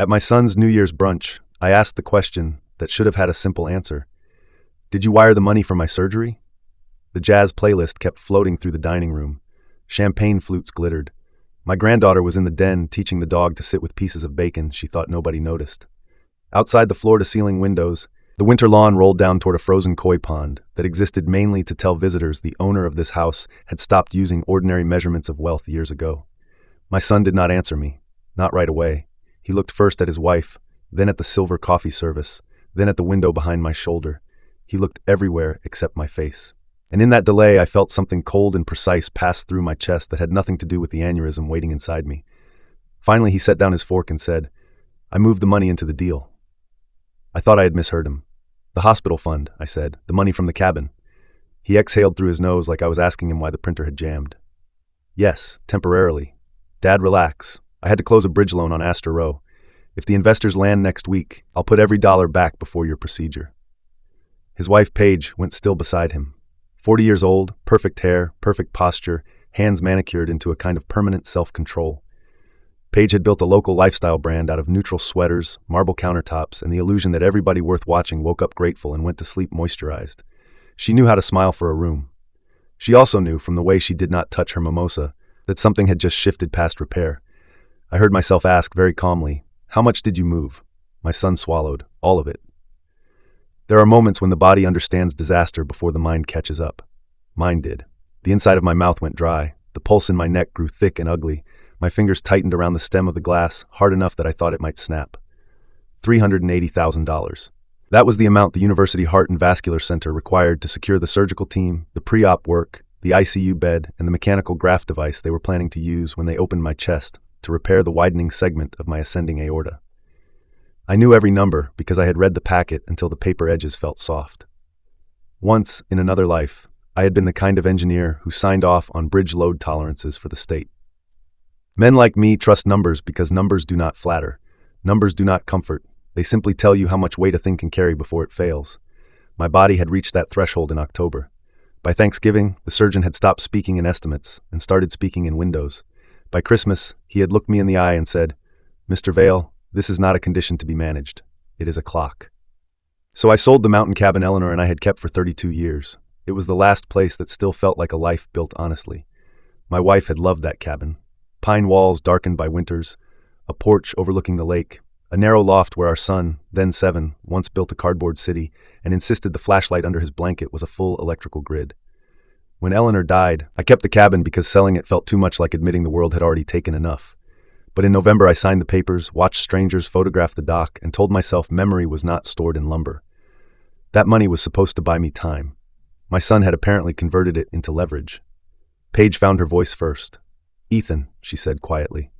At my son's New Year's brunch, I asked the question that should have had a simple answer. Did you wire the money for my surgery? The jazz playlist kept floating through the dining room. Champagne flutes glittered. My granddaughter was in the den teaching the dog to sit with pieces of bacon she thought nobody noticed. Outside the floor-to-ceiling windows, the winter lawn rolled down toward a frozen koi pond that existed mainly to tell visitors the owner of this house had stopped using ordinary measurements of wealth years ago. My son did not answer me, not right away. He looked first at his wife, then at the silver coffee service, then at the window behind my shoulder. He looked everywhere except my face. And in that delay, I felt something cold and precise pass through my chest that had nothing to do with the aneurysm waiting inside me. Finally, he set down his fork and said, "I moved the money into the deal." I thought I had misheard him. "The hospital fund," I said, "the money from the cabin." He exhaled through his nose like I was asking him why the printer had jammed. "Yes, temporarily. Dad, relax. I had to close a bridge loan on Astor Row. If the investors land next week, I'll put every dollar back before your procedure." His wife, Paige, went still beside him. 40 years old, perfect hair, perfect posture, hands manicured into a kind of permanent self-control. Paige had built a local lifestyle brand out of neutral sweaters, marble countertops, and the illusion that everybody worth watching woke up grateful and went to sleep moisturized. She knew how to smile for a room. She also knew, from the way she did not touch her mimosa, that something had just shifted past repair. I heard myself ask very calmly, "How much did you move?" My son swallowed, all of it. There are moments when the body understands disaster before the mind catches up. Mine did. The inside of my mouth went dry. The pulse in my neck grew thick and ugly. My fingers tightened around the stem of the glass, hard enough that I thought it might snap. $380,000. That was the amount the University Heart and Vascular Center required to secure the surgical team, the pre-op work, the ICU bed, and the mechanical graft device they were planning to use when they opened my chest to repair the widening segment of my ascending aorta. I knew every number because I had read the packet until the paper edges felt soft. Once, in another life, I had been the kind of engineer who signed off on bridge load tolerances for the state. Men like me trust numbers because numbers do not flatter. Numbers do not comfort. They simply tell you how much weight a thing can carry before it fails. My body had reached that threshold in October. By Thanksgiving, the surgeon had stopped speaking in estimates and started speaking in windows. By Christmas, he had looked me in the eye and said, "Mr. Vale, this is not a condition to be managed. It is a clock." So I sold the mountain cabin Eleanor and I had kept for 32 years. It was the last place that still felt like a life built honestly. My wife had loved that cabin. Pine walls darkened by winters, a porch overlooking the lake, a narrow loft where our son, then 7, once built a cardboard city and insisted the flashlight under his blanket was a full electrical grid. When Eleanor died, I kept the cabin because selling it felt too much like admitting the world had already taken enough. But in November, I signed the papers, watched strangers photograph the dock, and told myself memory was not stored in lumber. That money was supposed to buy me time. My son had apparently converted it into leverage. Paige found her voice first. "Ethan," she said quietly.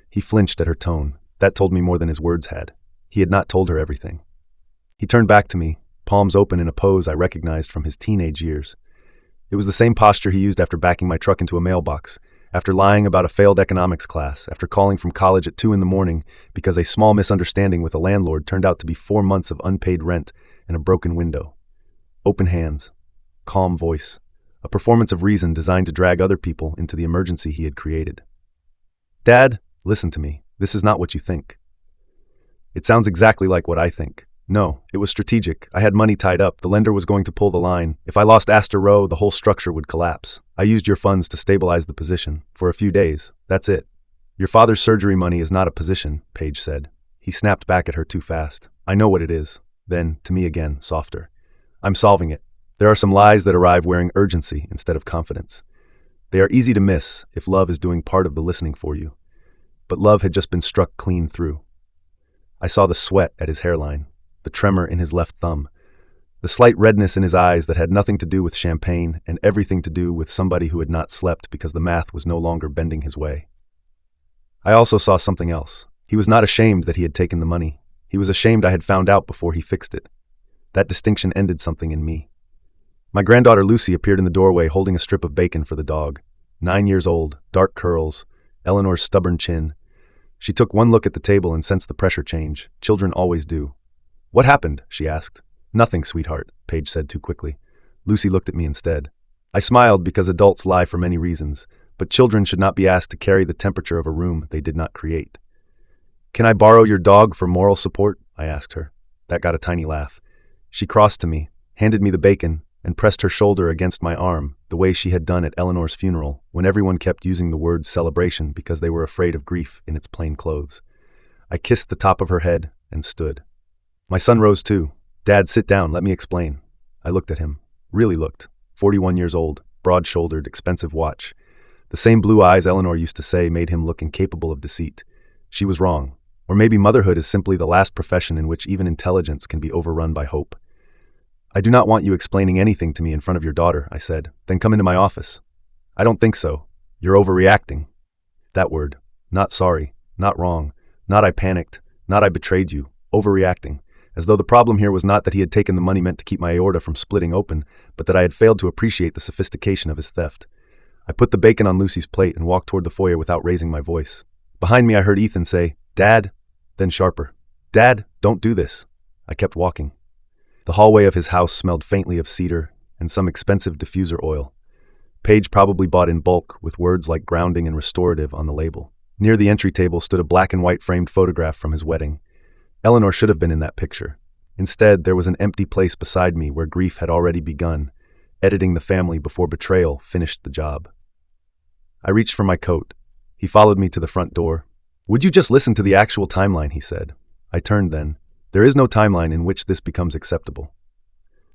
He flinched at her tone. That told me more than his words had. He had not told her everything. He turned back to me, palms open in a pose I recognized from his teenage years. It was the same posture he used after backing my truck into a mailbox, after lying about a failed economics class, after calling from college at 2 a.m. because a small misunderstanding with a landlord turned out to be 4 months of unpaid rent and a broken window. Open hands, calm voice, a performance of reason designed to drag other people into the emergency he had created. "Dad, listen to me. This is not what you think." It sounds exactly like what I think. No, it was strategic. I had money tied up. The lender was going to pull the line. If I lost Astor Row, the whole structure would collapse. I used your funds to stabilize the position. For a few days. That's it. "Your father's surgery money is not a position," Paige said. He snapped back at her too fast. "I know what it is." Then, to me again, softer. "I'm solving it. There are some lies that arrive wearing urgency instead of confidence. They are easy to miss if love is doing part of the listening for you. But love had just been struck clean through. I saw the sweat at his hairline, the tremor in his left thumb, the slight redness in his eyes that had nothing to do with champagne and everything to do with somebody who had not slept because the math was no longer bending his way. I also saw something else. He was not ashamed that he had taken the money. He was ashamed I had found out before he fixed it. That distinction ended something in me. My granddaughter Lucy appeared in the doorway holding a strip of bacon for the dog. 9 years old, dark curls, Eleanor's stubborn chin. She took one look at the table and sensed the pressure change. Children always do. "What happened?" she asked. "Nothing, sweetheart," Paige said too quickly. Lucy looked at me instead. I smiled because adults lie for many reasons, but children should not be asked to carry the temperature of a room they did not create. Can I borrow your dog for moral support? I asked her. That got a tiny laugh. She crossed to me, handed me the bacon, and pressed her shoulder against my arm, the way she had done at Eleanor's funeral, when everyone kept using the word celebration because they were afraid of grief in its plain clothes. I kissed the top of her head and stood. My son rose too. Dad, sit down, let me explain. I looked at him. Really looked. 41 years old, broad-shouldered, expensive watch. The same blue eyes Eleanor used to say made him look incapable of deceit. She was wrong. Or maybe motherhood is simply the last profession in which even intelligence can be overrun by hope. I do not want you explaining anything to me in front of your daughter, I said. Then come into my office. I don't think so. You're overreacting. That word. Not sorry. Not wrong. Not I panicked. Not I betrayed you. Overreacting. As though the problem here was not that he had taken the money meant to keep my aorta from splitting open, but that I had failed to appreciate the sophistication of his theft. I put the bacon on Lucy's plate and walked toward the foyer without raising my voice. Behind me I heard Ethan say, "Dad," then sharper, "Dad, don't do this." I kept walking. The hallway of his house smelled faintly of cedar and some expensive diffuser oil. Paige probably bought in bulk, with words like grounding and restorative on the label. Near the entry table stood a black and white framed photograph from his wedding. Eleanor should have been in that picture. Instead, there was an empty place beside me where grief had already begun, editing the family before betrayal finished the job. I reached for my coat. He followed me to the front door. "Would you just listen to the actual timeline?" he said. I turned then. "There is no timeline in which this becomes acceptable."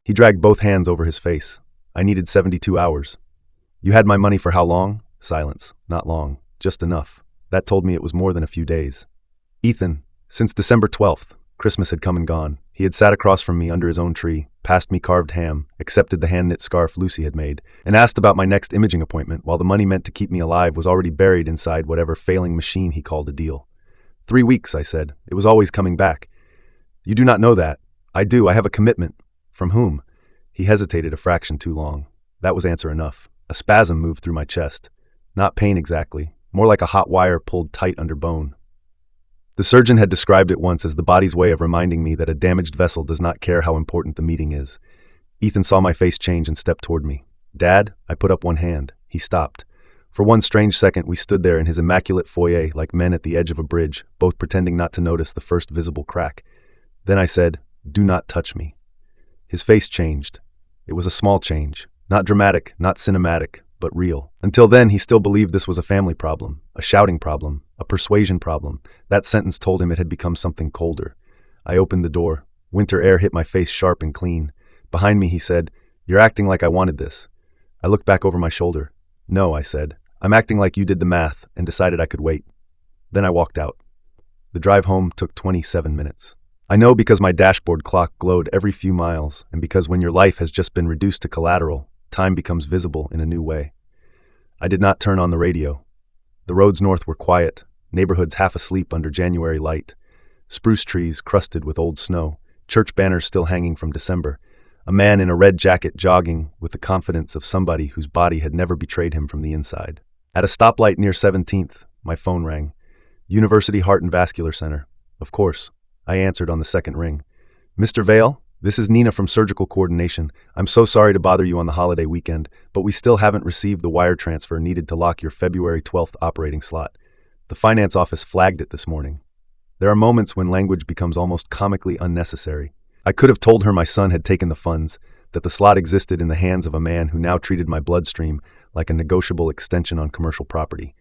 He dragged both hands over his face. "I needed 72 hours. You had my money for how long?" Silence. "Not long. Just enough." That told me it was more than a few days. "Ethan, since December 12th, Christmas had come and gone. He had sat across from me under his own tree, passed me carved ham, accepted the hand-knit scarf Lucy had made, and asked about my next imaging appointment while the money meant to keep me alive was already buried inside whatever failing machine he called a deal. 3 weeks, I said. It was always coming back. "You do not know that." "I do. I have a commitment." "From whom?" He hesitated a fraction too long. That was answer enough. A spasm moved through my chest. Not pain exactly, more like a hot wire pulled tight under bone. The surgeon had described it once as the body's way of reminding me that a damaged vessel does not care how important the meeting is. Ethan saw my face change and stepped toward me. "Dad?" I put up one hand. He stopped. For one strange second, we stood there in his immaculate foyer like men at the edge of a bridge, both pretending not to notice the first visible crack. Then I said, "Do not touch me." His face changed. It was a small change. Not dramatic, not cinematic, but real. Until then, he still believed this was a family problem, a shouting problem, a persuasion problem. That sentence told him it had become something colder. I opened the door. Winter air hit my face sharp and clean. Behind me, he said, "You're acting like I wanted this." I looked back over my shoulder. "No," I said. "I'm acting like you did the math and decided I could wait." Then I walked out. The drive home took 27 minutes. I know because my dashboard clock glowed every few miles, and because when your life has just been reduced to collateral, time becomes visible in a new way. I did not turn on the radio. The roads north were quiet, neighborhoods half asleep under January light, spruce trees crusted with old snow, church banners still hanging from December, a man in a red jacket jogging with the confidence of somebody whose body had never betrayed him from the inside. At a stoplight near 17th, my phone rang. University Heart and Vascular Center. Of course. I answered on the second ring. "Mr. Vale, this is Nina from Surgical Coordination. I'm so sorry to bother you on the holiday weekend, but we still haven't received the wire transfer needed to lock your February 12th operating slot. The finance office flagged it this morning." There are moments when language becomes almost comically unnecessary. I could have told her my son had taken the funds, that the slot existed in the hands of a man who now treated my bloodstream like a negotiable extension on commercial property.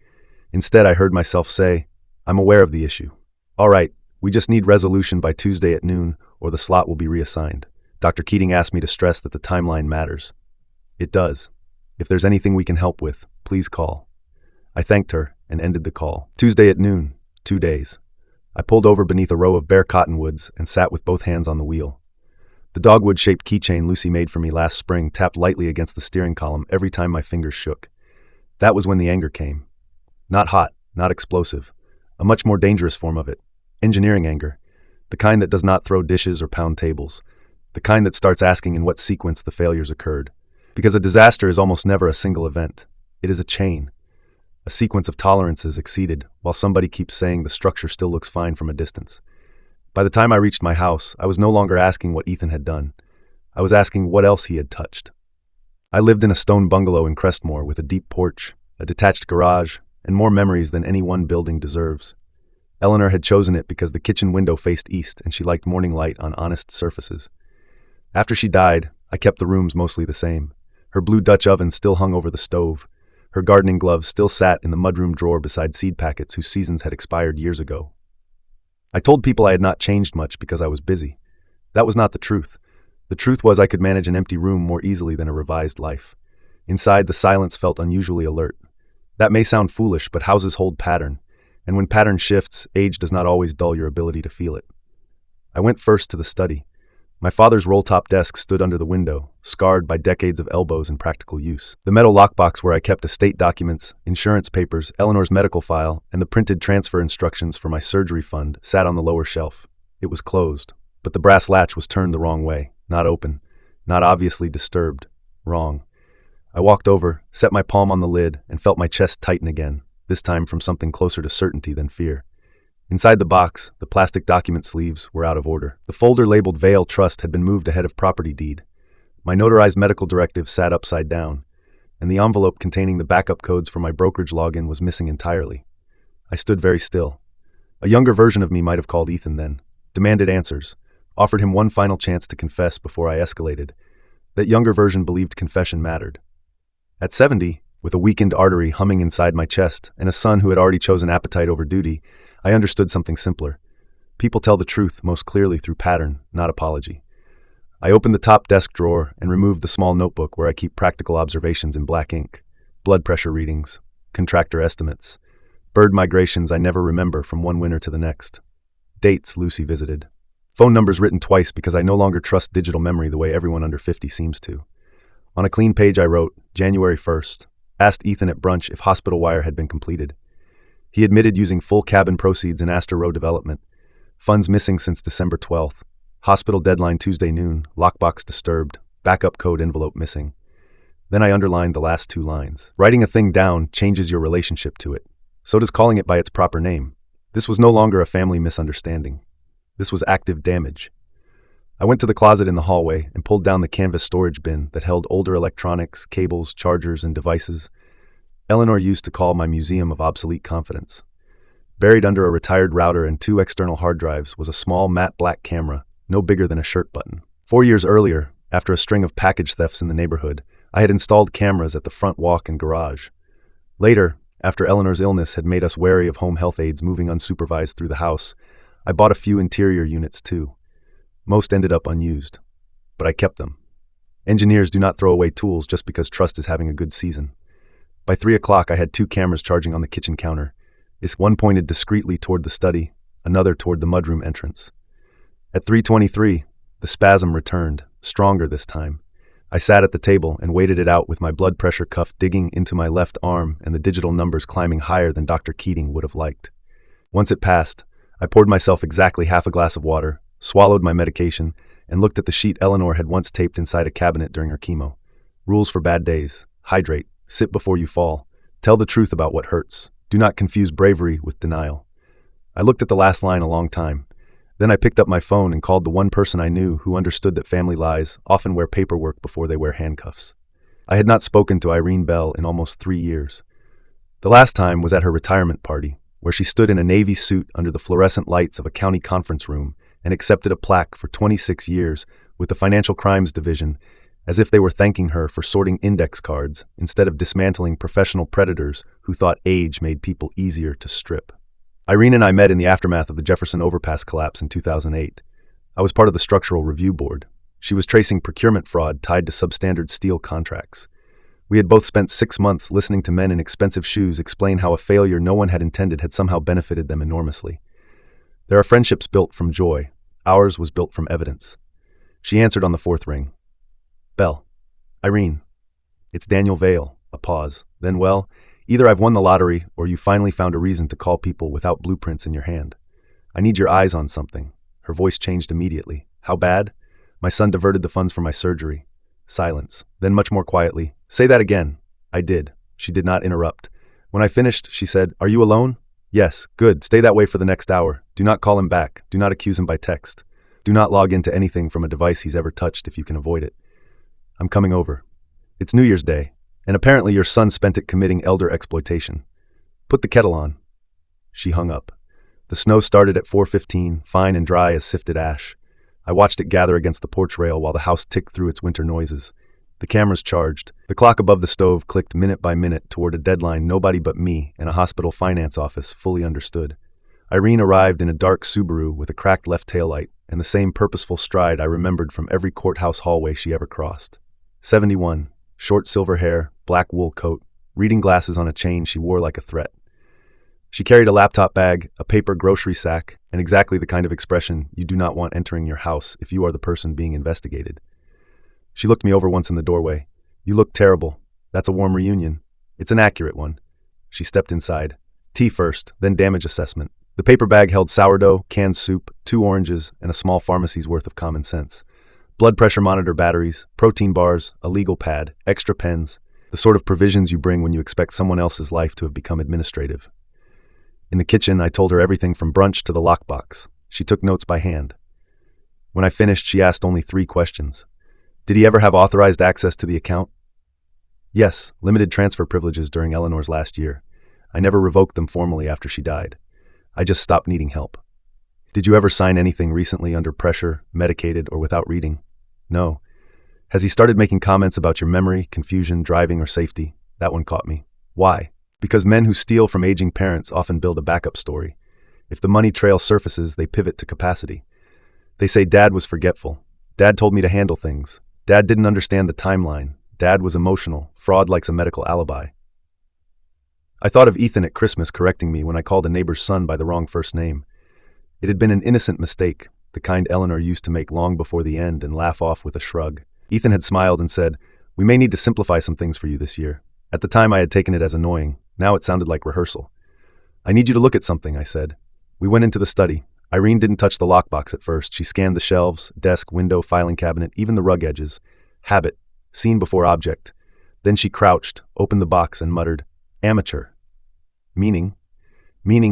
Instead, I heard myself say, "I'm aware of the issue. All right. We just need resolution by Tuesday at noon, or the slot will be reassigned. Dr. Keating asked me to stress that the timeline matters." It does. If there's anything we can help with, please call. I thanked her and ended the call. Tuesday at noon, 2 days. I pulled over beneath a row of bare cottonwoods and sat with both hands on the wheel. The dogwood-shaped keychain Lucy made for me last spring tapped lightly against the steering column every time my fingers shook. That was when the anger came. Not hot, not explosive. A much more dangerous form of it. Engineering anger, the kind that does not throw dishes or pound tables, the kind that starts asking in what sequence the failures occurred. Because a disaster is almost never a single event. It is a chain, a sequence of tolerances exceeded, while somebody keeps saying the structure still looks fine from a distance. By the time I reached my house, I was no longer asking what Ethan had done. I was asking what else he had touched. I lived in a stone bungalow in Crestmore with a deep porch, a detached garage, and more memories than any one building deserves. Eleanor had chosen it because the kitchen window faced east and she liked morning light on honest surfaces. After she died, I kept the rooms mostly the same. Her blue Dutch oven still hung over the stove. Her gardening gloves still sat in the mudroom drawer beside seed packets whose seasons had expired years ago. I told people I had not changed much because I was busy. That was not the truth. The truth was I could manage an empty room more easily than a revised life. Inside, the silence felt unusually alert. That may sound foolish, but houses hold pattern, and when pattern shifts, age does not always dull your ability to feel it. I went first to the study. My father's roll-top desk stood under the window, scarred by decades of elbows and practical use. The metal lockbox where I kept estate documents, insurance papers, Eleanor's medical file, and the printed transfer instructions for my surgery fund sat on the lower shelf. It was closed, but the brass latch was turned the wrong way, not open, not obviously disturbed, wrong. I walked over, set my palm on the lid, and felt my chest tighten again, this time from something closer to certainty than fear. Inside the box, the plastic document sleeves were out of order. The folder labeled Vale Trust had been moved ahead of property deed. My notarized medical directive sat upside down, and the envelope containing the backup codes for my brokerage login was missing entirely. I stood very still. A younger version of me might have called Ethan then, demanded answers, offered him one final chance to confess before I escalated. That younger version believed confession mattered. At 70, with a weakened artery humming inside my chest and a son who had already chosen appetite over duty, I understood something simpler. People tell the truth most clearly through pattern, not apology. I opened the top desk drawer and removed the small notebook where I keep practical observations in black ink, blood pressure readings, contractor estimates, bird migrations I never remember from one winter to the next, dates Lucy visited, phone numbers written twice because I no longer trust digital memory the way everyone under 50 seems to. On a clean page I wrote, January 1st, asked Ethan at brunch if hospital wire had been completed. He admitted using full cabin proceeds in Astor Row development. Funds missing since December 12th. Hospital deadline Tuesday noon. Lockbox disturbed. Backup code envelope missing. Then I underlined the last two lines. Writing a thing down changes your relationship to it. So does calling it by its proper name. This was no longer a family misunderstanding. This was active damage. I went to the closet in the hallway and pulled down the canvas storage bin that held older electronics, cables, chargers, and devices Eleanor used to call my museum of obsolete confidence. Buried under a retired router and 2 external hard drives was a small matte black camera, no bigger than a shirt button. 4 years earlier, after a string of package thefts in the neighborhood, I had installed cameras at the front walk and garage. Later, after Eleanor's illness had made us wary of home health aides moving unsupervised through the house, I bought a few interior units too. Most ended up unused, but I kept them. Engineers do not throw away tools just because trust is having a good season. By 3 o'clock, I had 2 cameras charging on the kitchen counter. One pointed discreetly toward the study, another toward the mudroom entrance. At 3:23, the spasm returned, stronger this time. I sat at the table and waited it out with my blood pressure cuff digging into my left arm and the digital numbers climbing higher than Dr. Keating would have liked. Once it passed, I poured myself exactly half a glass of water, swallowed my medication, and looked at the sheet Eleanor had once taped inside a cabinet during her chemo. Rules for bad days. Hydrate. Sit before you fall. Tell the truth about what hurts. Do not confuse bravery with denial. I looked at the last line a long time. Then I picked up my phone and called the one person I knew who understood that family lies often wear paperwork before they wear handcuffs. I had not spoken to Irene Bell in almost 3 years. The last time was at her retirement party, where she stood in a navy suit under the fluorescent lights of a county conference room and accepted a plaque for 26 years with the Financial Crimes Division, as if they were thanking her for sorting index cards instead of dismantling professional predators who thought age made people easier to strip. Irene and I met in the aftermath of the Jefferson Overpass collapse in 2008. I was part of the Structural Review Board. She was tracing procurement fraud tied to substandard steel contracts. We had both spent 6 months listening to men in expensive shoes explain how a failure no one had intended had somehow benefited them enormously. There are friendships built from joy. Ours was built from evidence. She answered on the 4th ring. Bell. Irene. It's Daniel Vale. A pause. Then, well, either I've won the lottery or you finally found a reason to call people without blueprints in your hand. I need your eyes on something. Her voice changed immediately. How bad? My son diverted the funds for my surgery. Silence. Then much more quietly. Say that again. I did. She did not interrupt. When I finished, she said, Are you alone? Yes. Good. Stay that way for the next hour. Do not call him back. Do not accuse him by text. Do not log into anything from a device he's ever touched if you can avoid it. I'm coming over. It's New Year's Day, and apparently your son spent it committing elder exploitation. Put the kettle on. She hung up. The snow started at 4:15, fine and dry as sifted ash. I watched it gather against the porch rail while the house ticked through its winter noises. The cameras charged. The clock above the stove clicked minute by minute toward a deadline nobody but me and a hospital finance office fully understood. Irene arrived in a dark Subaru with a cracked left taillight and the same purposeful stride I remembered from every courthouse hallway she ever crossed. 71, short silver hair, black wool coat, reading glasses on a chain she wore like a threat. She carried a laptop bag, a paper grocery sack, and exactly the kind of expression you do not want entering your house if you are the person being investigated. She looked me over once in the doorway. "You look terrible. That's a warm reunion." "It's an accurate one." She stepped inside. "Tea first, then damage assessment." The paper bag held sourdough, canned soup, 2 oranges, and a small pharmacy's worth of common sense. Blood pressure monitor batteries, protein bars, a legal pad, extra pens, the sort of provisions you bring when you expect someone else's life to have become administrative. In the kitchen, I told her everything from Brunch to the lockbox. She took notes by hand. When I finished, she asked only 3 questions. Did he ever have authorized access to the account? Yes, limited transfer privileges during Eleanor's last year. I never revoked them formally after she died. I just stopped needing help. Did you ever sign anything recently under pressure, medicated, or without reading? No. Has he started making comments about your memory, confusion, driving, or safety? That one caught me. Why? Because men who steal from aging parents often build a backup story. If the money trail surfaces, they pivot to capacity. They say Dad was forgetful. Dad told me to handle things. Dad didn't understand the timeline. Dad was emotional. Fraud likes a medical alibi. I thought of Ethan at Christmas correcting me when I called a neighbor's son by the wrong first name. It had been an innocent mistake, the kind Eleanor used to make long before the end and laugh off with a shrug. Ethan had smiled and said, "We may need to simplify some things for you this year." At the time I had taken it as annoying. Now it sounded like rehearsal. "I need you to look at something," I said. We went into the study. Irene didn't touch the lockbox at first. She scanned the shelves, desk, window, filing cabinet, even the rug edges. Habit, scene before object. Then she crouched, opened the box, and muttered, "Amateur." Meaning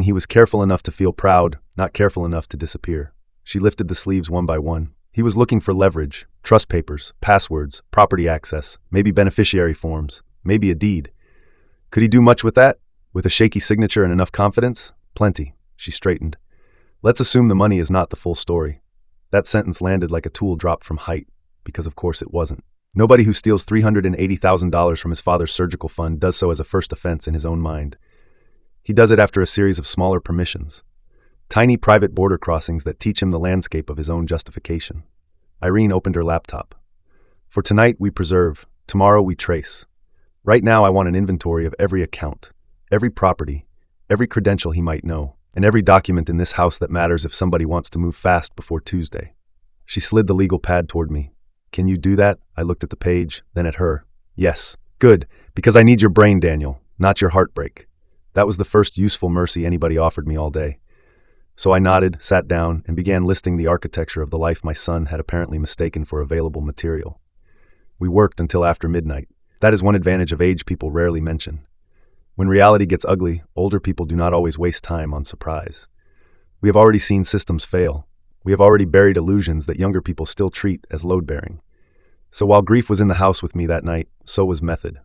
he was careful enough to feel proud, not careful enough to disappear. She lifted the sleeves one by one. He was looking for leverage, trust papers, passwords, property access, maybe beneficiary forms, maybe a deed. Could he do much with that? With a shaky signature and enough confidence? Plenty. She straightened. Let's assume the money is not the full story. That sentence landed like a tool dropped from height, because of course it wasn't. Nobody who steals $380,000 from his father's surgical fund does so as a first offense in his own mind. He does it after a series of smaller permissions. Tiny private border crossings that teach him the landscape of his own justification. Irene opened her laptop. For tonight we preserve, tomorrow we trace. Right now I want an inventory of every account, every property, every credential he might know, and every document in this house that matters if somebody wants to move fast before Tuesday. She slid the legal pad toward me. Can you do that? I looked at the page, then at her. Yes. Good, because I need your brain, Daniel, not your heartbreak. That was the first useful mercy anybody offered me all day. So I nodded, sat down, and began listing the architecture of the life my son had apparently mistaken for available material. We worked until after midnight. That is one advantage of age people rarely mention. When reality gets ugly, older people do not always waste time on surprise. We have already seen systems fail. We have already buried illusions that younger people still treat as load-bearing. So while grief was in the house with me that night, so was method.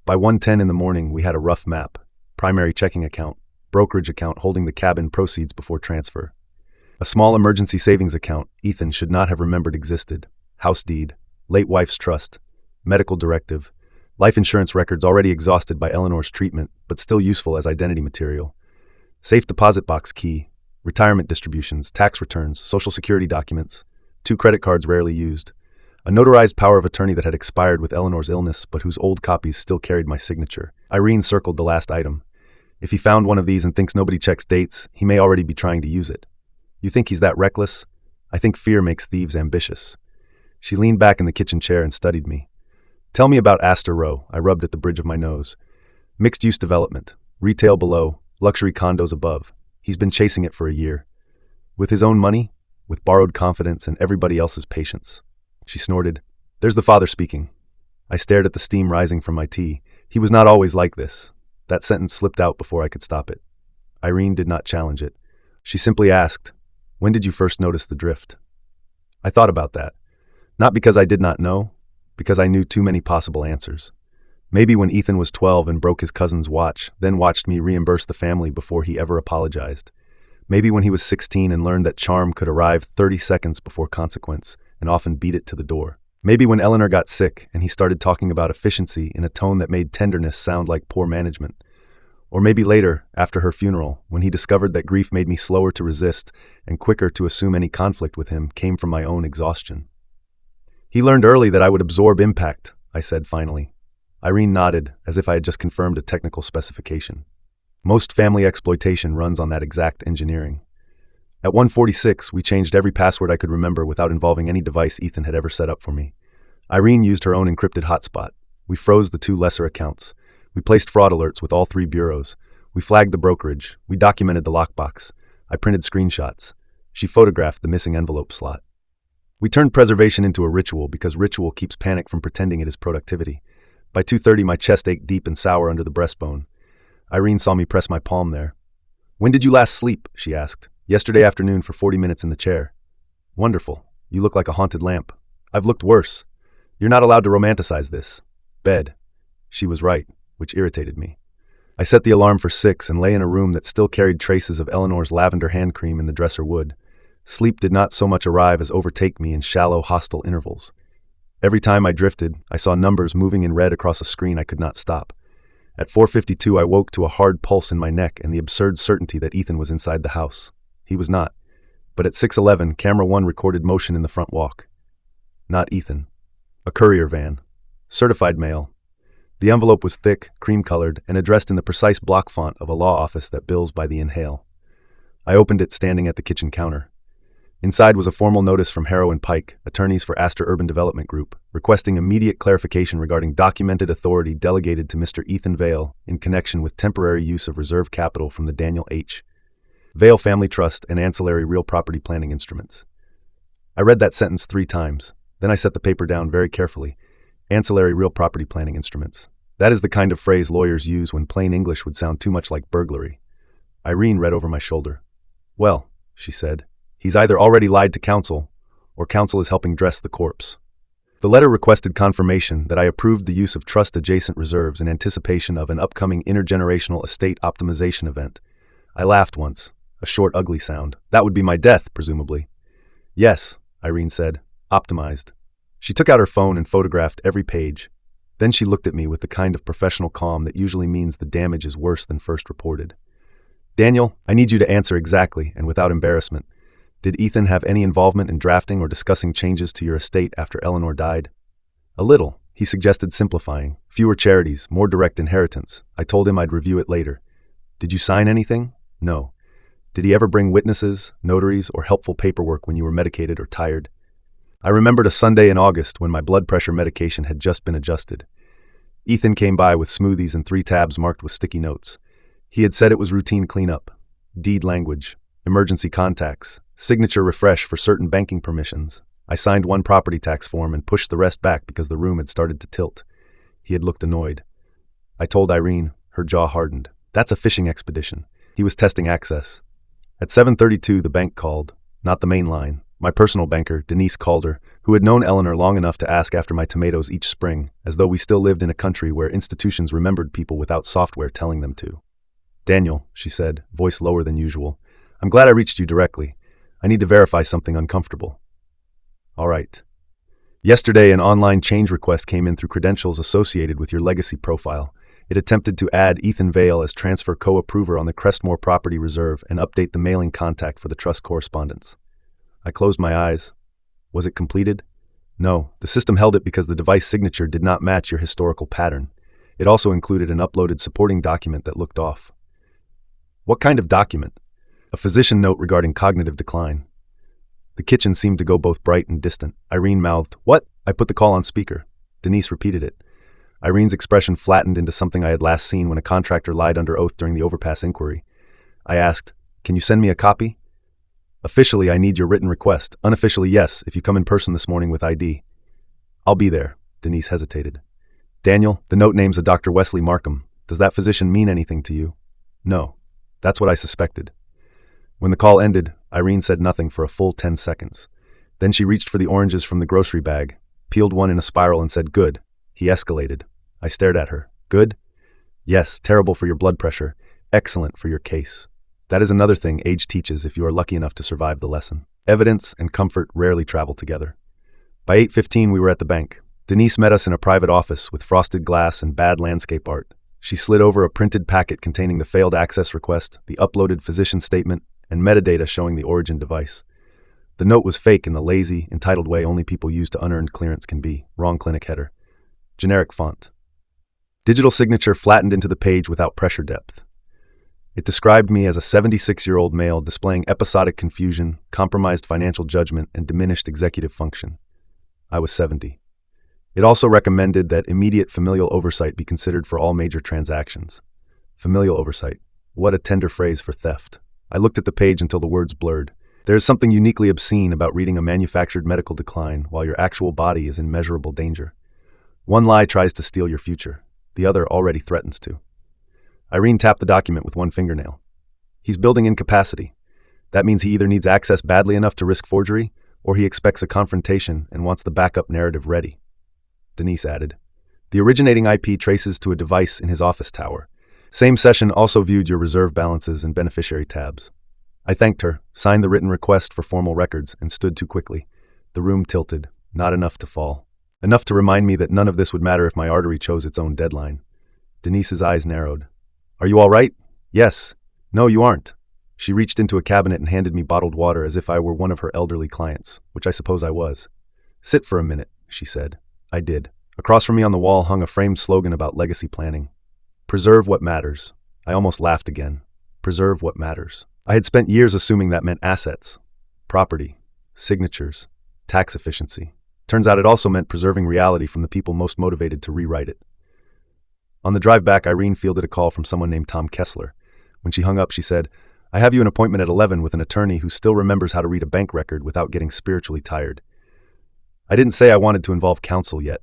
By 1:10 in the morning, we had a rough map. Primary checking account, brokerage account holding the cabin proceeds before transfer. A small emergency savings account Ethan should not have remembered existed. House deed, late wife's trust, medical directive, life insurance records already exhausted by Eleanor's treatment, but still useful as identity material. Safe deposit box key, retirement distributions, tax returns, social security documents, 2 credit cards rarely used, a notarized power of attorney that had expired with Eleanor's illness but whose old copies still carried my signature. Irene circled the last item. If he found one of these and thinks nobody checks dates, he may already be trying to use it. You think he's that reckless? I think fear makes thieves ambitious. She leaned back in the kitchen chair and studied me. Tell me about Astor Row. I rubbed at the bridge of my nose. Mixed-use development. Retail below, luxury condos above. He's been chasing it for a year. With his own money, with borrowed confidence and everybody else's patience. She snorted. There's the father speaking. I stared at the steam rising from my tea. He was not always like this. That sentence slipped out before I could stop it. Irene did not challenge it. She simply asked, "When did you first notice the drift?" I thought about that. Not because I did not know, because I knew too many possible answers. Maybe when Ethan was 12 and broke his cousin's watch, then watched me reimburse the family before he ever apologized. Maybe when he was 16 and learned that charm could arrive 30 seconds before consequence and often beat it to the door. Maybe when Eleanor got sick and he started talking about efficiency in a tone that made tenderness sound like poor management. Or maybe later, after her funeral, when he discovered that grief made me slower to resist and quicker to assume any conflict with him came from my own exhaustion. He learned early that I would absorb impact, I said finally. Irene nodded, as if I had just confirmed a technical specification. Most family exploitation runs on that exact engineering. At 1:46, we changed every password I could remember without involving any device Ethan had ever set up for me. Irene used her own encrypted hotspot. We froze the 2 lesser accounts. We placed fraud alerts with all 3 bureaus. We flagged the brokerage. We documented the lockbox. I printed screenshots. She photographed the missing envelope slot. We turned preservation into a ritual because ritual keeps panic from pretending it is productivity. By 2:30, my chest ached deep and sour under the breastbone. Irene saw me press my palm there. "When did you last sleep?" she asked. "Yesterday afternoon for 40 minutes in the chair." "Wonderful. You look like a haunted lamp." "I've looked worse." "You're not allowed to romanticize this." "Bed." She was right, which irritated me. I set the alarm for 6 and lay in a room that still carried traces of Eleanor's lavender hand cream in the dresser wood. Sleep did not so much arrive as overtake me in shallow, hostile intervals. Every time I drifted, I saw numbers moving in red across a screen I could not stop. At 4:52, I woke to a hard pulse in my neck and the absurd certainty that Ethan was inside the house. He was not. But at 6:11, camera 1 recorded motion in the front walk. Not Ethan. A courier van. Certified mail. The envelope was thick, cream-colored, and addressed in the precise block font of a law office that bills by the inhale. I opened it standing at the kitchen counter. Inside was a formal notice from Harrow and Pike, attorneys for Astor Urban Development Group, requesting immediate clarification regarding documented authority delegated to Mr. Ethan Vale in connection with temporary use of reserve capital from the Daniel H. Vale Family Trust and ancillary real property planning instruments. I read that sentence 3 times. Then I set the paper down very carefully. Ancillary real property planning instruments. That is the kind of phrase lawyers use when plain English would sound too much like burglary. Irene read over my shoulder. "Well," she said, "he's either already lied to counsel, or counsel is helping dress the corpse." The letter requested confirmation that I approved the use of trust-adjacent reserves in anticipation of an upcoming intergenerational estate optimization event. I laughed once, a short, ugly sound. "That would be my death, presumably." "Yes," Irene said, "optimized." She took out her phone and photographed every page. Then she looked at me with the kind of professional calm that usually means the damage is worse than first reported. "Daniel, I need you to answer exactly and without embarrassment. Did Ethan have any involvement in drafting or discussing changes to your estate after Eleanor died?" "A little," he suggested, simplifying. "Fewer charities, more direct inheritance. I told him I'd review it later." "Did you sign anything?" "No." "Did he ever bring witnesses, notaries, or helpful paperwork when you were medicated or tired?" I remembered a Sunday in August when my blood pressure medication had just been adjusted. Ethan came by with smoothies and 3 tabs marked with sticky notes. He had said it was routine cleanup, deed language, emergency contacts, signature refresh for certain banking permissions. I signed 1 property tax form and pushed the rest back because the room had started to tilt. He had looked annoyed. I told Irene, her jaw hardened. "That's a fishing expedition." He was testing access. At 7:32, the bank called, not the main line. My personal banker, Denise Calder, who had known Eleanor long enough to ask after my tomatoes each spring, as though we still lived in a country where institutions remembered people without software telling them to. "Daniel," she said, voice lower than usual, "I'm glad I reached you directly. I need to verify something uncomfortable." "All right." "Yesterday, an online change request came in through credentials associated with your legacy profile. It attempted to add Ethan Vale as transfer co-approver on the Crestmore Property Reserve and update the mailing contact for the trust correspondence." I closed my eyes. Was it completed? No, the system held it because the device signature did not match your historical pattern. It also included an uploaded supporting document that looked off. "What kind of document?" "A physician note regarding cognitive decline." The kitchen seemed to go both bright and distant. Irene mouthed, "What?" I put the call on speaker. Denise repeated it. Irene's expression flattened into something I had last seen when a contractor lied under oath during the overpass inquiry. I asked, "Can you send me a copy?" "Officially, I need your written request. Unofficially, yes, if you come in person this morning with ID." "I'll be there." Denise hesitated. "Daniel, the note names a Dr. Wesley Markham. Does that physician mean anything to you?" "No." That's what I suspected. When the call ended, Irene said nothing for a full 10 seconds. Then she reached for the oranges from the grocery bag, peeled one in a spiral and said, "Good." He escalated. I stared at her. "Good?" "Yes, terrible for your blood pressure. Excellent for your case." That is another thing age teaches if you are lucky enough to survive the lesson. Evidence and comfort rarely travel together. By 8:15, we were at the bank. Denise met us in a private office with frosted glass and bad landscape art. She slid over a printed packet containing the failed access request, the uploaded physician statement, and metadata showing the origin device. The note was fake in the lazy, entitled way only people use to unearned clearance can be. Wrong clinic header. Generic font. Digital signature flattened into the page without pressure depth. It described me as a 76-year-old male displaying episodic confusion, compromised financial judgment, and diminished executive function. I was 70. It also recommended that immediate familial oversight be considered for all major transactions. Familial oversight. What a tender phrase for theft. I looked at the page until the words blurred. There is something uniquely obscene about reading a manufactured medical decline while your actual body is in measurable danger. One lie tries to steal your future. The other already threatens to. Irene tapped the document with one fingernail. He's building incapacity. That means he either needs access badly enough to risk forgery, or he expects a confrontation and wants the backup narrative ready. Denise added, the originating IP traces to a device in his office tower. Same session also viewed your reserve balances and beneficiary tabs. I thanked her, signed the written request for formal records, and stood too quickly. The room tilted, not enough to fall. Enough to remind me that none of this would matter if my artery chose its own deadline. Denise's eyes narrowed. Are you all right? Yes. No, you aren't. She reached into a cabinet and handed me bottled water as if I were one of her elderly clients, which I suppose I was. Sit for a minute, she said. I did. Across from me on the wall hung a framed slogan about legacy planning. Preserve what matters. I almost laughed again. Preserve what matters. I had spent years assuming that meant assets, property, signatures, tax efficiency. Turns out it also meant preserving reality from the people most motivated to rewrite it. On the drive back, Irene fielded a call from someone named Tom Kessler. When she hung up, she said, I have you an appointment at 11 with an attorney who still remembers how to read a bank record without getting spiritually tired. I didn't say I wanted to involve counsel yet.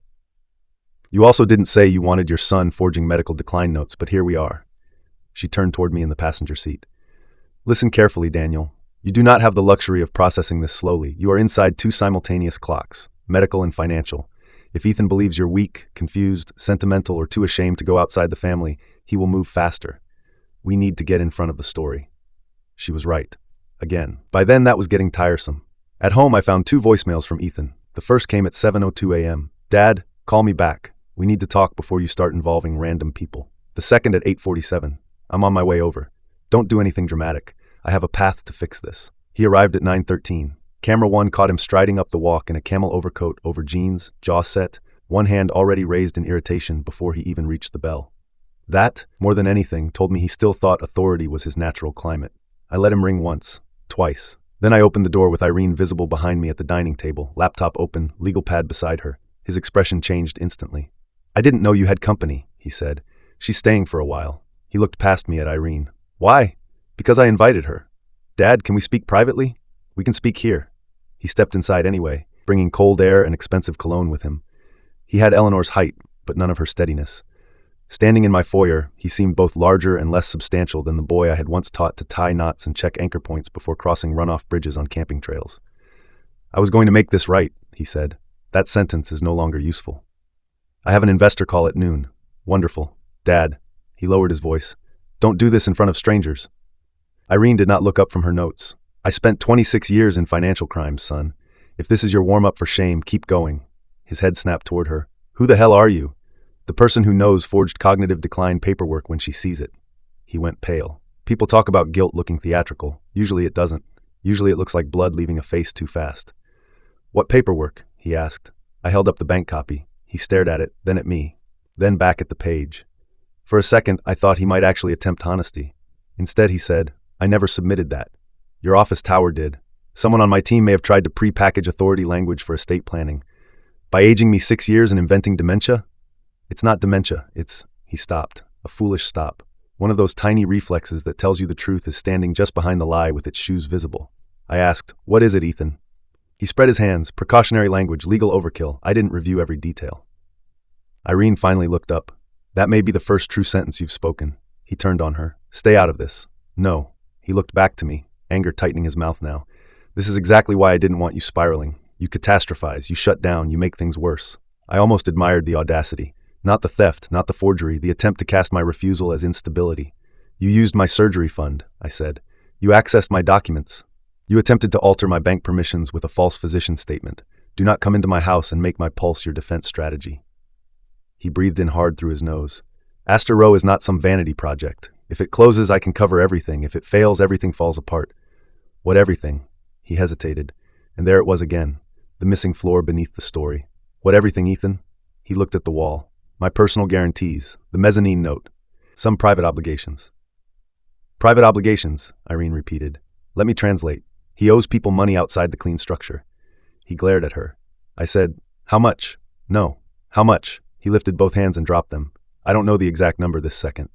You also didn't say you wanted your son forging medical decline notes, but here we are. She turned toward me in the passenger seat. Listen carefully, Daniel. You do not have the luxury of processing this slowly. You are inside two simultaneous clocks, medical and financial. If Ethan believes you're weak, confused, sentimental, or too ashamed to go outside the family, he will move faster. We need to get in front of the story. She was right. Again. By then, that was getting tiresome. At home, I found two voicemails from Ethan. The first came at 7:02 a.m. Dad, call me back. We need to talk before you start involving random people. The second at 8:47. I'm on my way over. Don't do anything dramatic. I have a path to fix this. He arrived at 9:13. Camera 1 caught him striding up the walk in a camel overcoat over jeans, jaw set, one hand already raised in irritation before he even reached the bell. That, more than anything, told me he still thought authority was his natural climate. I let him ring once, twice. Then I opened the door with Irene visible behind me at the dining table, laptop open, legal pad beside her. His expression changed instantly. I didn't know you had company, he said. She's staying for a while. He looked past me at Irene. Why? Because I invited her. Dad, can we speak privately? We can speak here. He stepped inside anyway, bringing cold air and expensive cologne with him. He had Eleanor's height, but none of her steadiness. Standing in my foyer, he seemed both larger and less substantial than the boy I had once taught to tie knots and check anchor points before crossing runoff bridges on camping trails. I was going to make this right, he said. That sentence is no longer useful. I have an investor call at noon. Wonderful. Dad, he lowered his voice. Don't do this in front of strangers. Irene did not look up from her notes. I spent 26 years in financial crimes, son. If this is your warm-up for shame, keep going. His head snapped toward her. Who the hell are you? The person who knows forged cognitive decline paperwork when she sees it. He went pale. People talk about guilt looking theatrical. Usually it doesn't. Usually it looks like blood leaving a face too fast. What paperwork? He asked. I held up the bank copy. He stared at it, then at me, then back at the page. For a second, I thought he might actually attempt honesty. Instead, he said, I never submitted that. Your office tower did. Someone on my team may have tried to pre-package authority language for estate planning. By aging me 6 years and inventing dementia? It's not dementia, it's... He stopped. A foolish stop. One of those tiny reflexes that tells you the truth is standing just behind the lie with its shoes visible. I asked, what is it, Ethan? He spread his hands. Precautionary language, legal overkill. I didn't review every detail. Irene finally looked up. That may be the first true sentence you've spoken. He turned on her. Stay out of this. No. He looked back to me, anger tightening his mouth now. This is exactly why I didn't want you spiraling. You catastrophize, you shut down, you make things worse. I almost admired the audacity. Not the theft, not the forgery, the attempt to cast my refusal as instability. You used my surgery fund, I said. You accessed my documents. You attempted to alter my bank permissions with a false physician statement. Do not come into my house and make my pulse your defense strategy. He breathed in hard through his nose. Astor Row is not some vanity project. If it closes, I can cover everything. If it fails, everything falls apart. What everything? He hesitated, and there it was again, the missing floor beneath the story. What everything, Ethan? He looked at the wall. My personal guarantees, the mezzanine note, some private obligations. Private obligations, Irene repeated. Let me translate. He owes people money outside the clean structure. He glared at her. I said, how much? No. How much? He lifted both hands and dropped them. I don't know the exact number this second.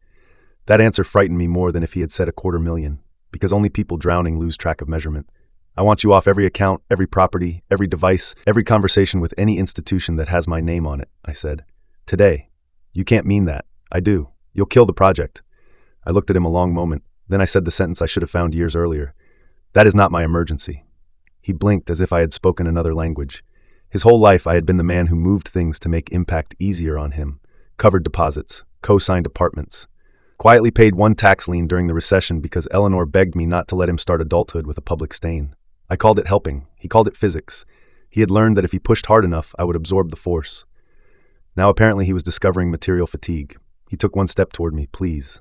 That answer frightened me more than if he had said $250,000, because only people drowning lose track of measurement. I want you off every account, every property, every device, every conversation with any institution that has my name on it, I said. Today. You can't mean that. I do. You'll kill the project. I looked at him a long moment. Then I said the sentence I should have found years earlier. That is not my emergency. He blinked as if I had spoken another language. His whole life I had been the man who moved things to make impact easier on him. Covered deposits, co-signed apartments. Quietly paid one tax lien during the recession because Eleanor begged me not to let him start adulthood with a public stain. I called it helping. He called it physics. He had learned that if he pushed hard enough, I would absorb the force. Now apparently he was discovering material fatigue. He took one step toward me, please.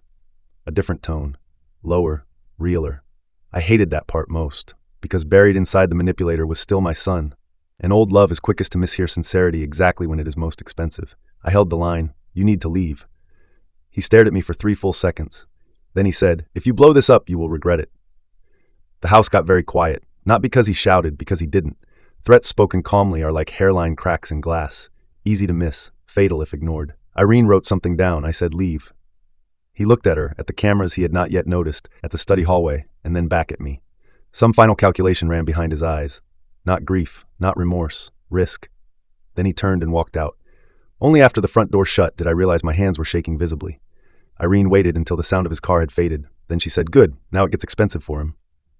A different tone. Lower, realer. I hated that part most, because buried inside the manipulator was still my son. An old love is quickest to mishear sincerity exactly when it is most expensive. I held the line, you need to leave. He stared at me for 3 full seconds. Then he said, if you blow this up, you will regret it. The house got very quiet, not because he shouted, because he didn't. Threats spoken calmly are like hairline cracks in glass, easy to miss, fatal if ignored. Irene wrote something down. I said, leave. He looked at her, at the cameras he had not yet noticed, at the study hallway, and then back at me. Some final calculation ran behind his eyes. Not grief, not remorse, risk. Then he turned and walked out. Only after the front door shut did I realize my hands were shaking visibly. Irene waited until the sound of his car had faded. Then she said, good, now it gets expensive for him.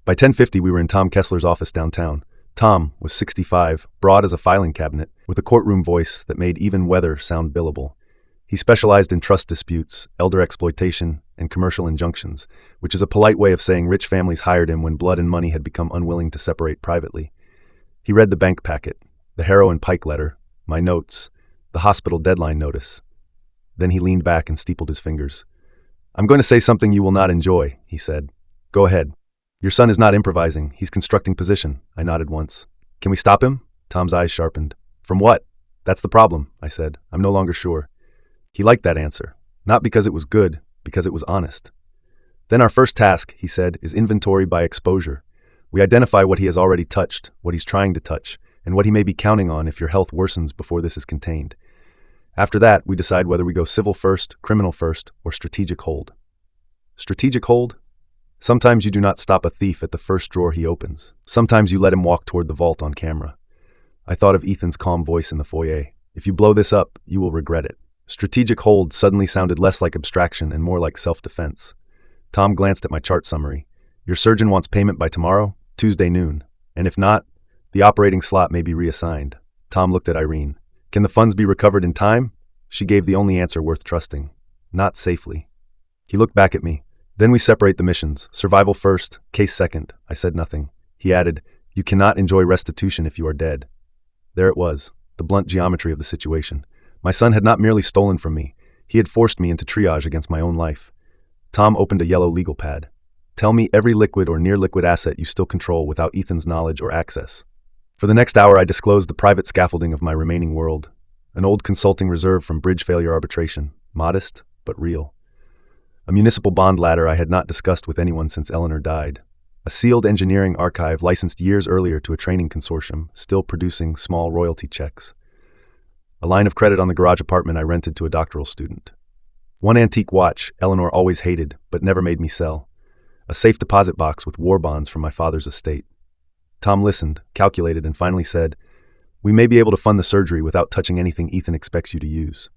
By 10:50 we were in Tom Kessler's office downtown. Tom was 65, broad as a filing cabinet, with a courtroom voice that made even weather sound billable. He specialized in trust disputes, elder exploitation, and commercial injunctions, which is a polite way of saying rich families hired him when blood and money had become unwilling to separate privately. He read the bank packet, the Harrow and Pike letter, my notes, the hospital deadline notice. Then he leaned back and steepled his fingers. I'm going to say something you will not enjoy, he said. Go ahead. Your son is not improvising. He's constructing position. I nodded once. Can we stop him? Tom's eyes sharpened. From what? That's the problem, I said. I'm no longer sure. He liked that answer. Not because it was good, because it was honest. Then our first task, he said, is inventory by exposure. We identify what he has already touched, what he's trying to touch, and what he may be counting on if your health worsens before this is contained. After that, we decide whether we go civil first, criminal first, or strategic hold. Strategic hold? Sometimes you do not stop a thief at the first drawer he opens. Sometimes you let him walk toward the vault on camera. I thought of Ethan's calm voice in the foyer. If you blow this up, you will regret it. Strategic hold suddenly sounded less like abstraction and more like self-defense. Tom glanced at my chart summary. Your surgeon wants payment by tomorrow, Tuesday noon. And if not, the operating slot may be reassigned. Tom looked at Irene. Can the funds be recovered in time? She gave the only answer worth trusting. Not safely. He looked back at me. Then we separate the missions. Survival first, case second. I said nothing. He added, you cannot enjoy restitution if you are dead. There it was, the blunt geometry of the situation. My son had not merely stolen from me. He had forced me into triage against my own life. Tom opened a yellow legal pad. Tell me every liquid or near-liquid asset you still control without Ethan's knowledge or access. For the next hour, I disclosed the private scaffolding of my remaining world. An old consulting reserve from bridge failure arbitration. Modest, but real. A municipal bond ladder I had not discussed with anyone since Eleanor died. A sealed engineering archive licensed years earlier to a training consortium, still producing small royalty checks. A line of credit on the garage apartment I rented to a doctoral student. One antique watch Eleanor always hated, but never made me sell. A safe deposit box with war bonds from my father's estate. Tom listened, calculated, and finally said, we may be able to fund the surgery without touching anything Ethan expects you to use.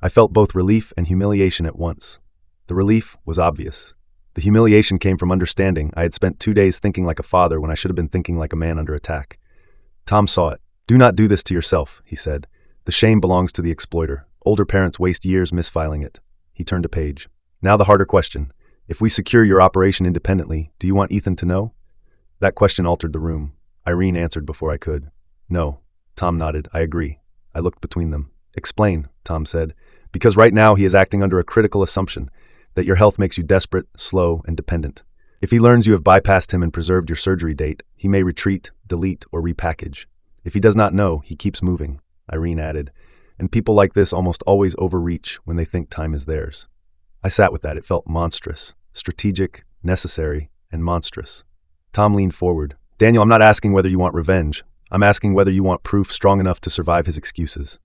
I felt both relief and humiliation at once. The relief was obvious. The humiliation came from understanding I had spent 2 days thinking like a father when I should have been thinking like a man under attack. Tom saw it. Do not do this to yourself, he said. The shame belongs to the exploiter. Older parents waste years misfiling it. He turned a page. Now the harder question. If we secure your operation independently, do you want Ethan to know? That question altered the room. Irene answered before I could. No. Tom nodded. I agree. I looked between them. Explain, Tom said. Because right now he is acting under a critical assumption that your health makes you desperate, slow, and dependent. If he learns you have bypassed him and preserved your surgery date, he may retreat, delete, or repackage. If he does not know, he keeps moving, Irene added. And people like this almost always overreach when they think time is theirs. I sat with that. It felt monstrous, strategic, necessary, and monstrous. Tom leaned forward. Daniel, I'm not asking whether you want revenge. I'm asking whether you want proof strong enough to survive his excuses.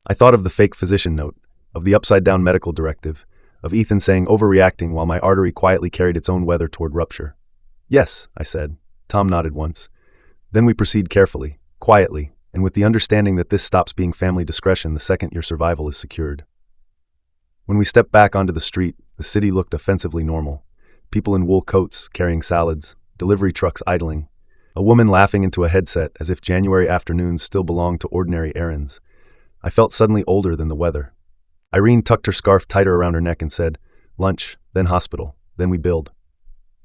I thought of the fake physician note, of the upside-down medical directive, of Ethan saying overreacting while my artery quietly carried its own weather toward rupture. Yes, I said. Tom nodded once. Then we proceed carefully, quietly, and with the understanding that this stops being family discretion the second your survival is secured. When we stepped back onto the street, the city looked offensively normal. People in wool coats, carrying salads, delivery trucks idling, a woman laughing into a headset as if January afternoons still belonged to ordinary errands. I felt suddenly older than the weather. Irene tucked her scarf tighter around her neck and said, lunch, then hospital, then we build.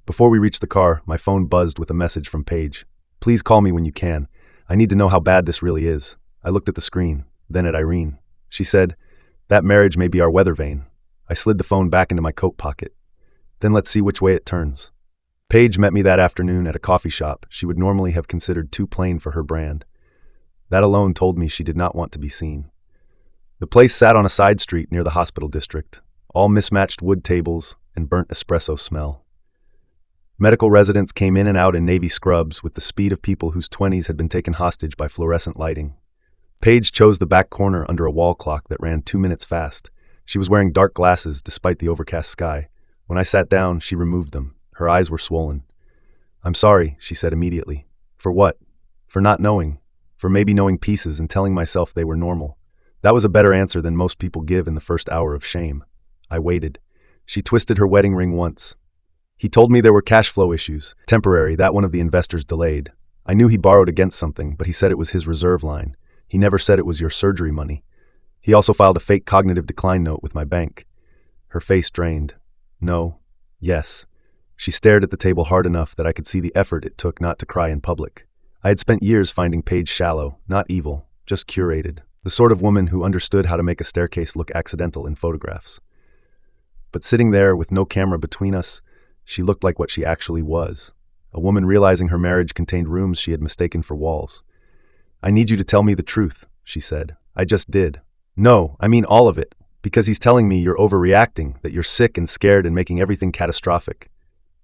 Before we reached the car, my phone buzzed with a message from Paige. Please call me when you can. I need to know how bad this really is. I looked at the screen, then at Irene. She said, that marriage may be our weather vane. I slid the phone back into my coat pocket. Then let's see which way it turns. Paige met me that afternoon at a coffee shop she would normally have considered too plain for her brand. That alone told me she did not want to be seen. The place sat on a side street near the hospital district, all mismatched wood tables and burnt espresso smell. Medical residents came in and out in navy scrubs with the speed of people whose 20s had been taken hostage by fluorescent lighting. Paige chose the back corner under a wall clock that ran 2 minutes fast. She was wearing dark glasses despite the overcast sky. When I sat down, she removed them. Her eyes were swollen. I'm sorry, she said immediately. For what? For not knowing. For maybe knowing pieces and telling myself they were normal. That was a better answer than most people give in the first hour of shame. I waited. She twisted her wedding ring once. He told me there were cash flow issues. Temporary, that one of the investors delayed. I knew he borrowed against something, but he said it was his reserve line. He never said it was your surgery money. He also filed a fake cognitive decline note with my bank. Her face drained. No. Yes. She stared at the table hard enough that I could see the effort it took not to cry in public. I had spent years finding Paige shallow, not evil, just curated. The sort of woman who understood how to make a staircase look accidental in photographs. But sitting there with no camera between us, she looked like what she actually was. A woman realizing her marriage contained rooms she had mistaken for walls. I need you to tell me the truth, she said. I just did. No, I mean all of it. Because he's telling me you're overreacting, that you're sick and scared and making everything catastrophic.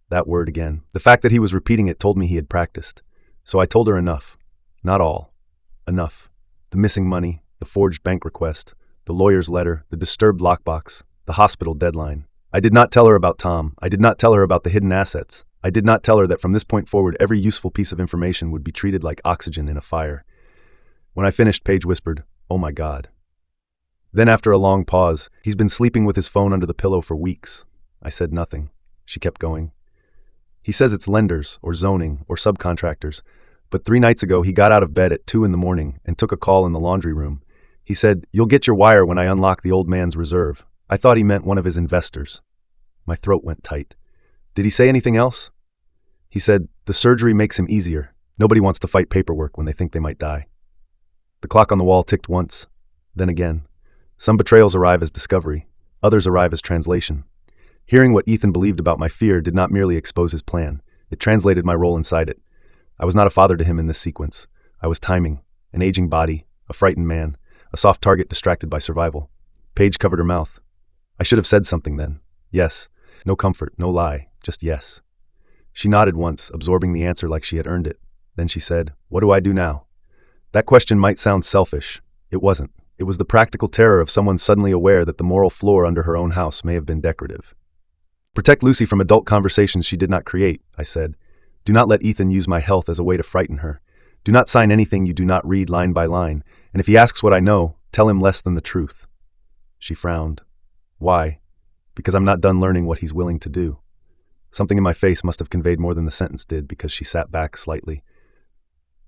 That word again. The fact that he was repeating it told me he had practiced. So I told her enough. Not all. Enough. The missing money, the forged bank request, the lawyer's letter, the disturbed lockbox, the hospital deadline. I did not tell her about Tom. I did not tell her about the hidden assets. I did not tell her that from this point forward every useful piece of information would be treated like oxygen in a fire. When I finished, Paige whispered, "Oh my God." Then after a long pause, "He's been sleeping with his phone under the pillow for weeks." I said nothing. She kept going. "He says it's lenders, or zoning, or subcontractors. But 3 nights ago, he got out of bed at 2 in the morning and took a call in the laundry room. He said, 'You'll get your wire when I unlock the old man's reserve.' I thought he meant one of his investors." My throat went tight. "Did he say anything else?" "He said, the surgery makes him easier. Nobody wants to fight paperwork when they think they might die." The clock on the wall ticked once, then again. Some betrayals arrive as discovery. Others arrive as translation. Hearing what Ethan believed about my fear did not merely expose his plan. It translated my role inside it. I was not a father to him in this sequence. I was timing, an aging body, a frightened man, a soft target distracted by survival. Paige covered her mouth. I should have said something then. Yes. No comfort, no lie, just yes. She nodded once, absorbing the answer like she had earned it. Then she said, "What do I do now?" That question might sound selfish. It wasn't. It was the practical terror of someone suddenly aware that the moral floor under her own house may have been decorative. "Protect Lucy from adult conversations she did not create," I said. "Do not let Ethan use my health as a way to frighten her. Do not sign anything you do not read line by line, and if he asks what I know, tell him less than the truth." She frowned. "Why?" "Because I'm not done learning what he's willing to do." Something in my face must have conveyed more than the sentence did because she sat back slightly.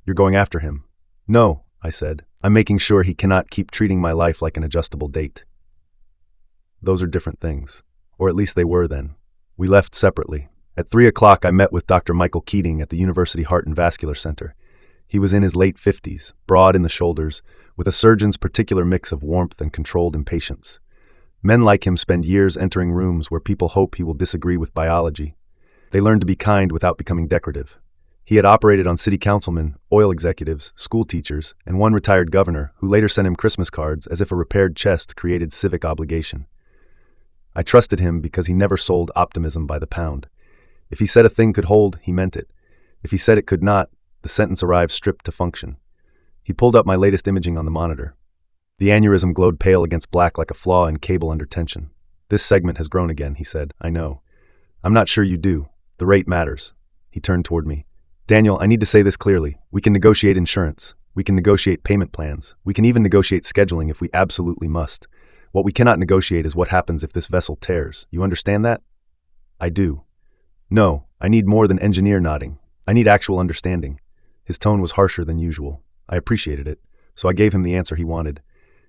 "You're going after him." "No," I said. "I'm making sure he cannot keep treating my life like an adjustable date." Those are different things. Or at least they were then. We left separately. At 3 o'clock, I met with Dr. Michael Keating at the University Heart and Vascular Center. He was in his late 50s, broad in the shoulders, with a surgeon's particular mix of warmth and controlled impatience. Men like him spend years entering rooms where people hope he will disagree with biology. They learn to be kind without becoming decorative. He had operated on city councilmen, oil executives, school teachers, and one retired governor who later sent him Christmas cards as if a repaired chest created civic obligation. I trusted him because he never sold optimism by the pound. If he said a thing could hold, he meant it. If he said it could not, the sentence arrived stripped to function. He pulled up my latest imaging on the monitor. The aneurysm glowed pale against black like a flaw in cable under tension. This segment has grown again, he said. I know. I'm not sure you do. The rate matters. He turned toward me. Daniel, I need to say this clearly. We can negotiate insurance. We can negotiate payment plans. We can even negotiate scheduling if we absolutely must. What we cannot negotiate is what happens if this vessel tears. You understand that? I do. No, I need more than engineer nodding. I need actual understanding. His tone was harsher than usual. I appreciated it, so I gave him the answer he wanted.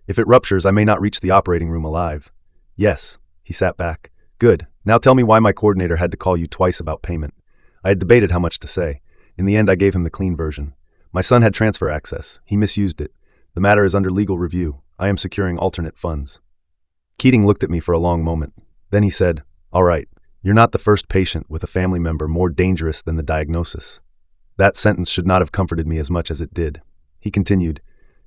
If it ruptures, I may not reach the operating room alive. Yes. He sat back. Good. Now tell me why my coordinator had to call you twice about payment. I had debated how much to say. In the end, I gave him the clean version. My son had transfer access. He misused it. The matter is under legal review. I am securing alternate funds. Keating looked at me for a long moment. Then he said, All right, you're not the first patient with a family member more dangerous than the diagnosis. That sentence should not have comforted me as much as it did. He continued,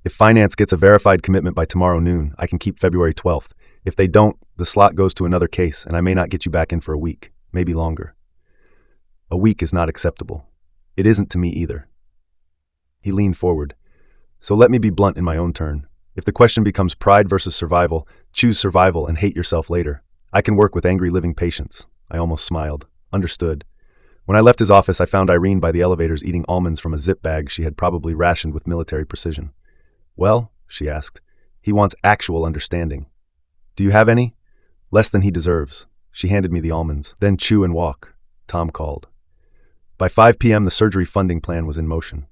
If finance gets a verified commitment by tomorrow noon, I can keep February 12th. If they don't, the slot goes to another case, and I may not get you back in for a week, maybe longer. A week is not acceptable. It isn't to me either. He leaned forward. So let me be blunt in my own turn. If the question becomes pride versus survival, choose survival and hate yourself later. I can work with angry living patients. I almost smiled. Understood. When I left his office, I found Irene by the elevators eating almonds from a zip bag she had probably rationed with military precision. Well, she asked, he wants actual understanding. Do you have any? Less than he deserves. She handed me the almonds. Then chew and walk, Tom called. By 5 p.m., the surgery funding plan was in motion.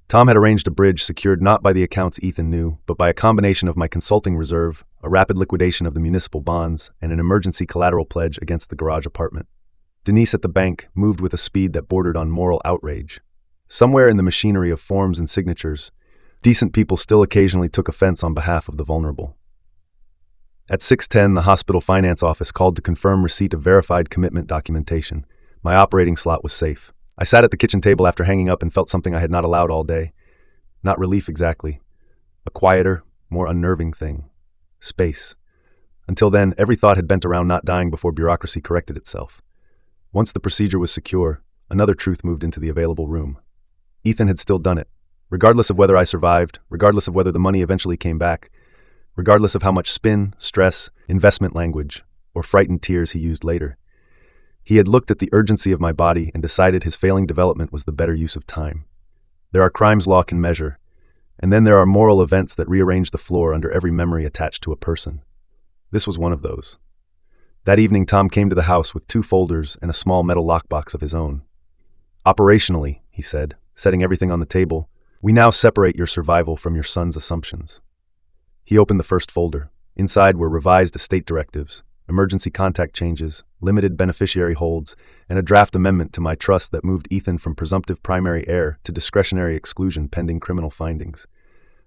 Tom had arranged a bridge secured not by the accounts Ethan knew, but by a combination of my consulting reserve, a rapid liquidation of the municipal bonds, and an emergency collateral pledge against the garage apartment. Denise at the bank moved with a speed that bordered on moral outrage. Somewhere in the machinery of forms and signatures, decent people still occasionally took offense on behalf of the vulnerable. At 6:10, the hospital finance office called to confirm receipt of verified commitment documentation. My operating slot was safe. I sat at the kitchen table after hanging up and felt something I had not allowed all day. Not relief exactly. A quieter, more unnerving thing. Space. Until then, every thought had bent around not dying before bureaucracy corrected itself. Once the procedure was secure, another truth moved into the available room. Ethan had still done it. Regardless of whether I survived, regardless of whether the money eventually came back, regardless of how much spin, stress, investment language, or frightened tears he used later. He had looked at the urgency of my body and decided his failing development was the better use of time. There are crimes law can measure, and then there are moral events that rearrange the floor under every memory attached to a person. This was one of those. That evening, Tom came to the house with 2 folders and a small metal lockbox of his own. Operationally, he said, setting everything on the table, we now separate your survival from your son's assumptions. He opened the first folder. Inside were revised estate directives, emergency contact changes, limited beneficiary holds, and a draft amendment to my trust that moved Ethan from presumptive primary heir to discretionary exclusion pending criminal findings.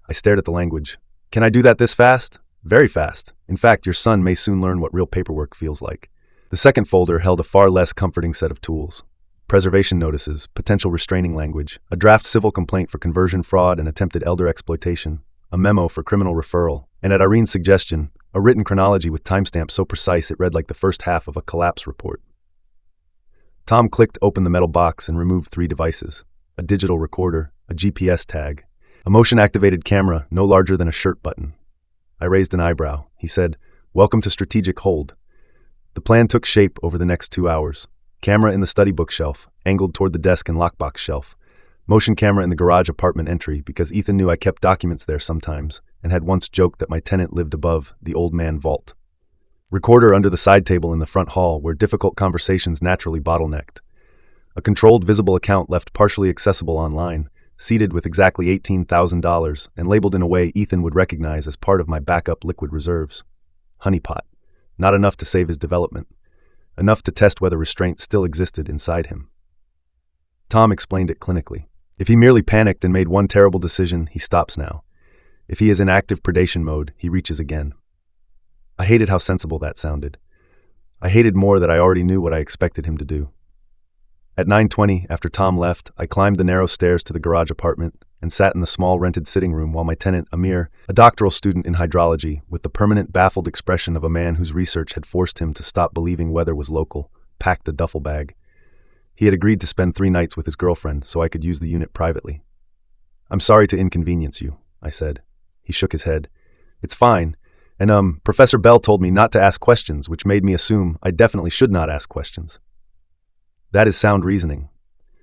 I stared at the language. Can I do that this fast? Very fast. In fact, your son may soon learn what real paperwork feels like. The second folder held a far less comforting set of tools. Preservation notices, potential restraining language, a draft civil complaint for conversion fraud and attempted elder exploitation, a memo for criminal referral, and at Irene's suggestion, a written chronology with timestamps so precise it read like the first half of a collapse report. Tom clicked open the metal box and removed 3 devices, a digital recorder, a GPS tag, a motion-activated camera no larger than a shirt button. I raised an eyebrow. He said, Welcome to strategic hold. The plan took shape over the next 2 hours. Camera in the study bookshelf, angled toward the desk and lockbox shelf. Motion camera in the garage apartment entry because Ethan knew I kept documents there sometimes and had once joked that my tenant lived above the old man vault. Recorder under the side table in the front hall where difficult conversations naturally bottlenecked. A controlled visible account left partially accessible online, seated with exactly $18,000 and labeled in a way Ethan would recognize as part of my backup liquid reserves. Honeypot. Not enough to save his development. enough to test whether restraint still existed inside him. Tom explained it clinically. If he merely panicked and made one terrible decision, he stops now. If he is in active predation mode, he reaches again. I hated how sensible that sounded. I hated more that I already knew what I expected him to do. At 9:20, after Tom left, I climbed the narrow stairs to the garage apartment and sat in the small rented sitting room while my tenant, Amir, a doctoral student in hydrology, with the permanent baffled expression of a man whose research had forced him to stop believing weather was local, packed a duffel bag. He had agreed to spend 3 nights with his girlfriend so I could use the unit privately. "I'm sorry to inconvenience you," I said. He shook his head. "It's fine. And Professor Bell told me not to ask questions, which made me assume I definitely should not ask questions." "That is sound reasoning."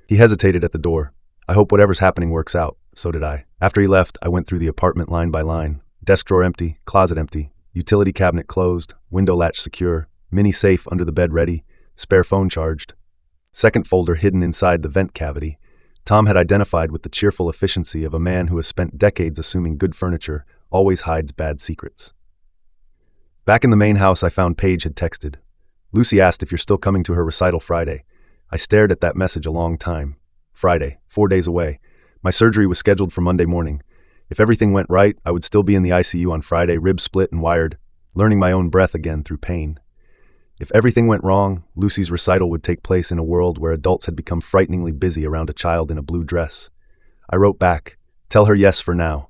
He hesitated at the door. "I hope whatever's happening works out." So did I. After he left, I went through the apartment line by line. Desk drawer empty, closet empty, utility cabinet closed, window latch secure, mini safe under the bed ready, spare phone charged. Second folder hidden inside the vent cavity. Tom had identified with the cheerful efficiency of a man who has spent decades assuming good furniture always hides bad secrets. Back in the main house, I found Paige had texted. "Lucy asked if you're still coming to her recital Friday." I stared at that message a long time. Friday, 4 days away. My surgery was scheduled for Monday morning. If everything went right, I would still be in the ICU on Friday, ribs split and wired, learning my own breath again through pain. If everything went wrong, Lucy's recital would take place in a world where adults had become frighteningly busy around a child in a blue dress. I wrote back, "Tell her yes for now."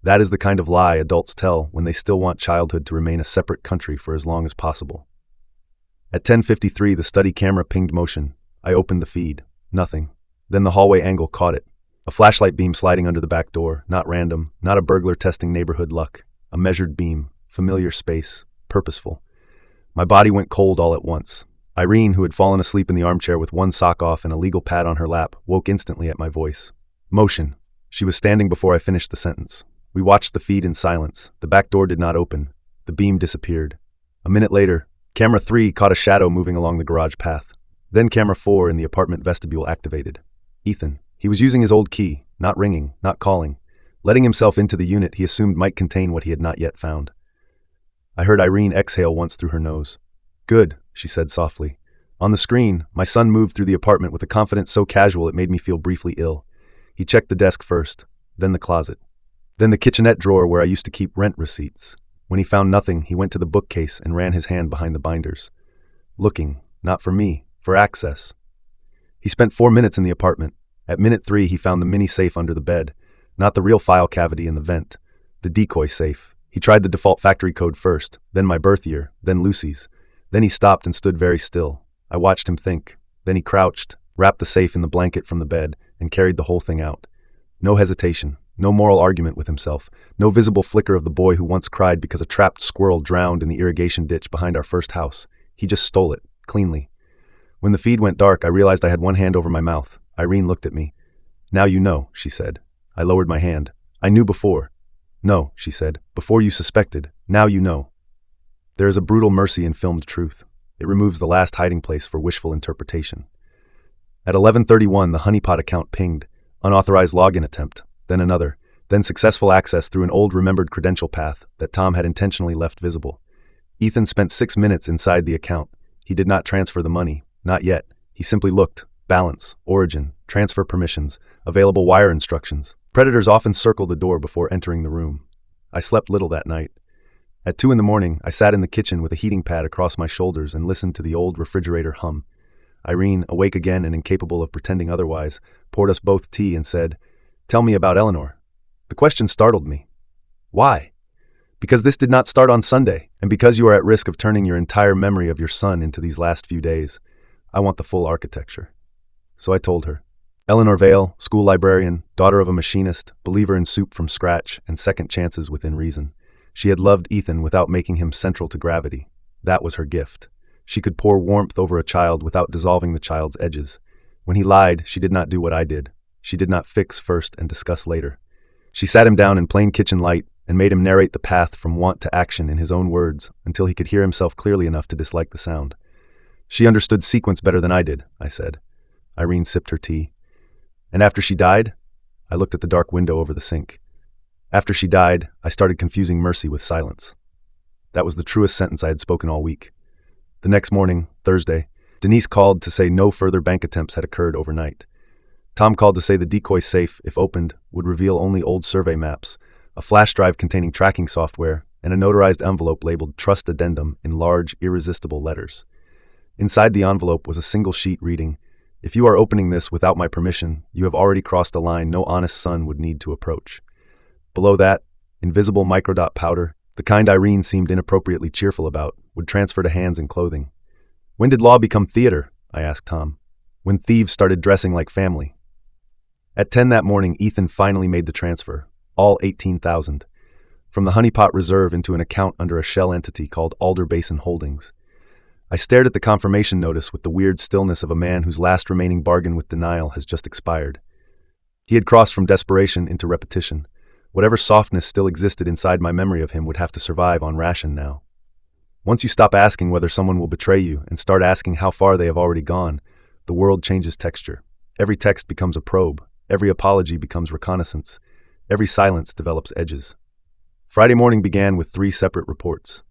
That is the kind of lie adults tell when they still want childhood to remain a separate country for as long as possible. At 10:53, the study camera pinged motion. I opened the feed. Nothing. Then the hallway angle caught it. A flashlight beam sliding under the back door, not random, not a burglar testing neighborhood luck. A measured beam, familiar space, purposeful. My body went cold all at once. Irene, who had fallen asleep in the armchair with one sock off and a legal pad on her lap, woke instantly at my voice. Motion. She was standing before I finished the sentence. We watched the feed in silence. The back door did not open. The beam disappeared. A minute later, camera 3 caught a shadow moving along the garage path. Then camera 4 in the apartment vestibule activated. Ethan. He was using his old key, not ringing, not calling. Letting himself into the unit he assumed might contain what he had not yet found. I heard Irene exhale once through her nose. "Good," she said softly. On the screen, my son moved through the apartment with a confidence so casual it made me feel briefly ill. He checked the desk first, then the closet, then the kitchenette drawer where I used to keep rent receipts. When he found nothing, he went to the bookcase and ran his hand behind the binders. Looking, not for me, for access. He spent 4 minutes in the apartment. At minute 3, he found the mini safe under the bed, not the real file cavity in the vent, the decoy safe. He tried the default factory code first, then my birth year, then Lucy's. Then he stopped and stood very still. I watched him think. Then he crouched, wrapped the safe in the blanket from the bed, and carried the whole thing out. No hesitation, no moral argument with himself, no visible flicker of the boy who once cried because a trapped squirrel drowned in the irrigation ditch behind our first house. He just stole it, cleanly. When the feed went dark, I realized I had one hand over my mouth. Irene looked at me. "Now you know," she said. I lowered my hand. "I knew before." "No," she said. "Before you suspected. Now you know." There is a brutal mercy in filmed truth. It removes the last hiding place for wishful interpretation. At 11:31, the honeypot account pinged. Unauthorized login attempt. Then another. Then successful access through an old remembered credential path that Tom had intentionally left visible. Ethan spent 6 minutes inside the account. He did not transfer the money. Not yet. He simply looked. Balance, origin, transfer permissions, available wire instructions. Predators often circle the door before entering the room. I slept little that night. At 2 in the morning, I sat in the kitchen with a heating pad across my shoulders and listened to the old refrigerator hum. Irene, awake again and incapable of pretending otherwise, poured us both tea and said, "Tell me about Eleanor." The question startled me. Why? Because this did not start on Sunday, and because you are at risk of turning your entire memory of your son into these last few days. I want the full architecture. So I told her. Eleanor Vale, school librarian, daughter of a machinist, believer in soup from scratch and second chances within reason. She had loved Ethan without making him central to gravity. That was her gift. She could pour warmth over a child without dissolving the child's edges. When he lied, she did not do what I did. She did not fix first and discuss later. She sat him down in plain kitchen light and made him narrate the path from want to action in his own words until he could hear himself clearly enough to dislike the sound. She understood sequence better than I did, I said. Irene sipped her tea. And after she died? I looked at the dark window over the sink. After she died, I started confusing mercy with silence. That was the truest sentence I had spoken all week. The next morning, Thursday, Denise called to say no further bank attempts had occurred overnight. Tom called to say the decoy safe, if opened, would reveal only old survey maps, a flash drive containing tracking software, and a notarized envelope labeled Trust Addendum in large, irresistible letters. Inside the envelope was a single sheet reading, "If you are opening this without my permission, you have already crossed a line no honest son would need to approach." Below that, invisible microdot powder, the kind Irene seemed inappropriately cheerful about, would transfer to hands and clothing. "When did law become theater?" I asked Tom. "When thieves started dressing like family." At 10 that morning, Ethan finally made the transfer, all 18,000, from the Honeypot Reserve into an account under a shell entity called Alder Basin Holdings. I stared at the confirmation notice with the weird stillness of a man whose last remaining bargain with denial has just expired. He had crossed from desperation into repetition. Whatever softness still existed inside my memory of him would have to survive on ration now. Once you stop asking whether someone will betray you and start asking how far they have already gone, the world changes texture. Every text becomes a probe. Every apology becomes reconnaissance. Every silence develops edges. Friday morning began with 3 separate reports.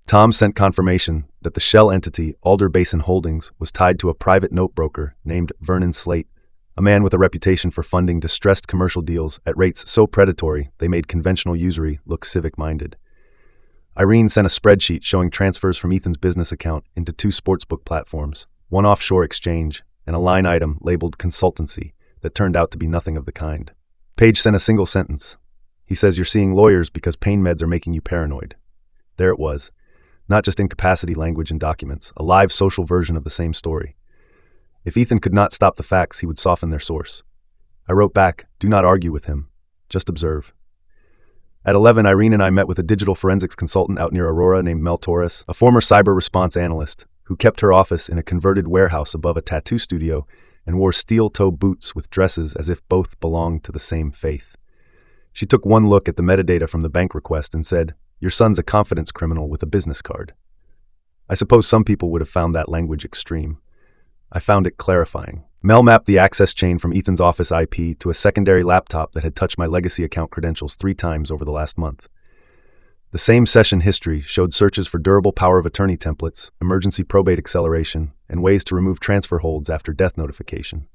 Tom sent confirmation that the shell entity, Alder Basin Holdings, was tied to a private note broker named Vernon Slate, a man with a reputation for funding distressed commercial deals at rates so predatory they made conventional usury look civic-minded. Irene sent a spreadsheet showing transfers from Ethan's business account into 2 sportsbook platforms, one offshore exchange, and a line item labeled consultancy that turned out to be nothing of the kind. Page sent a single sentence. He says you're seeing lawyers because pain meds are making you paranoid. There it was. Not just incapacity language in documents, a live social version of the same story. If Ethan could not stop the facts, he would soften their source. I wrote back, "Do not argue with him. Just observe." At 11, Irene and I met with a digital forensics consultant out near Aurora named Mel Torres, a former cyber response analyst, who kept her office in a converted warehouse above a tattoo studio and wore steel-toe boots with dresses as if both belonged to the same faith. She took one look at the metadata from the bank request and said, "Your son's a confidence criminal with a business card." I suppose some people would have found that language extreme. I found it clarifying. Mel mapped the access chain from Ethan's office IP to a secondary laptop that had touched my legacy account credentials 3 times over the last month. The same session history showed searches for durable power of attorney templates, emergency probate acceleration, and ways to remove transfer holds after death notification.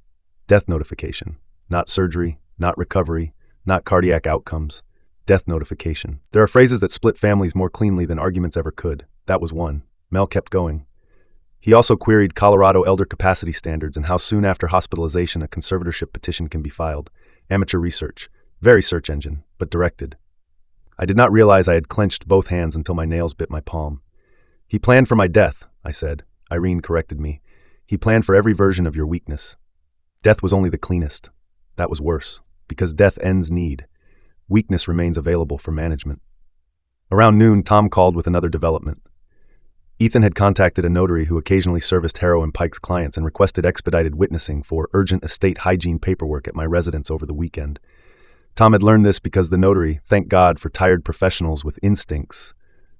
Death notification. Not surgery, not recovery, not cardiac outcomes. Death notification. There are phrases that split families more cleanly than arguments ever could. That was one. Mel kept going. He also queried Colorado elder capacity standards and how soon after hospitalization a conservatorship petition can be filed. Amateur research. Very search engine, but directed. I did not realize I had clenched both hands until my nails bit my palm. "He planned for my death," I said. Irene corrected me. "He planned for every version of your weakness." Death was only the cleanest. That was worse, because death ends need. Weakness remains available for management. Around noon, Tom called with another development. Ethan had contacted a notary who occasionally serviced Harrow and Pike's clients and requested expedited witnessing for urgent estate hygiene paperwork at my residence over the weekend. Tom had learned this because the notary, thank God for tired professionals with instincts,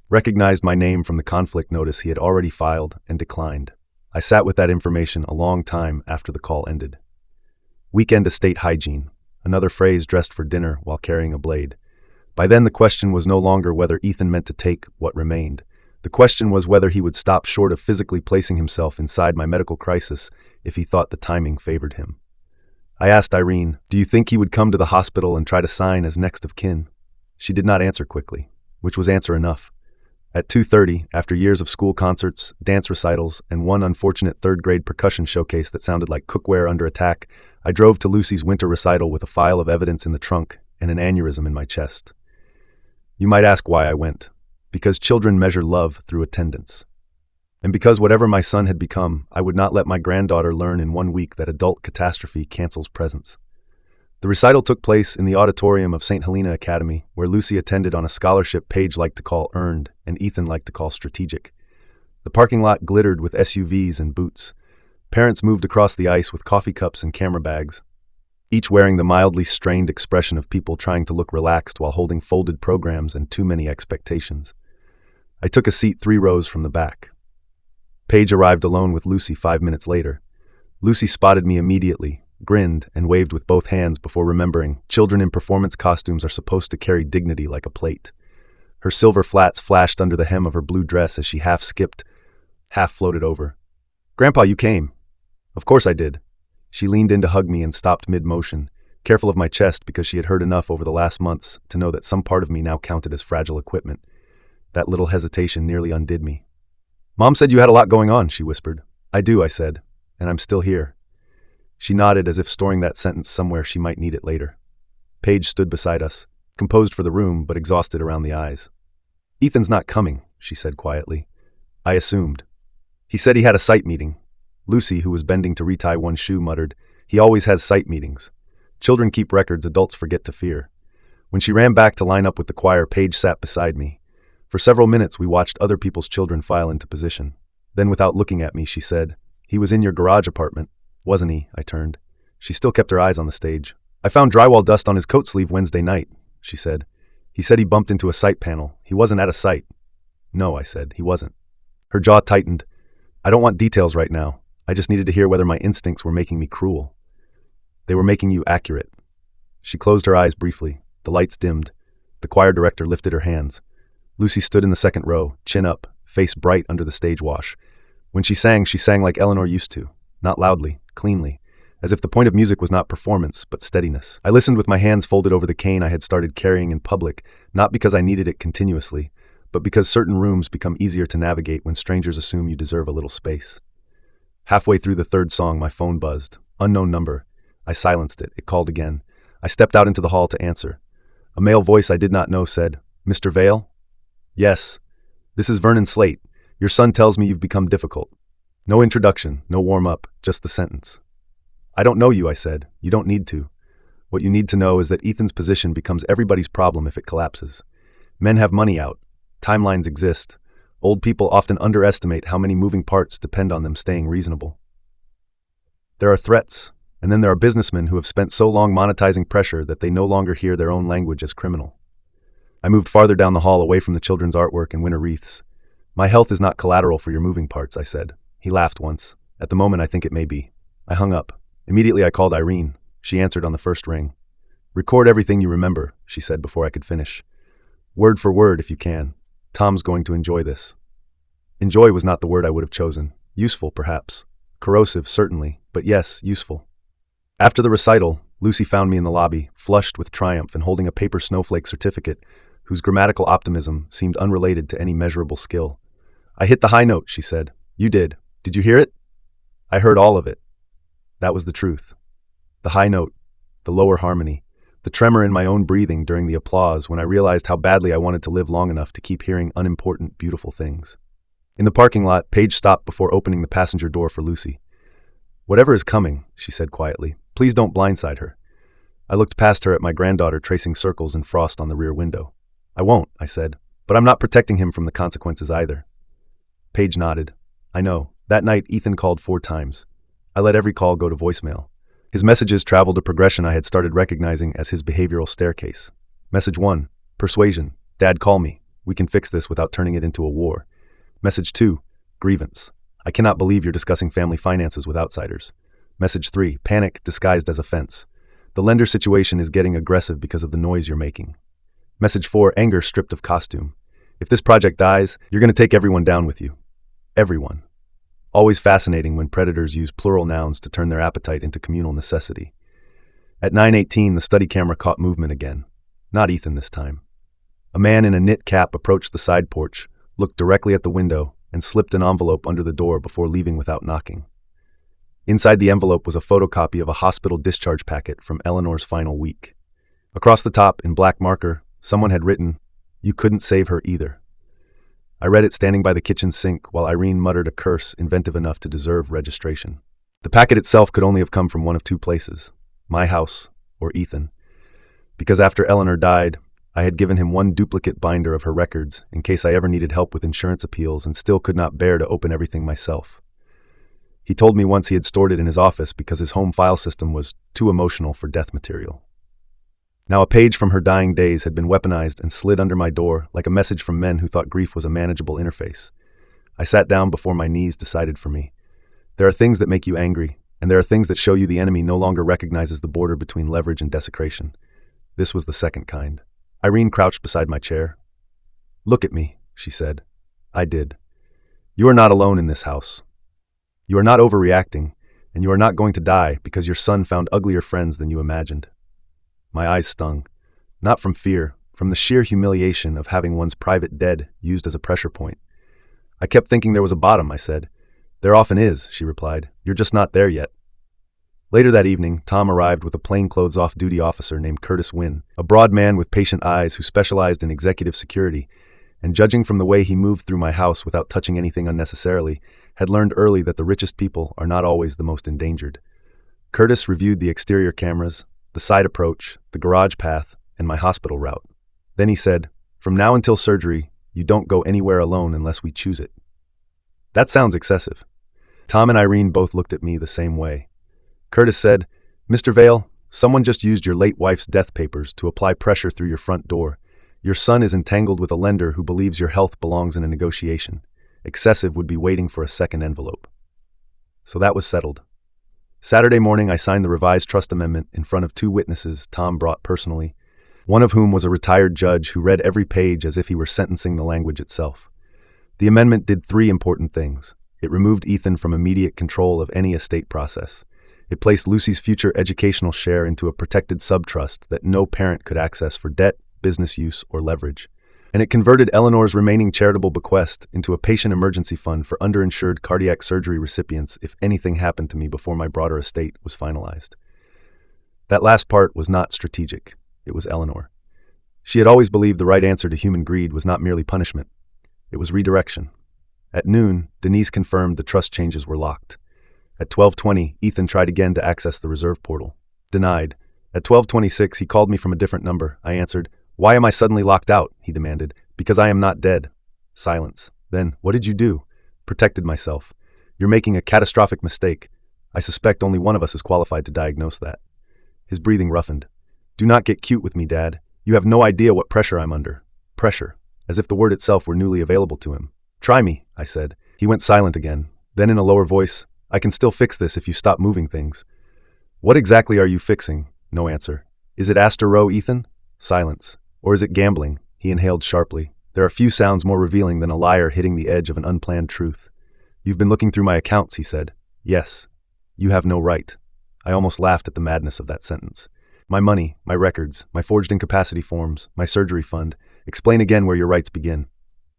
recognized my name from the conflict notice he had already filed and declined. I sat with that information a long time after the call ended. Weekend estate hygiene, another phrase dressed for dinner while carrying a blade. By then the question was no longer whether Ethan meant to take what remained. The question was whether he would stop short of physically placing himself inside my medical crisis if he thought the timing favored him. I asked Irene, "Do you think he would come to the hospital and try to sign as next of kin?" She did not answer quickly, which was answer enough. At 2:30, after years of school concerts, dance recitals, and one unfortunate third-grade percussion showcase that sounded like cookware under attack, I drove to Lucy's winter recital with a file of evidence in the trunk and an aneurysm in my chest. You might ask why I went. Because children measure love through attendance. And because whatever my son had become, I would not let my granddaughter learn in 1 week that adult catastrophe cancels presence. The recital took place in the auditorium of St. Helena Academy, where Lucy attended on a scholarship Paige liked to call earned and Ethan liked to call strategic. The parking lot glittered with SUVs and boots. Parents moved across the ice with coffee cups and camera bags, each wearing the mildly strained expression of people trying to look relaxed while holding folded programs and too many expectations. I took a seat 3 rows from the back. Paige arrived alone with Lucy 5 minutes later. Lucy spotted me immediately, grinned, and waved with both hands before remembering children in performance costumes are supposed to carry dignity like a plate. Her silver flats flashed under the hem of her blue dress as she half skipped, half floated over. "Grandpa, you came." "Of course I did." She leaned in to hug me and stopped mid-motion, careful of my chest because she had heard enough over the last months to know that some part of me now counted as fragile equipment. That little hesitation nearly undid me. "Mom said you had a lot going on," she whispered. "I do," I said, "and I'm still here." She nodded as if storing that sentence somewhere she might need it later. Paige stood beside us, composed for the room but exhausted around the eyes. "Ethan's not coming," she said quietly. I assumed. "He said he had a site meeting." Lucy, who was bending to retie one shoe, muttered, "He always has site meetings. Children keep records adults forget to fear." When she ran back to line up with the choir, Paige sat beside me. For several minutes we watched other people's children file into position. Then, without looking at me, she said, "He was in your garage apartment, wasn't he?" I turned. She still kept her eyes on the stage. "I found drywall dust on his coat sleeve Wednesday night," she said. "He said he bumped into a site panel. He wasn't at a site." "No," I said, "he wasn't." Her jaw tightened. "I don't want details right now. I just needed to hear whether my instincts were making me cruel." "They were making you accurate." She closed her eyes briefly. The lights dimmed. The choir director lifted her hands. Lucy stood in the second row, chin up, face bright under the stage wash. When she sang like Eleanor used to, not loudly, cleanly, as if the point of music was not performance, but steadiness. I listened with my hands folded over the cane I had started carrying in public, not because I needed it continuously, but because certain rooms become easier to navigate when strangers assume you deserve a little space. Halfway through the third song, my phone buzzed. Unknown number. I silenced it. It called again. I stepped out into the hall to answer. A male voice I did not know said, "Mr. Vale?" "Yes. This is Vernon Slate. Your son tells me you've become difficult." No introduction, no warm-up, just the sentence. "I don't know you," I said. "You don't need to. What you need to know is that Ethan's position becomes everybody's problem if it collapses. Men have money out. Timelines exist. Old people often underestimate how many moving parts depend on them staying reasonable. There are threats, and then there are businessmen who have spent so long monetizing pressure that they no longer hear their own language as criminal." I moved farther down the hall away from the children's artwork and winter wreaths. "My health is not collateral for your moving parts," I said. He laughed once. "At the moment, I think it may be." I hung up. Immediately, I called Irene. She answered on the first ring. "Record everything you remember," she said before I could finish. "Word for word, if you can. Tom's going to enjoy this." Enjoy was not the word I would have chosen. Useful, perhaps. Corrosive, certainly, but yes, useful. After the recital, Lucy found me in the lobby, flushed with triumph and holding a paper snowflake certificate whose grammatical optimism seemed unrelated to any measurable skill. "I hit the high note," she said. "You did. Did you hear it?" "I heard all of it." That was the truth. The high note, the lower harmony, the tremor in my own breathing during the applause when I realized how badly I wanted to live long enough to keep hearing unimportant, beautiful things. In the parking lot, Paige stopped before opening the passenger door for Lucy. "Whatever is coming," she said quietly, "please don't blindside her." I looked past her at my granddaughter tracing circles in frost on the rear window. "I won't," I said, "but I'm not protecting him from the consequences either." Paige nodded. "I know. That night, Ethan called 4 times. I let every call go to voicemail. His messages traveled a progression I had started recognizing as his behavioral staircase. Message 1, persuasion. "Dad, call me. We can fix this without turning it into a war." Message 2, grievance. "I cannot believe you're discussing family finances with outsiders." Message 3, panic disguised as offense. "The lender situation is getting aggressive because of the noise you're making." Message 4, anger stripped of costume. "If this project dies, you're going to take everyone down with you." Everyone. Always fascinating when predators use plural nouns to turn their appetite into communal necessity. At 9:18, the study camera caught movement again. Not Ethan this time. A man in a knit cap approached the side porch, looked directly at the window, and slipped an envelope under the door before leaving without knocking. Inside the envelope was a photocopy of a hospital discharge packet from Eleanor's final week. Across the top, in black marker, someone had written, "You couldn't save her either." I read it standing by the kitchen sink while Irene muttered a curse inventive enough to deserve registration. The packet itself could only have come from one of 2 places, my house or Ethan, because after Eleanor died, I had given him one duplicate binder of her records in case I ever needed help with insurance appeals and still could not bear to open everything myself. He told me once he had stored it in his office because his home file system was too emotional for death material. Now a page from her dying days had been weaponized and slid under my door like a message from men who thought grief was a manageable interface. I sat down before my knees decided for me. There are things that make you angry, and there are things that show you the enemy no longer recognizes the border between leverage and desecration. This was the second kind. Irene crouched beside my chair. "Look at me," she said. I did. You are not alone in this house. You are not overreacting, and you are not going to die because your son found uglier friends than you imagined. My eyes stung, not from fear, from the sheer humiliation of having one's private dead used as a pressure point. I kept thinking there was a bottom, I said. There often is, she replied. You're just not there yet. Later that evening, Tom arrived with a plainclothes off-duty officer named Curtis Wynn, a broad man with patient eyes who specialized in executive security, and judging from the way he moved through my house without touching anything unnecessarily, had learned early that the richest people are not always the most endangered. Curtis reviewed the exterior cameras, the side approach, the garage path, and my hospital route. Then he said, "From now until surgery, you don't go anywhere alone unless we choose it." That sounds excessive. Tom and Irene both looked at me the same way. Curtis said, "Mr. Vale, someone just used your late wife's death papers to apply pressure through your front door. Your son is entangled with a lender who believes your health belongs in a negotiation. Excessive would be waiting for a second envelope." So that was settled. Saturday morning, I signed the revised trust amendment in front of two witnesses Tom brought personally, one of whom was a retired judge who read every page as if he were sentencing the language itself. The amendment did three important things. It removed Ethan from immediate control of any estate process. It placed Lucy's future educational share into a protected subtrust that no parent could access for debt, business use, or leverage. And it converted Eleanor's remaining charitable bequest into a patient emergency fund for underinsured cardiac surgery recipients if anything happened to me before my broader estate was finalized. That last part was not strategic. It was Eleanor. She had always believed the right answer to human greed was not merely punishment. It was redirection. At noon, Denise confirmed the trust changes were locked. At 12:20, Ethan tried again to access the reserve portal. Denied. At 12:26, he called me from a different number. I answered. "Why am I suddenly locked out?" he demanded. "Because I am not dead." Silence. Then, "What did you do?" "Protected myself." "You're making a catastrophic mistake. I suspect only one of us is qualified to diagnose that." His breathing roughened. "Do not get cute with me, Dad. You have no idea what pressure I'm under." Pressure. As if the word itself were newly available to him. "Try me," I said. He went silent again. Then in a lower voice, "I can still fix this if you stop moving things." "What exactly are you fixing?" No answer. "Is it Astor Row, Ethan?" Silence. "Or is it gambling?" He inhaled sharply. "There are few sounds more revealing than a liar hitting the edge of an unplanned truth." "You've been looking through my accounts," he said. "Yes." "You have no right." I almost laughed at the madness of that sentence. "My money, my records, my forged incapacity forms, my surgery fund. Explain again where your rights begin."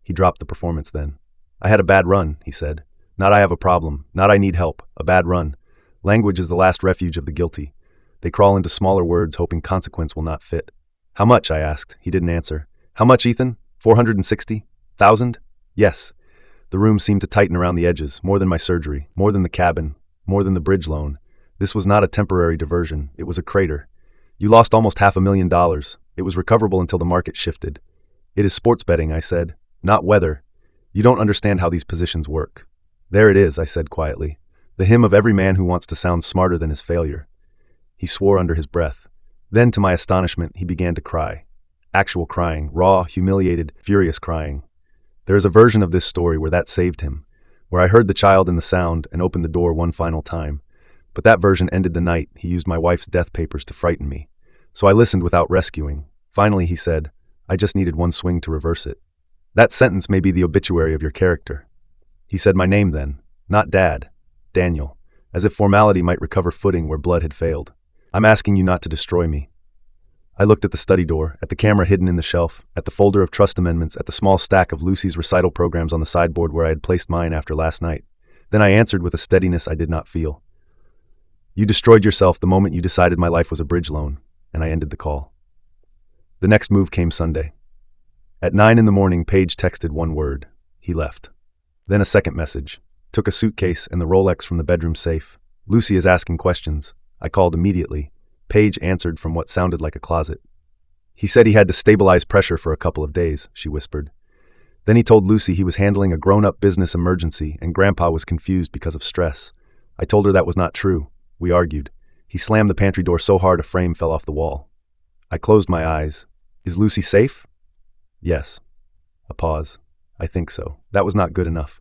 He dropped the performance then. "I had a bad run," he said. "Not I have a problem, not I need help, a bad run. Language is the last refuge of the guilty. They crawl into smaller words hoping consequence will not fit." "How much?" I asked. He didn't answer. "How much, Ethan? 460,000? Yes." The room seemed to tighten around the edges, more than my surgery, more than the cabin, more than the bridge loan. This was not a temporary diversion, it was a crater. "You lost almost $500,000. It was recoverable until the market shifted." "It is sports betting," I said, "not weather. You don't understand how these positions work." "There it is," I said quietly. "The hymn of every man who wants to sound smarter than his failure." He swore under his breath. Then, to my astonishment, he began to cry. Actual crying, raw, humiliated, furious crying. There is a version of this story where that saved him, where I heard the child in the sound and opened the door one final time. But that version ended the night he used my wife's death papers to frighten me. So I listened without rescuing. Finally, he said, "I just needed one swing to reverse it." "That sentence may be the obituary of your character." He said my name then, not Dad, Daniel, as if formality might recover footing where blood had failed. "I'm asking you not to destroy me." I looked at the study door, at the camera hidden in the shelf, at the folder of trust amendments, at the small stack of Lucy's recital programs on the sideboard where I had placed mine after last night. Then I answered with a steadiness I did not feel. "You destroyed yourself the moment you decided my life was a bridge loan," and I ended the call. The next move came Sunday. At 9 in the morning, Paige texted one word. He left. Then a second message. Took a suitcase and the Rolex from the bedroom safe. "Lucy is asking questions." I called immediately. Paige answered from what sounded like a closet. "He said he had to stabilize pressure for a couple of days," she whispered. Then he told Lucy he was handling a grown-up business emergency and Grandpa was confused because of stress. I told her that was not true. We argued. He slammed the pantry door so hard a frame fell off the wall. I closed my eyes. "Is Lucy safe?" "Yes." A pause. "I think so." That was not good enough.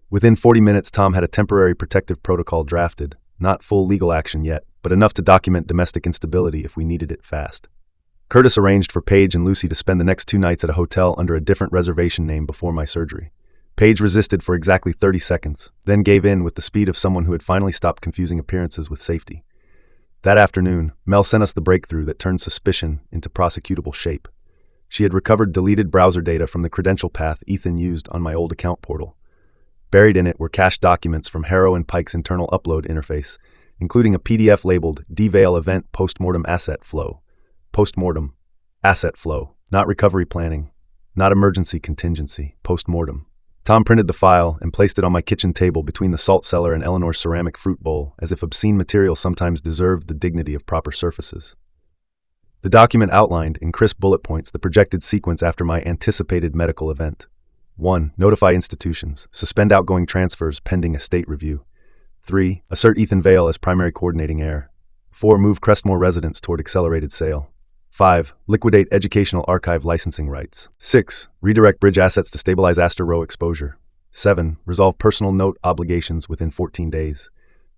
Within 40 minutes, Tom had a temporary protective protocol drafted. Not full legal action yet, but enough to document domestic instability if we needed it fast. Curtis arranged for Paige and Lucy to spend the next 2 nights at a hotel under a different reservation name before my surgery. Paige resisted for exactly 30 seconds, then gave in with the speed of someone who had finally stopped confusing appearances with safety. That afternoon, Mel sent us the breakthrough that turned suspicion into prosecutable shape. She had recovered deleted browser data from the credential path Ethan used on my old account portal. Buried in it were cached documents from Harrow and Pike's internal upload interface, including a PDF labeled Derail Event Postmortem Asset Flow. Postmortem. Asset flow. Not recovery planning. Not emergency contingency. Postmortem. Tom printed the file and placed it on my kitchen table between the salt cellar and Eleanor's ceramic fruit bowl, as if obscene material sometimes deserved the dignity of proper surfaces. The document outlined, in crisp bullet points, the projected sequence after my anticipated medical event. 1. Notify institutions. Suspend outgoing transfers pending estate review. 3. Assert Ethan Vale as primary coordinating heir. 4. Move Crestmore residents toward accelerated sale. 5. Liquidate educational archive licensing rights. 6. Redirect bridge assets to stabilize Astor Row exposure. 7. Resolve personal note obligations within 14 days.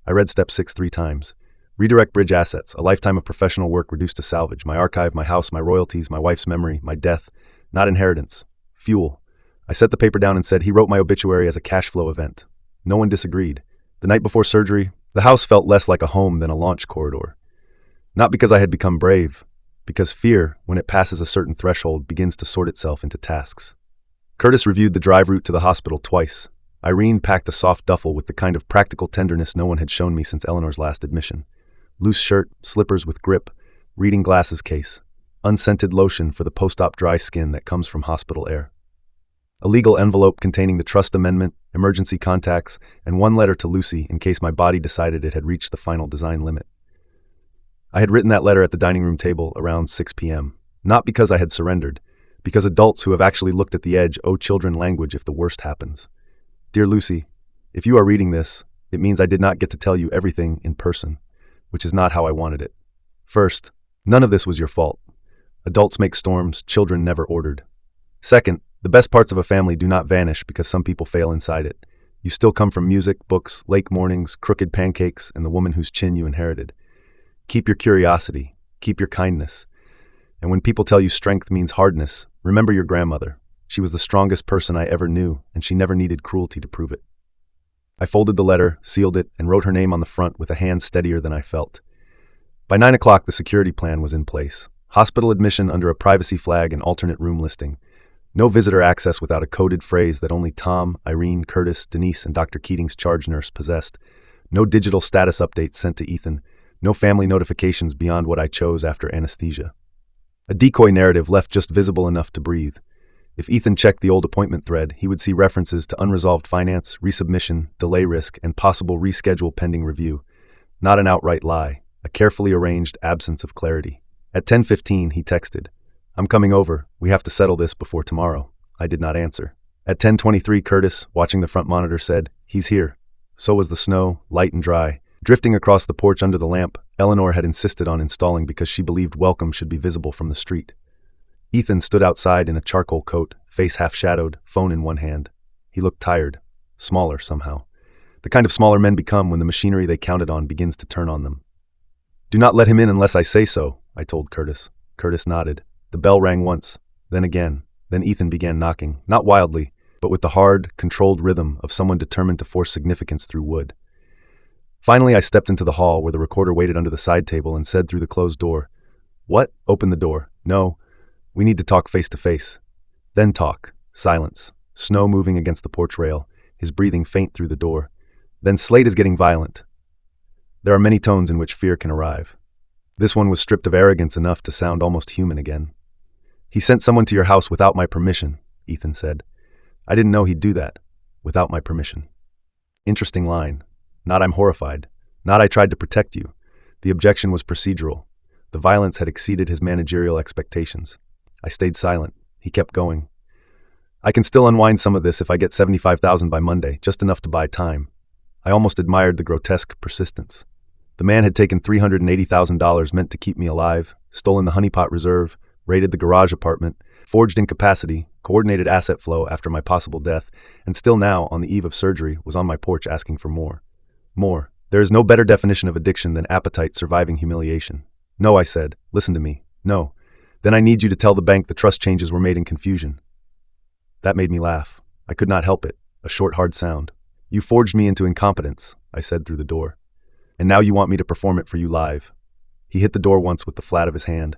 I read step 6 3 times. Redirect bridge assets, a lifetime of professional work reduced to salvage. My archive, my house, my royalties, my wife's memory, my death. Not inheritance. Fuel. I set the paper down and said he wrote my obituary as a cash flow event. No one disagreed. The night before surgery, the house felt less like a home than a launch corridor. Not because I had become brave, because fear, when it passes a certain threshold, begins to sort itself into tasks. Curtis reviewed the drive route to the hospital twice. Irene packed a soft duffel with the kind of practical tenderness no one had shown me since Eleanor's last admission. Loose shirt, slippers with grip, reading glasses case, unscented lotion for the post-op dry skin that comes from hospital air. A legal envelope containing the trust amendment, emergency contacts, and one letter to Lucy in case my body decided it had reached the final design limit. I had written that letter at the dining room table around 6 p.m., not because I had surrendered, because adults who have actually looked at the edge owe children language if the worst happens. Dear Lucy, if you are reading this, it means I did not get to tell you everything in person, which is not how I wanted it. First, none of this was your fault. Adults make storms children never ordered. Second, the best parts of a family do not vanish because some people fail inside it. You still come from music, books, lake mornings, crooked pancakes, and the woman whose chin you inherited. Keep your curiosity, keep your kindness. And when people tell you strength means hardness, remember your grandmother. She was the strongest person I ever knew, and she never needed cruelty to prove it. I folded the letter, sealed it, and wrote her name on the front with a hand steadier than I felt. By 9 o'clock, the security plan was in place. Hospital admission under a privacy flag and alternate room listing. No visitor access without a coded phrase that only Tom, Irene, Curtis, Denise, and Dr. Keating's charge nurse possessed. No digital status updates sent to Ethan. No family notifications beyond what I chose after anesthesia. A decoy narrative left just visible enough to breathe. If Ethan checked the old appointment thread, he would see references to unresolved finance, resubmission, delay risk, and possible reschedule pending review. Not an outright lie, a carefully arranged absence of clarity. At 10:15, he texted, "I'm coming over. We have to settle this before tomorrow." I did not answer. At 10:23, Curtis, watching the front monitor, said, "He's here." So was the snow, light and dry. Drifting across the porch under the lamp, Eleanor had insisted on installing because she believed welcome should be visible from the street. Ethan stood outside in a charcoal coat, face half-shadowed, phone in one hand. He looked tired, smaller somehow. The kind of smaller men become when the machinery they counted on begins to turn on them. "Do not let him in unless I say so," I told Curtis. Curtis nodded. The bell rang once, then again. Then Ethan began knocking, not wildly, but with the hard, controlled rhythm of someone determined to force significance through wood. Finally, I stepped into the hall where the recorder waited under the side table and said through the closed door, "What? Open the door. No. We need to talk face to face." Then talk. Silence. Snow moving against the porch rail, his breathing faint through the door. Then Slate is getting violent. There are many tones in which fear can arrive. This one was stripped of arrogance enough to sound almost human again. "He sent someone to your house without my permission," Ethan said. "I didn't know he'd do that. Without my permission." Interesting line. Not "I'm horrified." Not "I tried to protect you." The objection was procedural. The violence had exceeded his managerial expectations. I stayed silent. He kept going. "I can still unwind some of this if I get $75,000 by Monday, just enough to buy time." I almost admired the grotesque persistence. The man had taken $380,000 meant to keep me alive, stolen the honeypot reserve, raided the garage apartment, forged incapacity, coordinated asset flow after my possible death, and still now, on the eve of surgery, was on my porch asking for more. More. There is no better definition of addiction than appetite surviving humiliation. "No," I said. "Listen to me. No. Then I need you to tell the bank the trust changes were made in confusion." That made me laugh. I could not help it. A short, hard sound. You forged me into incompetence, I said through the door. And now you want me to perform it for you live. He hit the door once with the flat of his hand.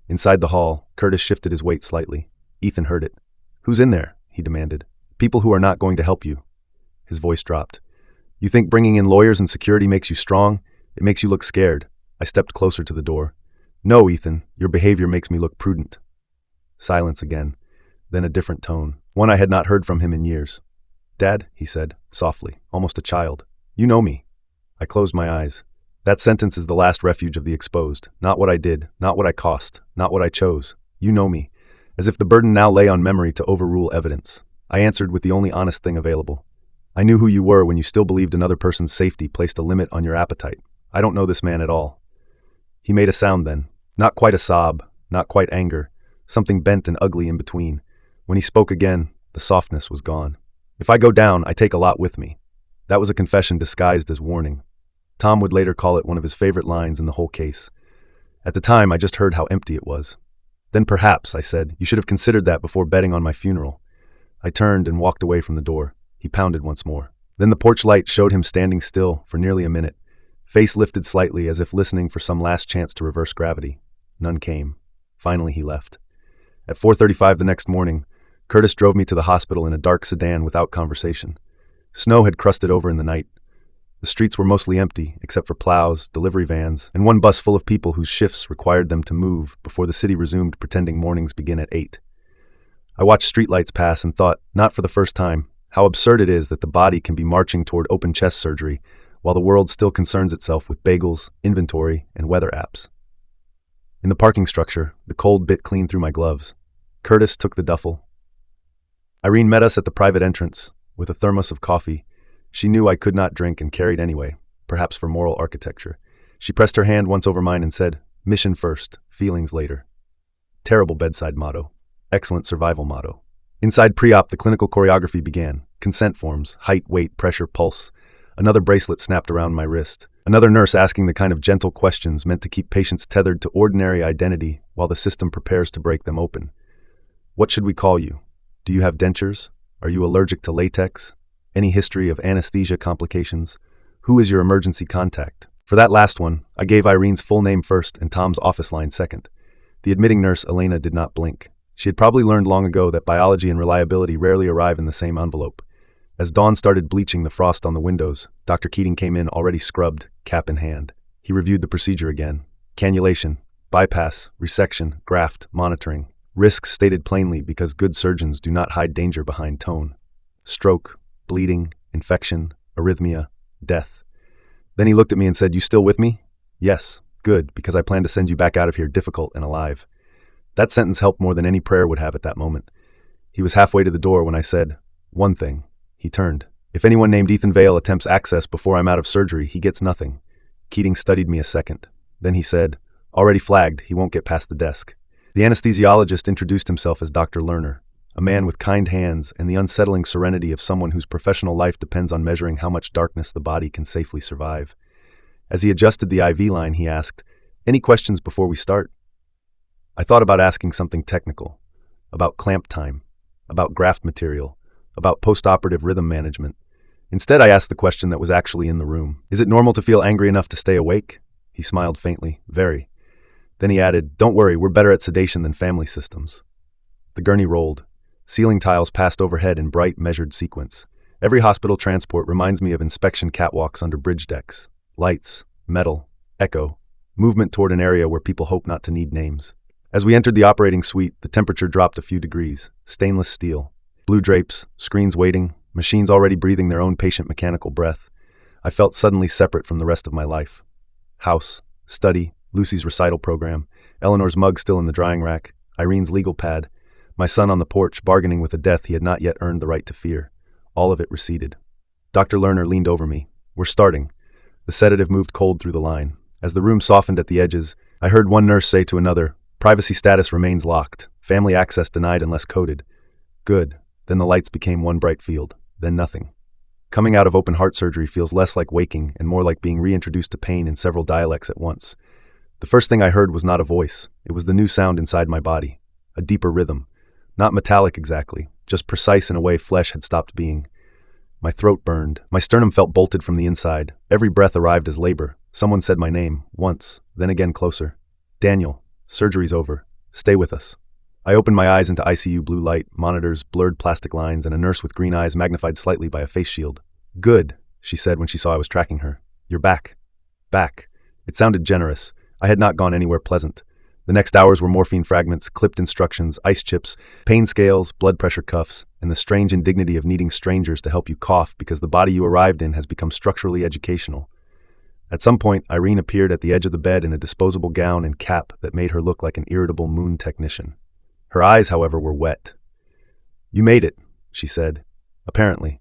Inside the hall, Curtis shifted his weight slightly. Ethan heard it. Who's in there? He demanded. People who are not going to help you. His voice dropped. You think bringing in lawyers and security makes you strong? It makes you look scared. I stepped closer to the door. No, Ethan, your behavior makes me look prudent. Silence again, then a different tone, one I had not heard from him in years. Dad, he said, softly, almost a child. You know me. I closed my eyes. That sentence is the last refuge of the exposed. Not what I did, not what I cost, not what I chose. You know me. As if the burden now lay on memory to overrule evidence. I answered with the only honest thing available. I knew who you were when you still believed another person's safety placed a limit on your appetite. I don't know this man at all. He made a sound then. Not quite a sob, not quite anger. Something bent and ugly in between. When he spoke again, the softness was gone. If I go down, I take a lot with me. That was a confession disguised as warning. Tom would later call it one of his favorite lines in the whole case. At the time, I just heard how empty it was. Then perhaps, I said, you should have considered that before betting on my funeral. I turned and walked away from the door. He pounded once more. Then the porch light showed him standing still for nearly a minute, face lifted slightly as if listening for some last chance to reverse gravity. None came. Finally, he left. At 4:35 the next morning, Curtis drove me to the hospital in a dark sedan without conversation. Snow had crusted over in the night. The streets were mostly empty, except for plows, delivery vans, and one bus full of people whose shifts required them to move before the city resumed pretending mornings begin at 8. I watched streetlights pass and thought, not for the first time, how absurd it is that the body can be marching toward open chest surgery while the world still concerns itself with bagels, inventory, and weather apps. In the parking structure, the cold bit clean through my gloves. Curtis took the duffel. Irene met us at the private entrance with a thermos of coffee. She knew I could not drink and carried anyway, perhaps for moral architecture. She pressed her hand once over mine and said, "Mission first, feelings later." Terrible bedside motto. Excellent survival motto. Inside pre-op, the clinical choreography began. Consent forms, height, weight, pressure, pulse. Another bracelet snapped around my wrist. Another nurse asking the kind of gentle questions meant to keep patients tethered to ordinary identity while the system prepares to break them open. What should we call you? Do you have dentures? Are you allergic to latex? Any history of anesthesia complications? Who is your emergency contact? For that last one, I gave Irene's full name first and Tom's office line second. The admitting nurse, Elena, did not blink. She had probably learned long ago that biology and reliability rarely arrive in the same envelope. As dawn started bleaching the frost on the windows, Dr. Keating came in already scrubbed, cap in hand. He reviewed the procedure again. Cannulation, bypass, resection, graft, monitoring. Risks stated plainly because good surgeons do not hide danger behind tone. Stroke, bleeding, infection, arrhythmia, death. Then he looked at me and said, "You still with me?" "Yes, good, because I plan to send you back out of here difficult and alive." That sentence helped more than any prayer would have at that moment. He was halfway to the door when I said, "One thing." He turned. "If anyone named Ethan Vale attempts access before I'm out of surgery, he gets nothing." Keating studied me a second. Then he said, "Already flagged, he won't get past the desk." The anesthesiologist introduced himself as Dr. Lerner, a man with kind hands and the unsettling serenity of someone whose professional life depends on measuring how much darkness the body can safely survive. As he adjusted the IV line, he asked, "Any questions before we start?" I thought about asking something technical, about clamp time, about graft material, about post-operative rhythm management. Instead, I asked the question that was actually in the room. "Is it normal to feel angry enough to stay awake?" He smiled faintly. "Very." Then he added, "Don't worry, we're better at sedation than family systems." The gurney rolled. Ceiling tiles passed overhead in bright, measured sequence. Every hospital transport reminds me of inspection catwalks under bridge decks. Lights, metal, echo, movement toward an area where people hope not to need names. As we entered the operating suite, the temperature dropped a few degrees. Stainless steel. Blue drapes, screens waiting, machines already breathing their own patient mechanical breath. I felt suddenly separate from the rest of my life. House, study, Lucy's recital program, Eleanor's mug still in the drying rack, Irene's legal pad, my son on the porch bargaining with a death he had not yet earned the right to fear. All of it receded. Dr. Lerner leaned over me. "We're starting." The sedative moved cold through the line. As the room softened at the edges, I heard one nurse say to another, "Privacy status remains locked. Family access denied unless coded." Good. Then the lights became one bright field. Then nothing. Coming out of open heart surgery feels less like waking and more like being reintroduced to pain in several dialects at once. The first thing I heard was not a voice. It was the new sound inside my body. A deeper rhythm. Not metallic exactly, just precise in a way flesh had stopped being. My throat burned. My sternum felt bolted from the inside. Every breath arrived as labor. Someone said my name, once, then again closer. Daniel, surgery's over. Stay with us. I opened my eyes into ICU blue light, monitors, blurred plastic lines, and a nurse with green eyes magnified slightly by a face shield. Good, she said when she saw I was tracking her. You're back. Back. It sounded generous. I had not gone anywhere pleasant. The next hours were morphine fragments, clipped instructions, ice chips, pain scales, blood pressure cuffs, and the strange indignity of needing strangers to help you cough because the body you arrived in has become structurally educational. At some point, Irene appeared at the edge of the bed in a disposable gown and cap that made her look like an irritable moon technician. Her eyes, however, were wet. You made it, she said. Apparently.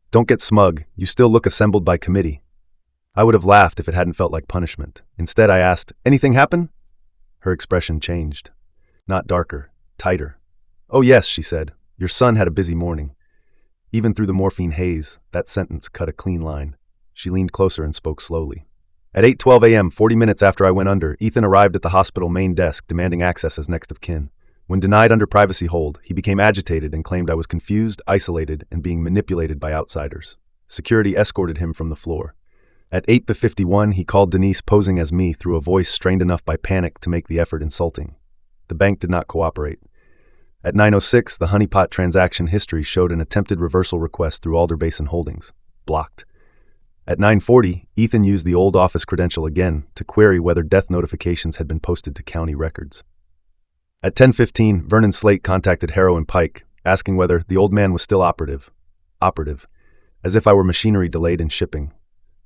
Don't get smug. You still look assembled by committee. I would have laughed if it hadn't felt like punishment. Instead, I asked, anything happen? Her expression changed. Not darker, tighter. Oh yes, she said. Your son had a busy morning. Even through the morphine haze, that sentence cut a clean line. She leaned closer and spoke slowly. At 8:12 a.m., 40 minutes after I went under, Ethan arrived at the hospital main desk demanding access as next of kin. When denied under privacy hold, he became agitated and claimed I was confused, isolated, and being manipulated by outsiders. Security escorted him from the floor. At 8:51, he called Denise posing as me through a voice strained enough by panic to make the effort insulting. The bank did not cooperate. At 9:06, the honeypot transaction history showed an attempted reversal request through Alder Basin Holdings. Blocked. At 9:40, Ethan used the old office credential again to query whether death notifications had been posted to county records. At 10:15, Vernon Slate contacted Harrow and Pike, asking whether the old man was still operative. Operative. As if I were machinery delayed in shipping.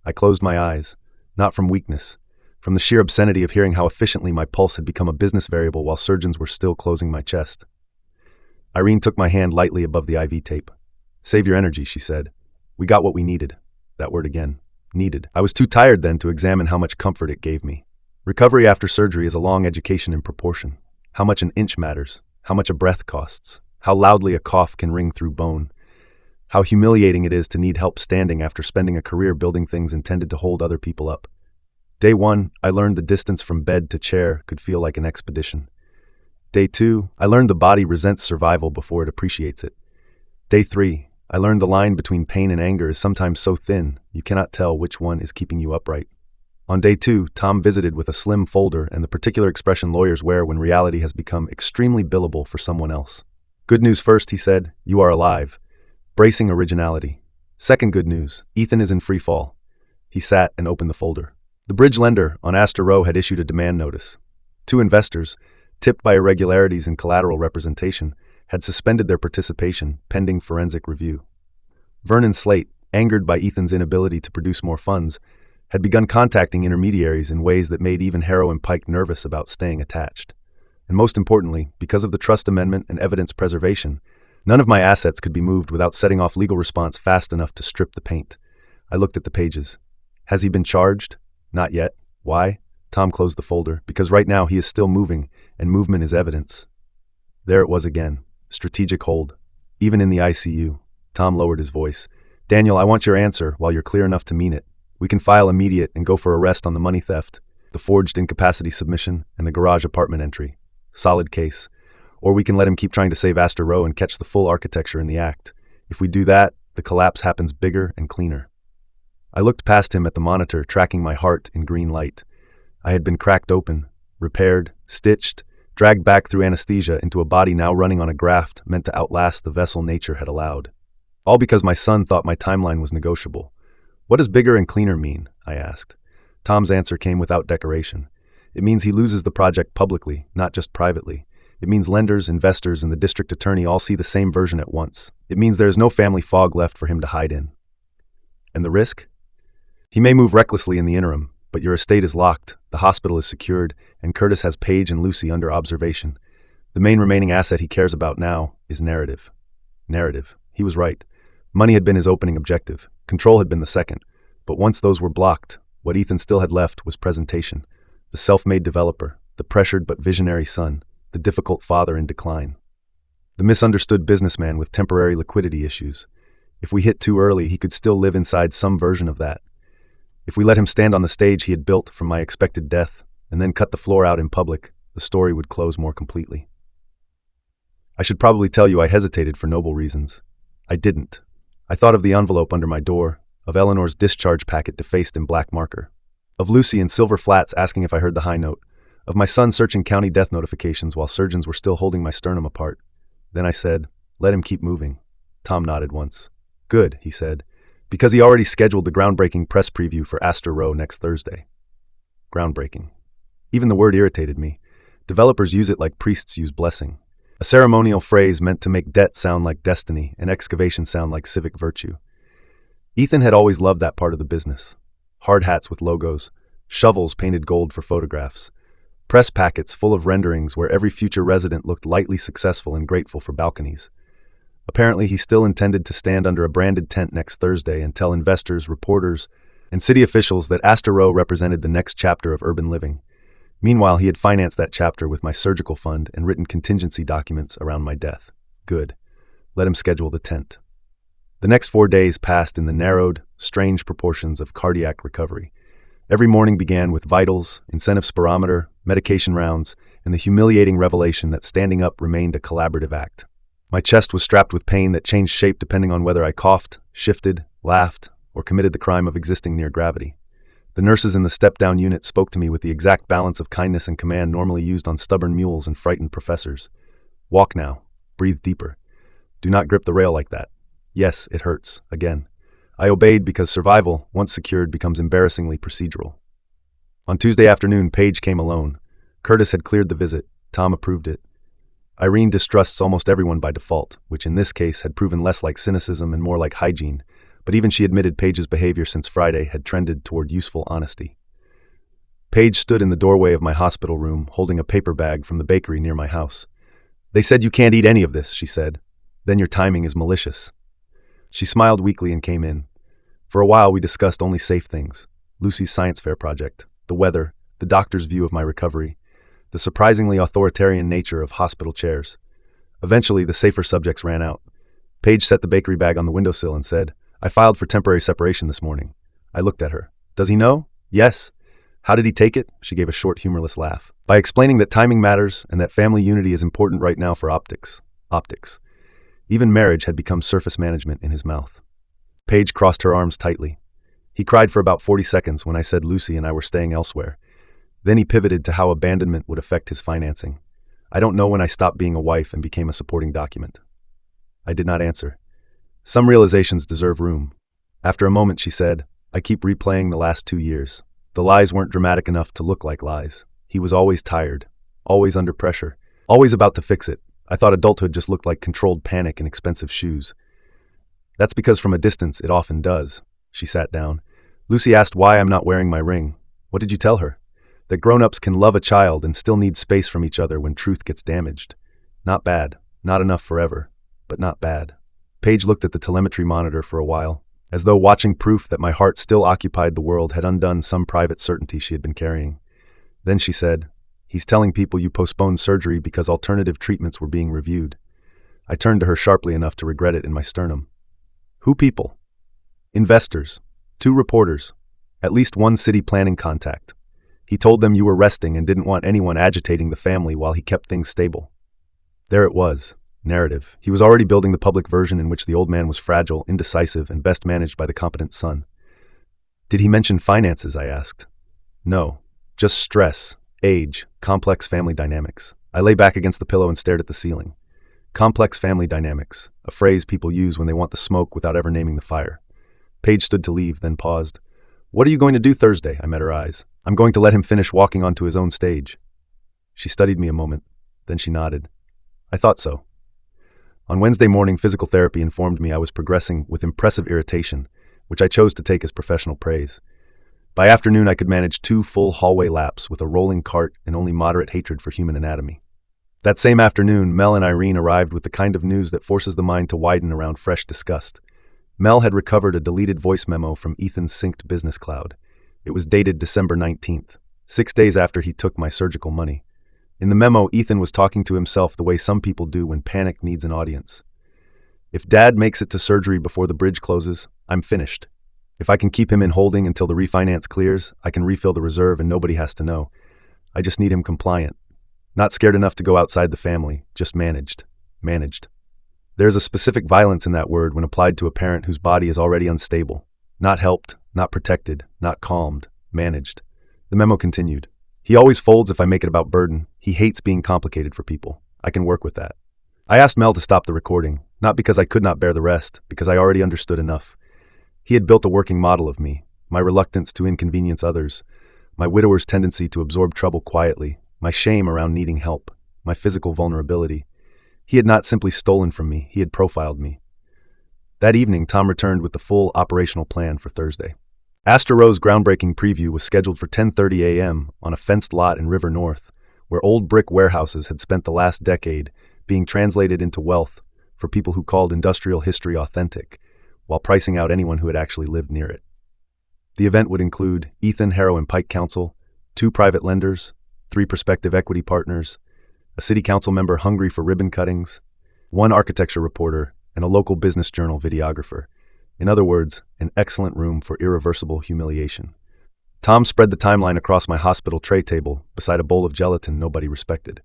I closed my eyes, not from weakness, from the sheer obscenity of hearing how efficiently my pulse had become a business variable while surgeons were still closing my chest. Irene took my hand lightly above the IV tape. Save your energy, she said. We got what we needed. That word again. Needed. I was too tired then to examine how much comfort it gave me. Recovery after surgery is a long education in proportion. How much an inch matters, how much a breath costs, how loudly a cough can ring through bone, how humiliating it is to need help standing after spending a career building things intended to hold other people up. Day 1, I learned the distance from bed to chair could feel like an expedition. Day 2, I learned the body resents survival before it appreciates it. Day 3, I learned the line between pain and anger is sometimes so thin you cannot tell which one is keeping you upright. On day 2, Tom visited with a slim folder and the particular expression lawyers wear when reality has become extremely billable for someone else. Good news first, he said, you are alive. Bracing originality. Second good news, Ethan is in free fall. He sat and opened the folder. The bridge lender on Astor Row had issued a demand notice. 2 investors, tipped by irregularities in collateral representation, had suspended their participation pending forensic review. Vernon Slate, angered by Ethan's inability to produce more funds, had begun contacting intermediaries in ways that made even Harrow and Pike nervous about staying attached. And most importantly, because of the trust amendment and evidence preservation, none of my assets could be moved without setting off legal response fast enough to strip the paint. I looked at the pages. Has he been charged? Not yet. Why? Tom closed the folder. Because right now he is still moving, and movement is evidence. There it was again. Strategic hold. Even in the ICU. Tom lowered his voice. Daniel, I want your answer while you're clear enough to mean it. We can file immediate and go for arrest on the money theft, the forged incapacity submission, and the garage apartment entry. Solid case. Or we can let him keep trying to save Astor Row and catch the full architecture in the act. If we do that, the collapse happens bigger and cleaner. I looked past him at the monitor, tracking my heart in green light. I had been cracked open, repaired, stitched, dragged back through anesthesia into a body now running on a graft meant to outlast the vessel nature had allowed. All because my son thought my timeline was negotiable. What does bigger and cleaner mean? I asked. Tom's answer came without decoration. It means he loses the project publicly, not just privately. It means lenders, investors, and the district attorney all see the same version at once. It means there is no family fog left for him to hide in. And the risk? He may move recklessly in the interim, but your estate is locked, the hospital is secured, and Curtis has Paige and Lucy under observation. The main remaining asset he cares about now is narrative. Narrative. He was right. Money had been his opening objective. Control had been the second. But once those were blocked, what Ethan still had left was presentation. The self-made developer, the pressured but visionary son, the difficult father in decline. The misunderstood businessman with temporary liquidity issues. If we hit too early, he could still live inside some version of that. If we let him stand on the stage he had built from my expected death, and then cut the floor out in public, the story would close more completely. I should probably tell you I hesitated for noble reasons. I didn't. I thought of the envelope under my door, of Eleanor's discharge packet defaced in black marker, of Lucy in silver flats asking if I heard the high note, of my son searching county death notifications while surgeons were still holding my sternum apart. Then I said, "Let him keep moving." Tom nodded once. "Good," he said, because he already scheduled the groundbreaking press preview for Astor Row next Thursday. Groundbreaking. Even the word irritated me. Developers use it like priests use blessing. A ceremonial phrase meant to make debt sound like destiny and excavation sound like civic virtue. Ethan had always loved that part of the business. Hard hats with logos, shovels painted gold for photographs, press packets full of renderings where every future resident looked lightly successful and grateful for balconies. Apparently, he still intended to stand under a branded tent next Thursday and tell investors, reporters, and city officials that Astor Row represented the next chapter of urban living. Meanwhile, he had financed that chapter with my surgical fund and written contingency documents around my death. Good. Let him schedule the tent. The next 4 days passed in the narrowed, strange proportions of cardiac recovery. Every morning began with vitals, incentive spirometer, medication rounds, and the humiliating revelation that standing up remained a collaborative act. My chest was strapped with pain that changed shape depending on whether I coughed, shifted, laughed, or committed the crime of existing near gravity. The nurses in the step-down unit spoke to me with the exact balance of kindness and command normally used on stubborn mules and frightened professors. Walk now. Breathe deeper. Do not grip the rail like that. Yes, it hurts. Again. I obeyed because survival, once secured, becomes embarrassingly procedural. On Tuesday afternoon, Paige came alone. Curtis had cleared the visit. Tom approved it. Irene distrusts almost everyone by default, which in this case had proven less like cynicism and more like hygiene, but even she admitted Paige's behavior since Friday had trended toward useful honesty. Paige stood in the doorway of my hospital room, holding a paper bag from the bakery near my house. "They said you can't eat any of this," she said. "Then your timing is malicious." She smiled weakly and came in. For a while we discussed only safe things: Lucy's science fair project, the weather, the doctor's view of my recovery, the surprisingly authoritarian nature of hospital chairs. Eventually, the safer subjects ran out. Paige set the bakery bag on the windowsill and said, "I filed for temporary separation this morning." I looked at her. "Does he know?" "Yes." "How did he take it?" She gave a short, humorless laugh. "By explaining that timing matters and that family unity is important right now for optics." Optics. Even marriage had become surface management in his mouth. Paige crossed her arms tightly. He cried for about 40 seconds when I said Lucy and I were staying elsewhere. Then he pivoted to how abandonment would affect his financing. I don't know when I stopped being a wife and became a supporting document. I did not answer. Some realizations deserve room. After a moment, she said, "I keep replaying the last 2 years. The lies weren't dramatic enough to look like lies. He was always tired, always under pressure, always about to fix it. I thought adulthood just looked like controlled panic and expensive shoes." "That's because from a distance it often does." She sat down. "Lucy asked why I'm not wearing my ring. What did you tell her?" "That grown-ups can love a child and still need space from each other when truth gets damaged. Not bad. Not enough forever. But not bad." Paige looked at the telemetry monitor for a while, as though watching proof that my heart still occupied the world had undone some private certainty she had been carrying. Then she said, "He's telling people you postponed surgery because alternative treatments were being reviewed." I turned to her sharply enough to regret it in my sternum. "Who people?" "Investors. 2 reporters. At least 1 city planning contact. He told them you were resting and didn't want anyone agitating the family while he kept things stable." There it was. Narrative. He was already building the public version in which the old man was fragile, indecisive, and best managed by the competent son. "Did he mention finances?" I asked. "No. Just stress, age, complex family dynamics." I lay back against the pillow and stared at the ceiling. Complex family dynamics, a phrase people use when they want the smoke without ever naming the fire. Paige stood to leave, then paused. "What are you going to do Thursday?" I met her eyes. "I'm going to let him finish walking onto his own stage." She studied me a moment, then she nodded. "I thought so." On Wednesday morning, physical therapy informed me I was progressing with impressive irritation, which I chose to take as professional praise. By afternoon, I could manage 2 full hallway laps with a rolling cart and only moderate hatred for human anatomy. That same afternoon, Mel and Irene arrived with the kind of news that forces the mind to widen around fresh disgust. Mel had recovered a deleted voice memo from Ethan's synced business cloud. It was dated December 19th, 6 days after he took my surgical money. In the memo, Ethan was talking to himself the way some people do when panic needs an audience. "If Dad makes it to surgery before the bridge closes, I'm finished. If I can keep him in holding until the refinance clears, I can refill the reserve and nobody has to know. I just need him compliant. Not scared enough to go outside the family, just managed. Managed." There's a specific violence in that word when applied to a parent whose body is already unstable. Not helped, not protected, not calmed, managed. The memo continued. He always folds if I make it about burden. He hates being complicated for people. I can work with that. I asked Mel to stop the recording, not because I could not bear the rest, because I already understood enough. He had built a working model of me, my reluctance to inconvenience others, my widower's tendency to absorb trouble quietly, my shame around needing help, my physical vulnerability. He had not simply stolen from me, he had profiled me. That evening, Tom returned with the full operational plan for Thursday. Astor Row's groundbreaking preview was scheduled for 10:30 a.m. on a fenced lot in River North, where old brick warehouses had spent the last decade being translated into wealth for people who called industrial history authentic, while pricing out anyone who had actually lived near it. The event would include Ethan, Harrow and Pike Counsel, 2 private lenders, 3 prospective equity partners, a city council member hungry for ribbon cuttings, 1 architecture reporter, and a local business journal videographer. In other words, an excellent room for irreversible humiliation. Tom spread the timeline across my hospital tray table beside a bowl of gelatin nobody respected.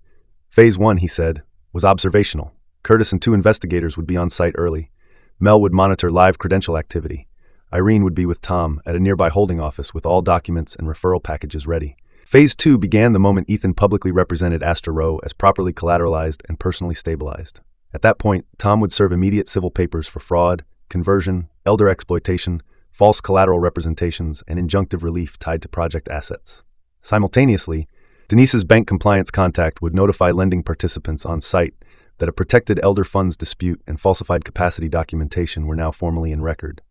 Phase 1, he said, was observational. Curtis and 2 investigators would be on site early. Mel would monitor live credential activity. Irene would be with Tom at a nearby holding office with all documents and referral packages ready. Phase 2 began the moment Ethan publicly represented Astor Row as properly collateralized and personally stabilized. At that point, Tom would serve immediate civil papers for fraud, conversion, elder exploitation, false collateral representations, and injunctive relief tied to project assets. Simultaneously, Denise's bank compliance contact would notify lending participants on site that a protected elder funds dispute and falsified capacity documentation were now formally in record.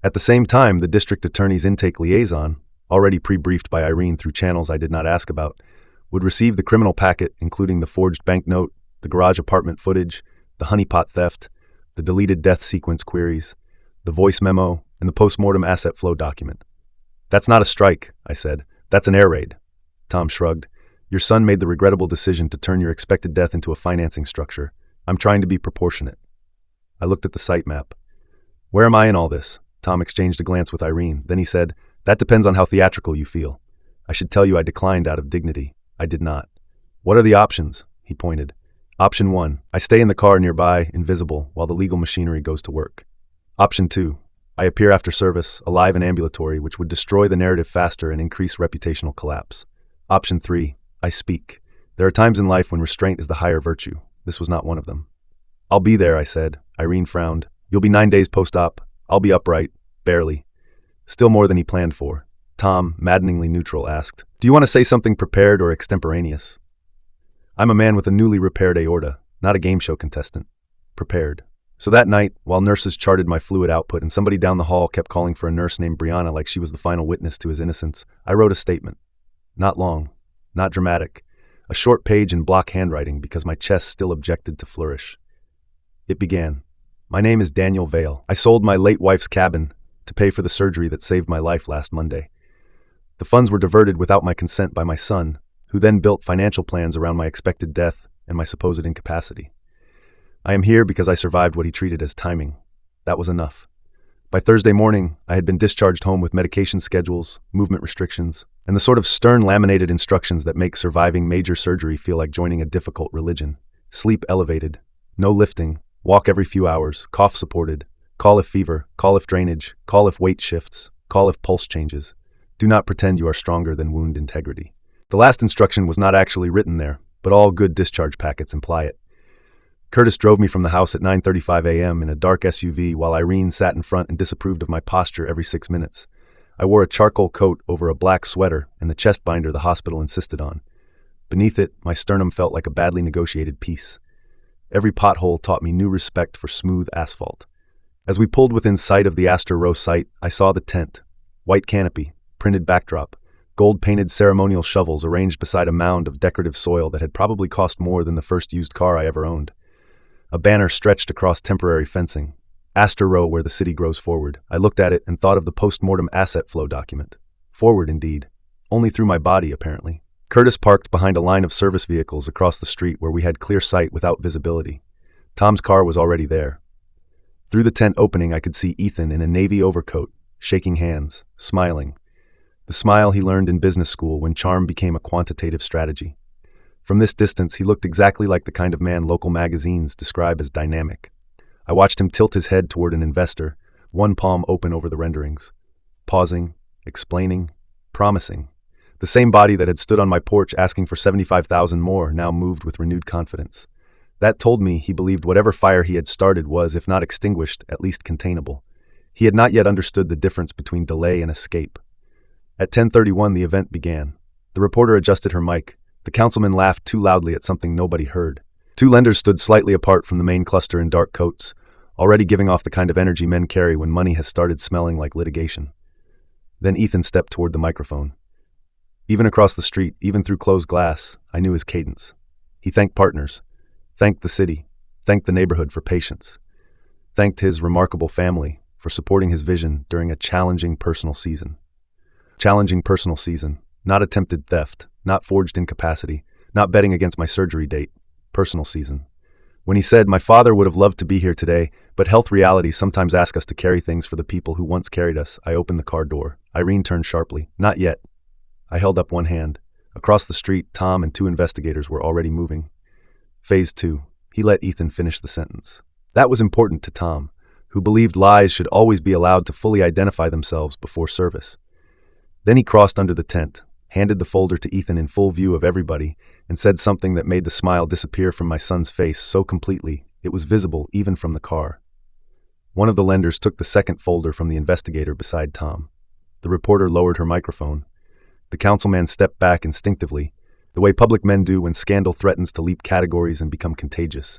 At the same time, the district attorney's intake liaison, already pre-briefed by Irene through channels I did not ask about, would receive the criminal packet including the forged banknote, the garage apartment footage, the honeypot theft, the deleted death sequence queries, the voice memo, and the post-mortem asset flow document. That's not a strike, I said. That's an air raid. Tom shrugged. Your son made the regrettable decision to turn your expected death into a financing structure. I'm trying to be proportionate. I looked at the site map. Where am I in all this? Tom exchanged a glance with Irene. Then he said, that depends on how theatrical you feel. I should tell you I declined out of dignity. I did not. What are the options? He pointed. Option 1, I stay in the car nearby, invisible, while the legal machinery goes to work. Option 2, I appear after service, alive and ambulatory, which would destroy the narrative faster and increase reputational collapse. Option 3, I speak. There are times in life when restraint is the higher virtue. This was not one of them. I'll be there, I said. Irene frowned. You'll be 9 days post-op. I'll be upright. Barely. Still more than he planned for. Tom, maddeningly neutral, asked, do you want to say something prepared or extemporaneous? I'm a man with a newly repaired aorta, not a game show contestant. Prepared. So that night, while nurses charted my fluid output and somebody down the hall kept calling for a nurse named Brianna like she was the final witness to his innocence, I wrote a statement. Not long, not dramatic, a short page in block handwriting because my chest still objected to flourish. It began. My name is Daniel Vale. I sold my late wife's cabin to pay for the surgery that saved my life last Monday. The funds were diverted without my consent by my son, who then built financial plans around my expected death and my supposed incapacity. I am here because I survived what he treated as timing. That was enough. By Thursday morning, I had been discharged home with medication schedules, movement restrictions, and the sort of stern laminated instructions that make surviving major surgery feel like joining a difficult religion. Sleep elevated, no lifting, walk every few hours, cough supported, call if fever, call if drainage, call if weight shifts, call if pulse changes. Do not pretend you are stronger than wound integrity. The last instruction was not actually written there, but all good discharge packets imply it. Curtis drove me from the house at 9:35 a.m. in a dark SUV while Irene sat in front and disapproved of my posture every 6 minutes. I wore a charcoal coat over a black sweater and the chest binder the hospital insisted on. Beneath it, my sternum felt like a badly negotiated peace. Every pothole taught me new respect for smooth asphalt. As we pulled within sight of the Astor Row site, I saw the tent. White canopy, printed backdrop, gold-painted ceremonial shovels arranged beside a mound of decorative soil that had probably cost more than the first used car I ever owned. A banner stretched across temporary fencing. Astor Row, where the city grows forward. I looked at it and thought of the post-mortem asset flow document. Forward, indeed. Only through my body, apparently. Curtis parked behind a line of service vehicles across the street where we had clear sight without visibility. Tom's car was already there. Through the tent opening, I could see Ethan in a navy overcoat, shaking hands, smiling. The smile he learned in business school when charm became a quantitative strategy. From this distance, he looked exactly like the kind of man local magazines describe as dynamic. I watched him tilt his head toward an investor, one palm open over the renderings, pausing, explaining, promising. The same body that had stood on my porch asking for 75,000 more now moved with renewed confidence. That told me he believed whatever fire he had started was, if not extinguished, at least containable. He had not yet understood the difference between delay and escape. At 10:31, the event began. The reporter adjusted her mic. The councilman laughed too loudly at something nobody heard. Two lenders stood slightly apart from the main cluster in dark coats, already giving off the kind of energy men carry when money has started smelling like litigation. Then Ethan stepped toward the microphone. Even across the street, even through closed glass, I knew his cadence. He thanked partners, thanked the city, thanked the neighborhood for patience, thanked his remarkable family for supporting his vision during a challenging personal season. Challenging personal season, not attempted theft, not forged incapacity, not betting against my surgery date, personal season. When he said, "My father would have loved to be here today, but health realities sometimes ask us to carry things for the people who once carried us," I opened the car door. Irene turned sharply. "Not yet." I held up one hand. Across the street, Tom and two investigators were already moving. Phase 2. He let Ethan finish the sentence. That was important to Tom, who believed lies should always be allowed to fully identify themselves before service. Then he crossed under the tent, handed the folder to Ethan in full view of everybody, and said something that made the smile disappear from my son's face so completely it was visible even from the car. One of the lenders took the second folder from the investigator beside Tom. The reporter lowered her microphone. The councilman stepped back instinctively, the way public men do when scandal threatens to leap categories and become contagious.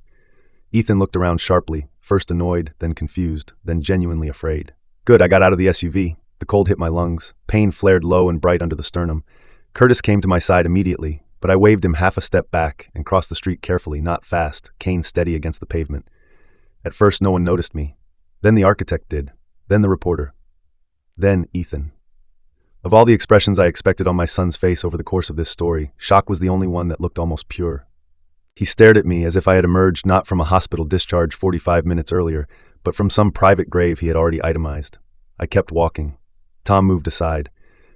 Ethan looked around sharply, first annoyed, then confused, then genuinely afraid. Good, I got out of the SUV. The cold hit my lungs. Pain flared low and bright under the sternum. Curtis came to my side immediately, but I waved him half a step back and crossed the street carefully, not fast, cane steady against the pavement. At first, no one noticed me. Then the architect did. Then the reporter. Then Ethan. Of all the expressions I expected on my son's face over the course of this story, shock was the only one that looked almost pure. He stared at me as if I had emerged not from a hospital discharge 45 minutes earlier, but from some private grave he had already itemized. I kept walking. Tom moved aside.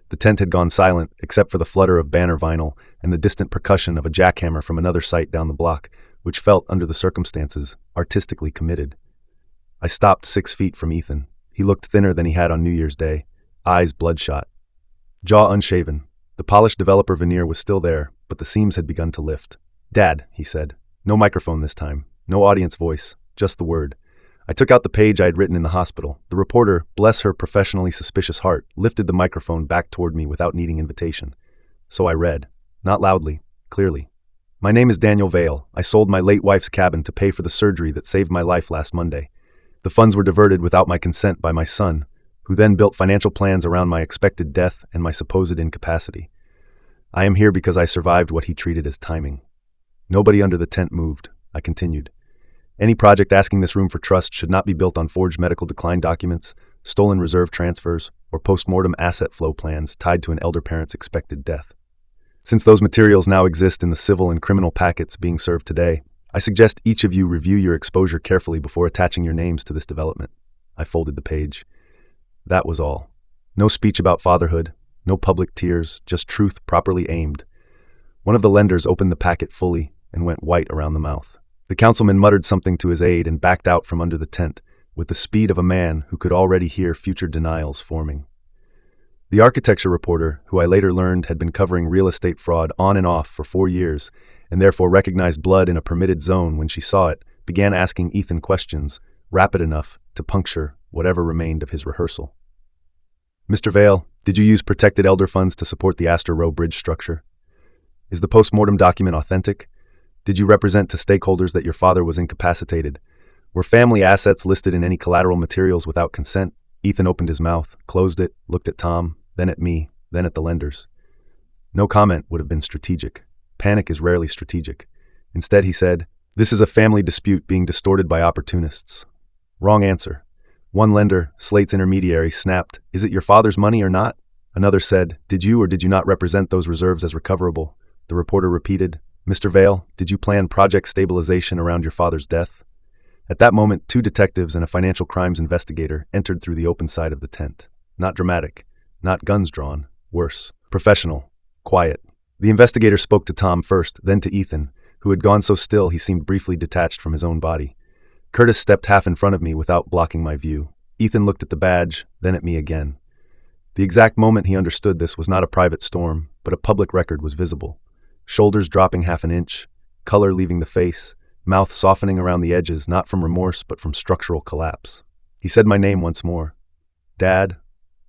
The tent had gone silent, except for the flutter of banner vinyl and the distant percussion of a jackhammer from another site down the block, which felt, under the circumstances, artistically committed. I stopped 6 feet from Ethan. He looked thinner than he had on New Year's Day, eyes bloodshot. Jaw unshaven. The polished developer veneer was still there, but the seams had begun to lift. "Dad," he said. No microphone this time. No audience voice. Just the word. I took out the page I had written in the hospital. The reporter, bless her professionally suspicious heart, lifted the microphone back toward me without needing invitation. So I read. Not loudly, clearly. "My name is Daniel Vale. I sold my late wife's cabin to pay for the surgery that saved my life last Monday. The funds were diverted without my consent by my son, who then built financial plans around my expected death and my supposed incapacity. I am here because I survived what he treated as timing." Nobody under the tent moved. I continued. "Any project asking this room for trust should not be built on forged medical decline documents, stolen reserve transfers, or post-mortem asset flow plans tied to an elder parent's expected death. Since those materials now exist in the civil and criminal packets being served today, I suggest each of you review your exposure carefully before attaching your names to this development." I folded the page. That was all. No speech about fatherhood, no public tears, just truth properly aimed. One of the lenders opened the packet fully and went white around the mouth. The councilman muttered something to his aide and backed out from under the tent, with the speed of a man who could already hear future denials forming. The architecture reporter, who I later learned had been covering real estate fraud on and off for 4 years, and therefore recognized blood in a permitted zone when she saw it, began asking Ethan questions, rapid enough to puncture whatever remained of his rehearsal. "Mr. Vale, did you use protected elder funds to support the Astor Row bridge structure? Is the post-mortem document authentic? Did you represent to stakeholders that your father was incapacitated? Were family assets listed in any collateral materials without consent?" Ethan opened his mouth, closed it, looked at Tom, then at me, then at the lenders. No comment would have been strategic. Panic is rarely strategic. Instead, he said, "This is a family dispute being distorted by opportunists." Wrong answer. One lender, Slate's intermediary, snapped, "Is it your father's money or not?" Another said, "Did you or did you not represent those reserves as recoverable?" The reporter repeated, "Mr. Vale, did you plan project stabilization around your father's death?" At that moment, 2 detectives and a financial crimes investigator entered through the open side of the tent. Not dramatic, not guns drawn, worse. Professional, quiet. The investigator spoke to Tom first, then to Ethan, who had gone so still he seemed briefly detached from his own body. Curtis stepped half in front of me without blocking my view. Ethan looked at the badge, then at me again. The exact moment he understood this was not a private storm, but a public record was visible. Shoulders dropping half an inch, color leaving the face, mouth softening around the edges, not from remorse but from structural collapse. He said my name once more. Dad.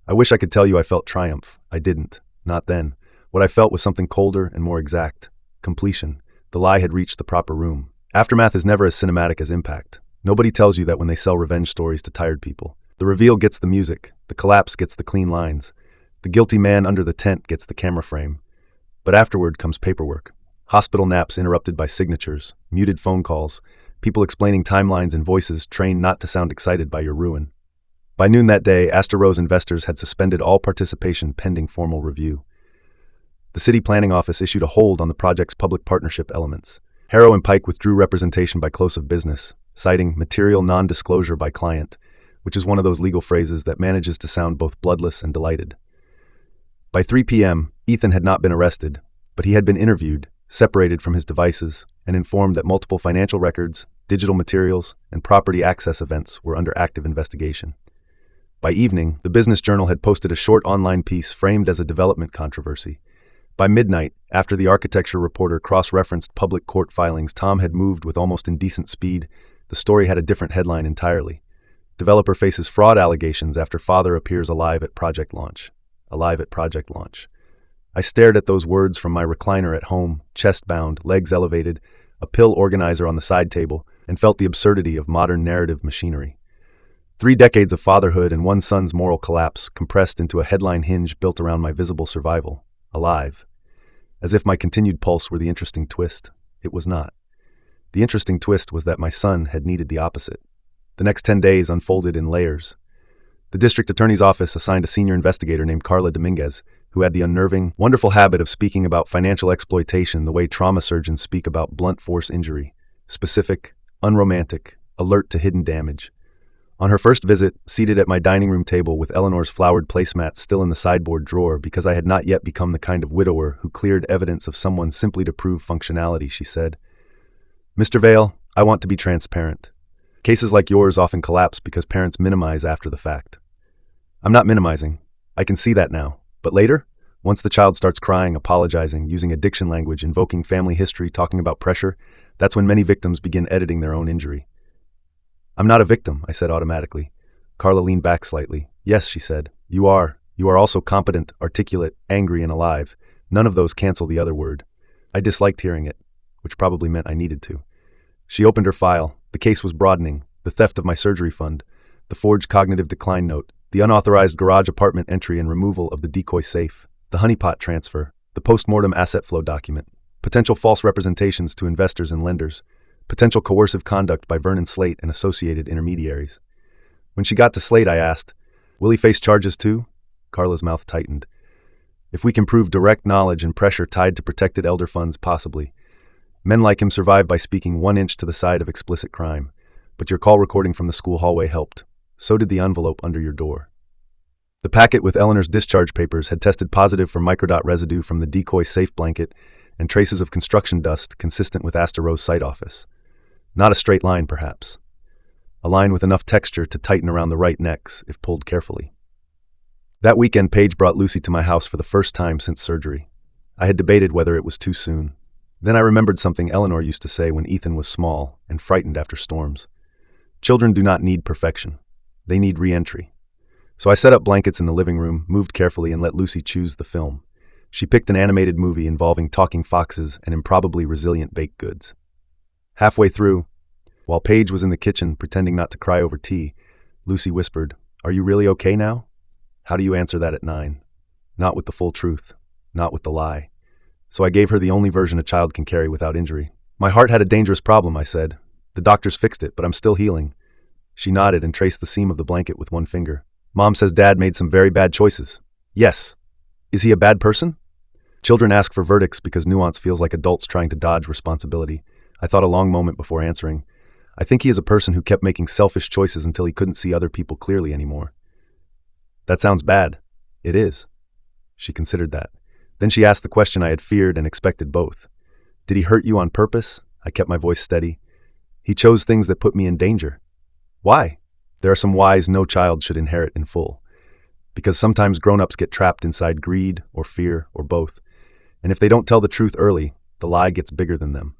I wish I could tell you I felt triumph. I didn't. Not then. What I felt was something colder and more exact. Completion. The lie had reached the proper room. Aftermath is never as cinematic as impact. Nobody tells you that when they sell revenge stories to tired people. The reveal gets the music. The collapse gets the clean lines. The guilty man under the tent gets the camera frame. But afterward comes paperwork. Hospital naps interrupted by signatures, muted phone calls, people explaining timelines and voices trained not to sound excited by your ruin. By noon that day, Astor Rose investors had suspended all participation pending formal review. The city planning office issued a hold on the project's public partnership elements. Harrow and Pike withdrew representation by close of business, citing material non-disclosure by client, which is one of those legal phrases that manages to sound both bloodless and delighted. By 3 p.m., Ethan had not been arrested, but he had been interviewed, separated from his devices, and informed that multiple financial records, digital materials, and property access events were under active investigation. By evening, the Business Journal had posted a short online piece framed as a development controversy. By midnight, after the architecture reporter cross-referenced public court filings Tom had moved with almost indecent speed, the story had a different headline entirely. Developer faces fraud allegations after father appears alive at project launch. Alive at project launch. I stared at those words from my recliner at home, chest-bound, legs elevated, a pill organizer on the side table, and felt the absurdity of modern narrative machinery. 3 decades of fatherhood and one son's moral collapse compressed into a headline hinge built around my visible survival. Alive. As if my continued pulse were the interesting twist. It was not. The interesting twist was that my son had needed the opposite. The next 10 days unfolded in layers. The district attorney's office assigned a senior investigator named Carla Dominguez, who had the unnerving, wonderful habit of speaking about financial exploitation the way trauma surgeons speak about blunt force injury. Specific, unromantic, alert to hidden damage. On her first visit, seated at my dining room table with Eleanor's flowered placemat still in the sideboard drawer because I had not yet become the kind of widower who cleared evidence of someone simply to prove functionality, she said, "Mr. Vale, I want to be transparent. Cases like yours often collapse because parents minimize after the fact. I'm not minimizing. I can see that now. But later, once the child starts crying, apologizing, using addiction language, invoking family history, talking about pressure, that's when many victims begin editing their own injury." "I'm not a victim," I said automatically. Carla leaned back slightly. "Yes," she said. You are. You are also competent, articulate, angry, and alive. None of those cancel the other word." I disliked hearing it, which probably meant I needed to. She opened her file. The case was broadening. The theft of my surgery fund, the forged cognitive decline note, the unauthorized garage apartment entry and removal of the decoy safe, the honeypot transfer, the post-mortem asset flow document, potential false representations to investors and lenders, potential coercive conduct by Vernon Slate and associated intermediaries. When she got to Slate, I asked, "Will he face charges too?" Carla's mouth tightened. "If we can prove direct knowledge and pressure tied to protected elder funds, possibly. Men like him survive by speaking 1 inch to the side of explicit crime. But your call recording from the school hallway helped. So did the envelope under your door." The packet with Eleanor's discharge papers had tested positive for microdot residue from the decoy safe blanket and traces of construction dust consistent with Astor Rose site office. Not a straight line, perhaps. A line with enough texture to tighten around the right necks if pulled carefully. That weekend, Paige brought Lucy to my house for the first time since surgery. I had debated whether it was too soon. Then I remembered something Eleanor used to say when Ethan was small and frightened after storms. Children do not need perfection. They need re-entry. So I set up blankets in the living room, moved carefully, and let Lucy choose the film. She picked an animated movie involving talking foxes and improbably resilient baked goods. Halfway through, while Paige was in the kitchen pretending not to cry over tea, Lucy whispered, "Are you really okay now?" How do you answer that at 9? Not with the full truth, not with the lie. So I gave her the only version a child can carry without injury. "My heart had a dangerous problem," I said. "The doctors fixed it, but I'm still healing." She nodded and traced the seam of the blanket with one finger. "Mom says Dad made some very bad choices." "Yes. Is he a bad person?" Children ask for verdicts because nuance feels like adults trying to dodge responsibility. I thought a long moment before answering. "I think he is a person who kept making selfish choices until he couldn't see other people clearly anymore." "That sounds bad." "It is." She considered that. Then she asked the question I had feared and expected both. Did he hurt you on purpose? I kept my voice steady. He chose things that put me in danger. Why? There are some whys no child should inherit in full. Because sometimes grown-ups get trapped inside greed or fear or both. And if they don't tell the truth early, the lie gets bigger than them.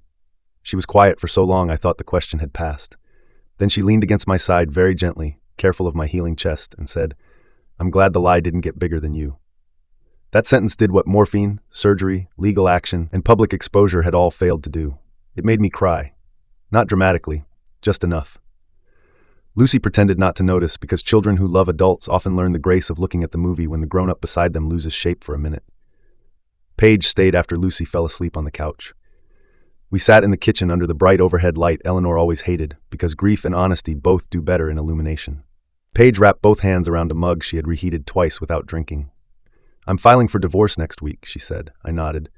She was quiet for so long I thought the question had passed. Then she leaned against my side very gently, careful of my healing chest, and said, I'm glad the lie didn't get bigger than you. That sentence did what morphine, surgery, legal action, and public exposure had all failed to do. It made me cry. Not dramatically, just enough. Lucy pretended not to notice because children who love adults often learn the grace of looking at the movie when the grown-up beside them loses shape for a minute. Paige stayed after Lucy fell asleep on the couch. We sat in the kitchen under the bright overhead light Eleanor always hated because grief and honesty both do better in illumination. Paige wrapped both hands around a mug she had reheated twice without drinking. I'm filing for divorce next week, she said. I nodded.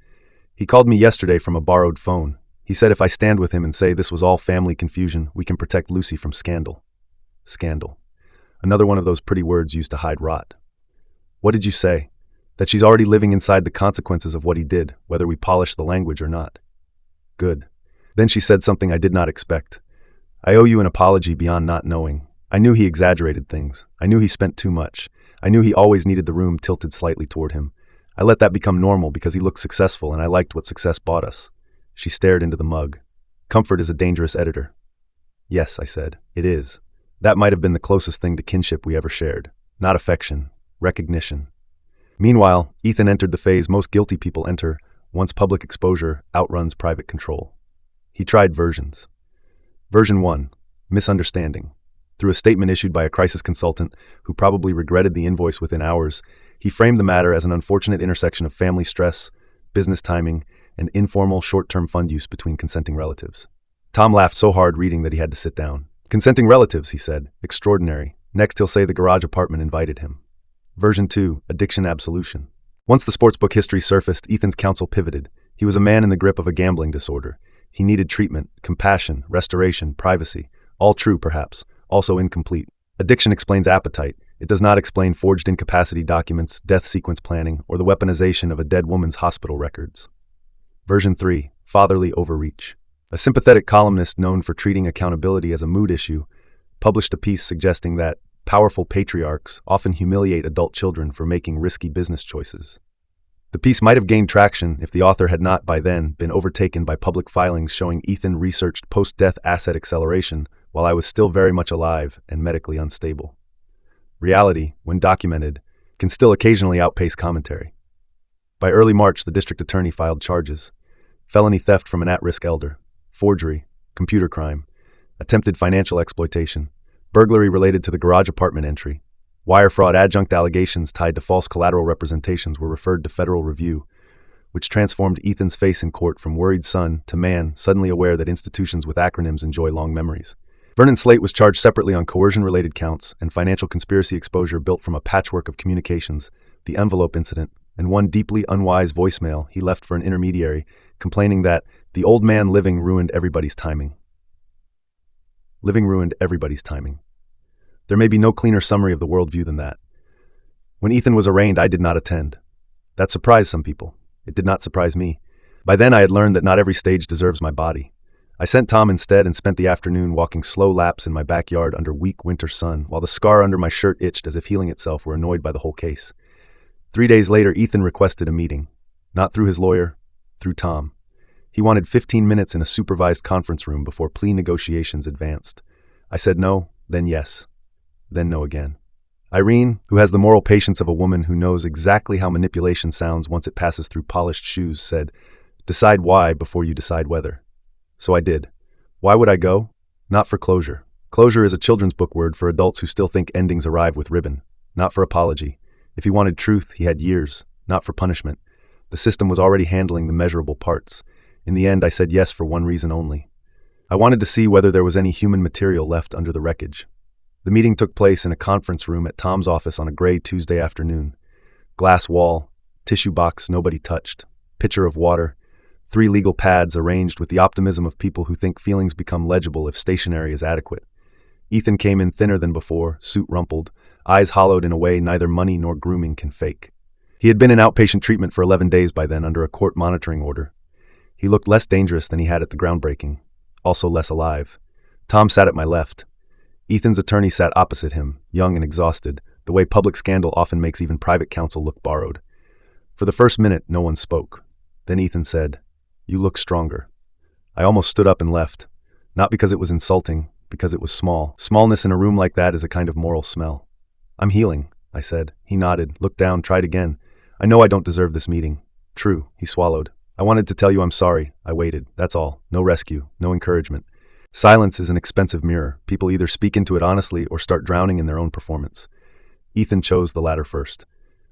He called me yesterday from a borrowed phone. He said if I stand with him and say this was all family confusion, we can protect Lucy from scandal. Scandal. Another one of those pretty words used to hide rot. What did you say? That she's already living inside the consequences of what he did, whether we polish the language or not. Good. Then she said something I did not expect. I owe you an apology beyond not knowing. I knew he exaggerated things. I knew he spent too much. I knew he always needed the room tilted slightly toward him. I let that become normal because he looked successful and I liked what success bought us. She stared into the mug. Comfort is a dangerous editor. Yes, I said, it is. That might have been the closest thing to kinship we ever shared. Not affection, recognition. Meanwhile, Ethan entered the phase most guilty people enter once public exposure outruns private control. He tried versions. Version 1, misunderstanding. Through a statement issued by a crisis consultant who probably regretted the invoice within hours, he framed the matter as an unfortunate intersection of family stress, business timing, and informal short-term fund use between consenting relatives. Tom laughed so hard reading that he had to sit down. Consenting relatives, he said. Extraordinary. Next he'll say the garage apartment invited him. Version 2, addiction absolution. Once the sportsbook history surfaced, Ethan's counsel pivoted. He was a man in the grip of a gambling disorder. He needed treatment, compassion, restoration, privacy. All true, perhaps. Also incomplete. Addiction explains appetite. It does not explain forged incapacity documents, death sequence planning, or the weaponization of a dead woman's hospital records. Version 3, fatherly overreach. A sympathetic columnist known for treating accountability as a mood issue published a piece suggesting that powerful patriarchs often humiliate adult children for making risky business choices. The piece might have gained traction if the author had not by then been overtaken by public filings showing Ethan researched post-death asset acceleration while I was still very much alive and medically unstable. Reality, when documented, can still occasionally outpace commentary. By early March, the district attorney filed charges: felony theft from an at-risk elder, forgery, computer crime, attempted financial exploitation, burglary related to the garage apartment entry, wire fraud adjunct allegations tied to false collateral representations were referred to federal review, which transformed Ethan's face in court from worried son to man suddenly aware that institutions with acronyms enjoy long memories. Vernon Slate was charged separately on coercion-related counts and financial conspiracy exposure built from a patchwork of communications, the envelope incident, and one deeply unwise voicemail he left for an intermediary, complaining that the old man living ruined everybody's timing. Living ruined everybody's timing. There may be no cleaner summary of the worldview than that. When Ethan was arraigned, I did not attend. That surprised some people. It did not surprise me. By then I had learned that not every stage deserves my body. I sent Tom instead and spent the afternoon walking slow laps in my backyard under weak winter sun, while the scar under my shirt itched as if healing itself were annoyed by the whole case. 3 days later, Ethan requested a meeting. Not through his lawyer, through Tom. He wanted 15 minutes in a supervised conference room before plea negotiations advanced. I said no, then yes, then no again. Irene, who has the moral patience of a woman who knows exactly how manipulation sounds once it passes through polished shoes, said, "Decide why before you decide whether." So I did. Why would I go? Not for closure. Closure is a children's book word for adults who still think endings arrive with ribbon. Not for apology. If he wanted truth, he had years. Not for punishment. The system was already handling the measurable parts. In the end, I said yes for one reason only. I wanted to see whether there was any human material left under the wreckage. The meeting took place in a conference room at Tom's office on a gray Tuesday afternoon. Glass wall, tissue box nobody touched, pitcher of water, 3 legal pads arranged with the optimism of people who think feelings become legible if stationery is adequate. Ethan came in thinner than before, suit rumpled, eyes hollowed in a way neither money nor grooming can fake. He had been in outpatient treatment for 11 days by then under a court monitoring order. He looked less dangerous than he had at the groundbreaking, also less alive. Tom sat at my left. Ethan's attorney sat opposite him, young and exhausted, the way public scandal often makes even private counsel look borrowed. For the first minute, no one spoke. Then Ethan said, "You look stronger." I almost stood up and left. Not because it was insulting, because it was small. Smallness in a room like that is a kind of moral smell. "I'm healing," I said. He nodded, looked down, tried again. "I know I don't deserve this meeting." "True," he swallowed. "I wanted to tell you I'm sorry." I waited. That's all. No rescue, no encouragement. Silence is an expensive mirror. People either speak into it honestly or start drowning in their own performance. Ethan chose the latter first.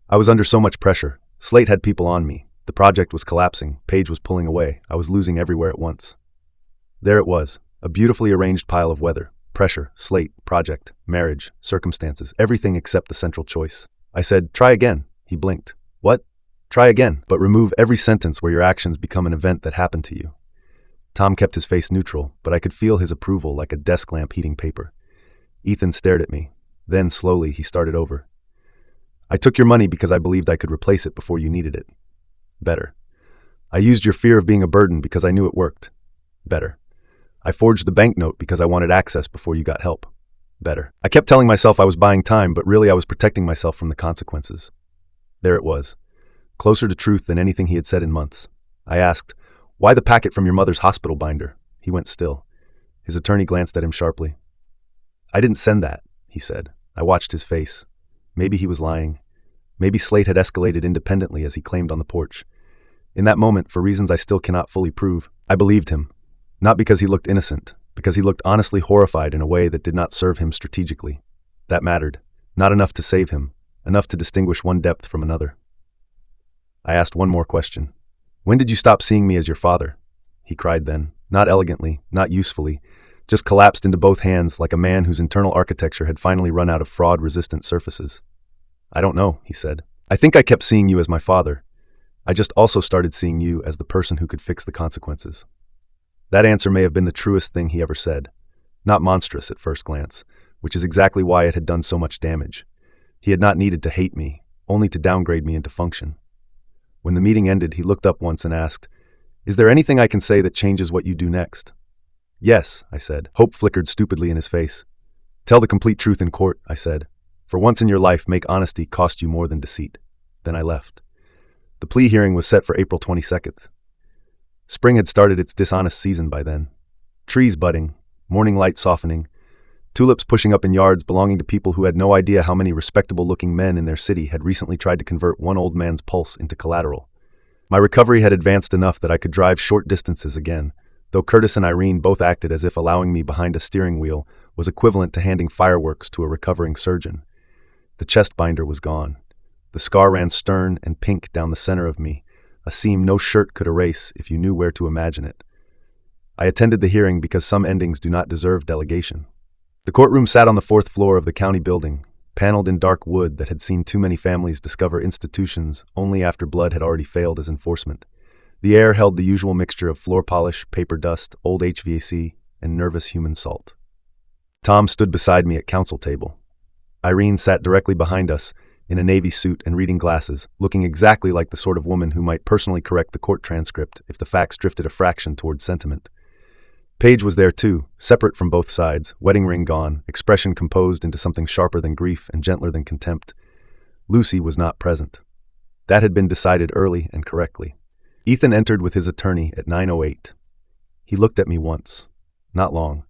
I was under so much pressure. Slate had people on me. The project was collapsing. Paige was pulling away. I was losing everywhere at once. There it was, a beautifully arranged pile of weather. Pressure, Slate, project, marriage, circumstances, everything except the central choice. I said, "Try again." He blinked. "What?" "Try again, but remove every sentence where your actions become an event that happened to you." Tom kept his face neutral, but I could feel his approval like a desk lamp heating paper. Ethan stared at me. Then, slowly, he started over. "I took your money because I believed I could replace it before you needed it." Better. "I used your fear of being a burden because I knew it worked." Better. "I forged the banknote because I wanted access before you got help." Better. "I kept telling myself I was buying time, but really I was protecting myself from the consequences." There it was, closer to truth than anything he had said in months. I asked, "Why the packet from your mother's hospital binder?" He went still. His attorney glanced at him sharply. "I didn't send that," he said. I watched his face. Maybe he was lying. Maybe Slate had escalated independently as he claimed on the porch. In that moment, for reasons I still cannot fully prove, I believed him. Not because he looked innocent, because he looked honestly horrified in a way that did not serve him strategically. That mattered. Not enough to save him, enough to distinguish one depth from another. I asked one more question. "When did you stop seeing me as your father?" He cried then, not elegantly, not usefully, just collapsed into both hands like a man whose internal architecture had finally run out of fraud-resistant surfaces. "I don't know," he said. "I think I kept seeing you as my father. I just also started seeing you as the person who could fix the consequences." That answer may have been the truest thing he ever said. Not monstrous at first glance, which is exactly why it had done so much damage. He had not needed to hate me, only to downgrade me into function. When the meeting ended, he looked up once and asked, "Is there anything I can say that changes what you do next?" "Yes," I said. Hope flickered stupidly in his face. "Tell the complete truth in court," I said. "For once in your life, make honesty cost you more than deceit." Then I left. The plea hearing was set for April 22nd. Spring had started its dishonest season by then. Trees budding, morning light softening, tulips pushing up in yards belonging to people who had no idea how many respectable-looking men in their city had recently tried to convert one old man's pulse into collateral. My recovery had advanced enough that I could drive short distances again, though Curtis and Irene both acted as if allowing me behind a steering wheel was equivalent to handing fireworks to a recovering surgeon. The chest binder was gone. The scar ran stern and pink down the center of me, a seam no shirt could erase if you knew where to imagine it. I attended the hearing because some endings do not deserve delegation. The courtroom sat on the 4th floor of the county building, paneled in dark wood that had seen too many families discover institutions only after blood had already failed as enforcement. The air held the usual mixture of floor polish, paper dust, old HVAC, and nervous human salt. Tom stood beside me at counsel table. Irene sat directly behind us, in a navy suit and reading glasses, looking exactly like the sort of woman who might personally correct the court transcript if the facts drifted a fraction toward sentiment. Paige was there too, separate from both sides, wedding ring gone, expression composed into something sharper than grief and gentler than contempt. Lucy was not present. That had been decided early and correctly. Ethan entered with his attorney at 9:08. He looked at me once. Not long.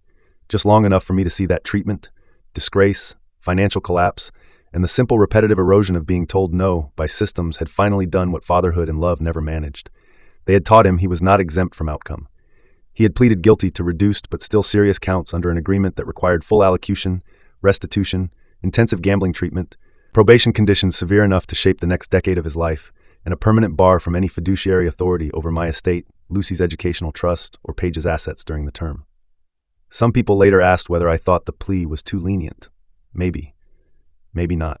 Just long enough for me to see that treatment, disgrace, financial collapse, and the simple repetitive erosion of being told no by systems had finally done what fatherhood and love never managed. They had taught him he was not exempt from outcome. He had pleaded guilty to reduced but still serious counts under an agreement that required full allocution, restitution, intensive gambling treatment, probation conditions severe enough to shape the next decade of his life, and a permanent bar from any fiduciary authority over my estate, Lucy's educational trust, or Paige's assets during the term. Some people later asked whether I thought the plea was too lenient. Maybe. Maybe not.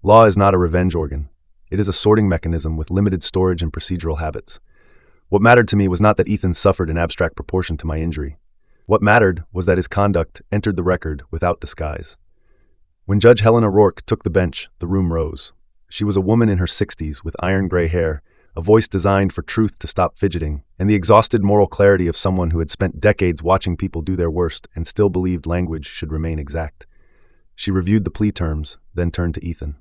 Law is not a revenge organ. It is a sorting mechanism with limited storage and procedural habits. What mattered to me was not that Ethan suffered in abstract proportion to my injury. What mattered was that his conduct entered the record without disguise. When Judge Helen O'Rourke took the bench, the room rose. She was a woman in her 60s with iron gray hair, a voice designed for truth to stop fidgeting, and the exhausted moral clarity of someone who had spent decades watching people do their worst and still believed language should remain exact. She reviewed the plea terms, then turned to Ethan.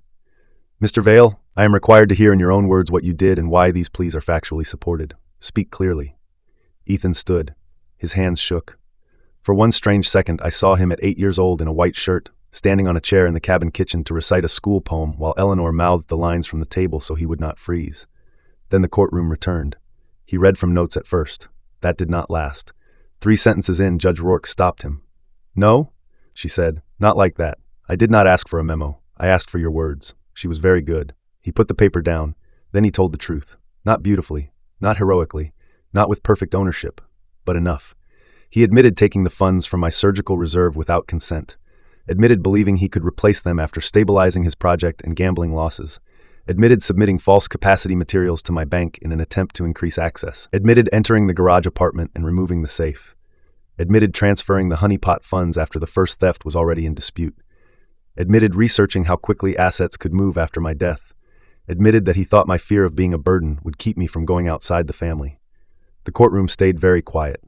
Mr. Vale, I am required to hear in your own words what you did and why these pleas are factually supported. Speak clearly. Ethan stood. His hands shook. For one strange second, I saw him at 8 years old in a white shirt, standing on a chair in the cabin kitchen to recite a school poem while Eleanor mouthed the lines from the table so he would not freeze. Then the courtroom returned. He read from notes at first. That did not last. 3 sentences in, Judge Rourke stopped him. No, she said, not like that. I did not ask for a memo. I asked for your words. She was very good. He put the paper down. Then he told the truth. Not beautifully, not heroically, not with perfect ownership, but enough. He admitted taking the funds from my surgical reserve without consent. Admitted believing he could replace them after stabilizing his project and gambling losses. Admitted submitting false capacity materials to my bank in an attempt to increase access. Admitted entering the garage apartment and removing the safe. Admitted transferring the honeypot funds after the first theft was already in dispute. Admitted researching how quickly assets could move after my death. Admitted that he thought my fear of being a burden would keep me from going outside the family. The courtroom stayed very quiet.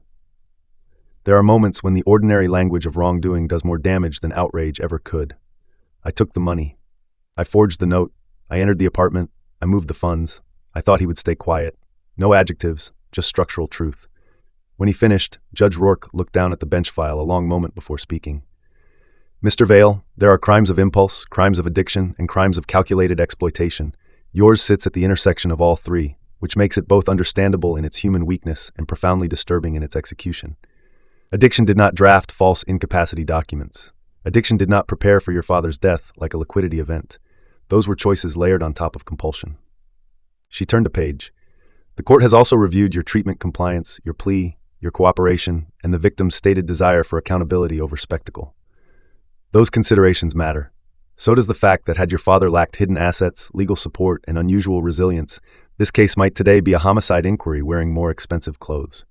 There are moments when the ordinary language of wrongdoing does more damage than outrage ever could. I took the money. I forged the note. I entered the apartment. I moved the funds. I thought he would stay quiet. No adjectives, just structural truth. When he finished, Judge Rourke looked down at the bench file a long moment before speaking. Mr. Vale, there are crimes of impulse, crimes of addiction, and crimes of calculated exploitation. Yours sits at the intersection of all 3, which makes it both understandable in its human weakness and profoundly disturbing in its execution. Addiction did not draft false incapacity documents. Addiction did not prepare for your father's death like a liquidity event. Those were choices layered on top of compulsion. She turned a page. The court has also reviewed your treatment compliance, your plea, your cooperation, and the victim's stated desire for accountability over spectacle. Those considerations matter. So does the fact that had your father lacked hidden assets, legal support, and unusual resilience, this case might today be a homicide inquiry wearing more expensive clothes.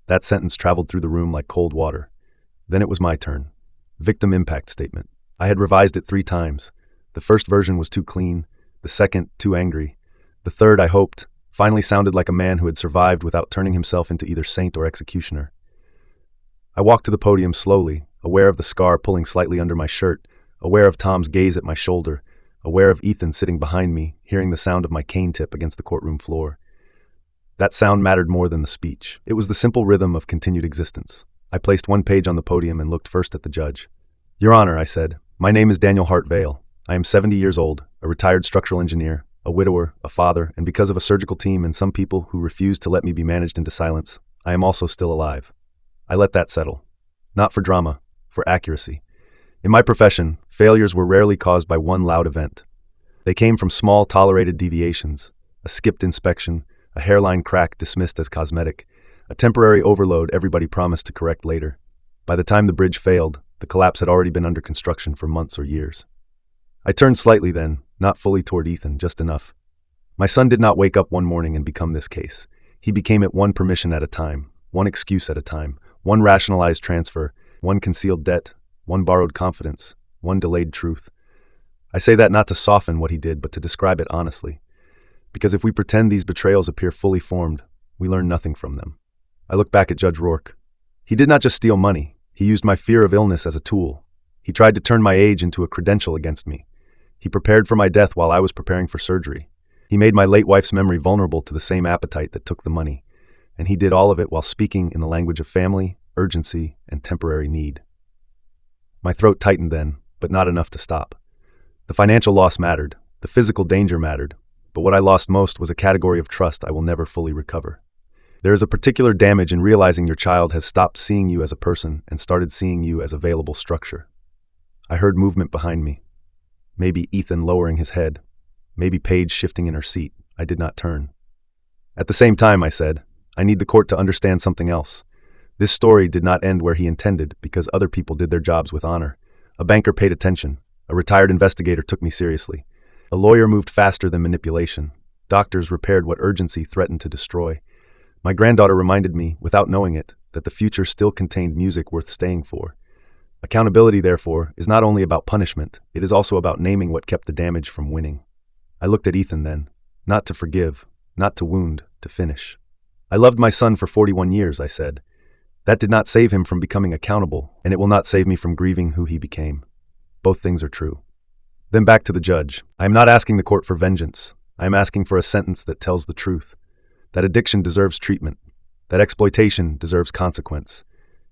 That sentence traveled through the room like cold water. Then it was my turn. Victim impact statement. I had revised it 3 times. The first version was too clean, the second too angry. The third, I hoped, finally sounded like a man who had survived without turning himself into either saint or executioner. I walked to the podium slowly, aware of the scar pulling slightly under my shirt, aware of Tom's gaze at my shoulder, aware of Ethan sitting behind me, hearing the sound of my cane tip against the courtroom floor. That sound mattered more than the speech. It was the simple rhythm of continued existence. I placed 1 page on the podium and looked first at the judge. Your Honor, I said, my name is Daniel Hart Vale. I am 70 years old, a retired structural engineer, a widower, a father, and because of a surgical team and some people who refused to let me be managed into silence, I am also still alive. I let that settle. Not for drama, for accuracy. In my profession, failures were rarely caused by one loud event. They came from small, tolerated deviations, a skipped inspection, a hairline crack dismissed as cosmetic, a temporary overload everybody promised to correct later. By the time the bridge failed, the collapse had already been under construction for months or years. I turned slightly then, not fully toward Ethan, just enough. My son did not wake up one morning and become this case. He became it one permission at a time, one excuse at a time, one rationalized transfer, one concealed debt, one borrowed confidence, one delayed truth. I say that not to soften what he did, but to describe it honestly. Because if we pretend these betrayals appear fully formed, we learn nothing from them. I look back at Judge Rourke. He did not just steal money. He used my fear of illness as a tool. He tried to turn my age into a credential against me. He prepared for my death while I was preparing for surgery. He made my late wife's memory vulnerable to the same appetite that took the money. And he did all of it while speaking in the language of family, urgency, and temporary need. My throat tightened then, but not enough to stop. The financial loss mattered. The physical danger mattered. But what I lost most was a category of trust I will never fully recover. There is a particular damage in realizing your child has stopped seeing you as a person and started seeing you as available structure. I heard movement behind me. Maybe Ethan lowering his head. Maybe Paige shifting in her seat. I did not turn. At the same time, I said, I need the court to understand something else. This story did not end where he intended because other people did their jobs with honor. A banker paid attention. A retired investigator took me seriously. A lawyer moved faster than manipulation. Doctors repaired what urgency threatened to destroy. My granddaughter reminded me, without knowing it, that the future still contained music worth staying for. Accountability, therefore, is not only about punishment, it is also about naming what kept the damage from winning. I looked at Ethan then. Not to forgive, not to wound, to finish. I loved my son for 41 years, I said. That did not save him from becoming accountable, and it will not save me from grieving who he became. Both things are true. Then back to the judge. I am not asking the court for vengeance. I am asking for a sentence that tells the truth. That addiction deserves treatment. That exploitation deserves consequence.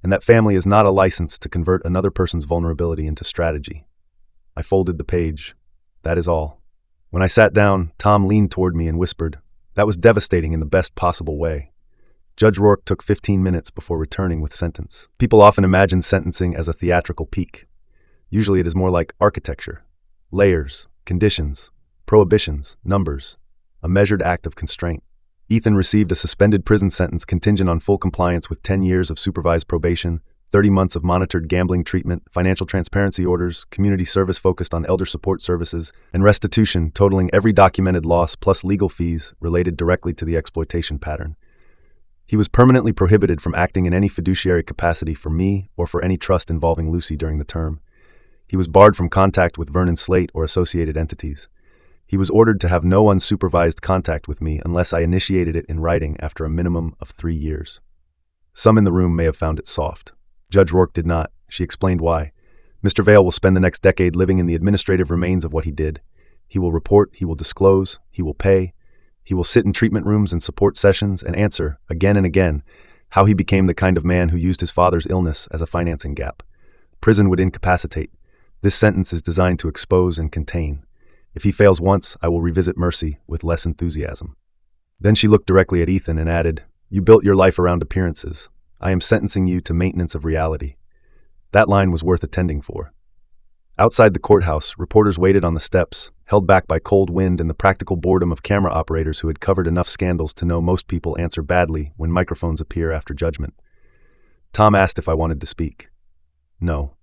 And that family is not a license to convert another person's vulnerability into strategy. I folded the page. That is all. When I sat down, Tom leaned toward me and whispered, "That was devastating in the best possible way." Judge Rourke took 15 minutes before returning with sentence. People often imagine sentencing as a theatrical peak. Usually it is more like architecture. Layers, conditions, prohibitions, numbers. A measured act of constraint. Ethan received a suspended prison sentence contingent on full compliance with 10 years of supervised probation, 30 months of monitored gambling treatment, financial transparency orders, community service focused on elder support services, and restitution totaling every documented loss plus legal fees related directly to the exploitation pattern. He was permanently prohibited from acting in any fiduciary capacity for me or for any trust involving Lucy during the term. He was barred from contact with Vernon Slate or associated entities. He was ordered to have no unsupervised contact with me unless I initiated it in writing after a minimum of 3 years. Some in the room may have found it soft. Judge Rourke did not. She explained why. Mr. Vale will spend the next decade living in the administrative remains of what he did. He will report, he will disclose, he will pay. He will sit in treatment rooms and support sessions and answer, again and again, how he became the kind of man who used his father's illness as a financing gap. Prison would incapacitate. This sentence is designed to expose and contain. If he fails once, I will revisit mercy with less enthusiasm. Then she looked directly at Ethan and added, "You built your life around appearances. I am sentencing you to maintenance of reality." That line was worth attending for. Outside the courthouse, reporters waited on the steps, held back by cold wind and the practical boredom of camera operators who had covered enough scandals to know most people answer badly when microphones appear after judgment. Tom asked if I wanted to speak. No.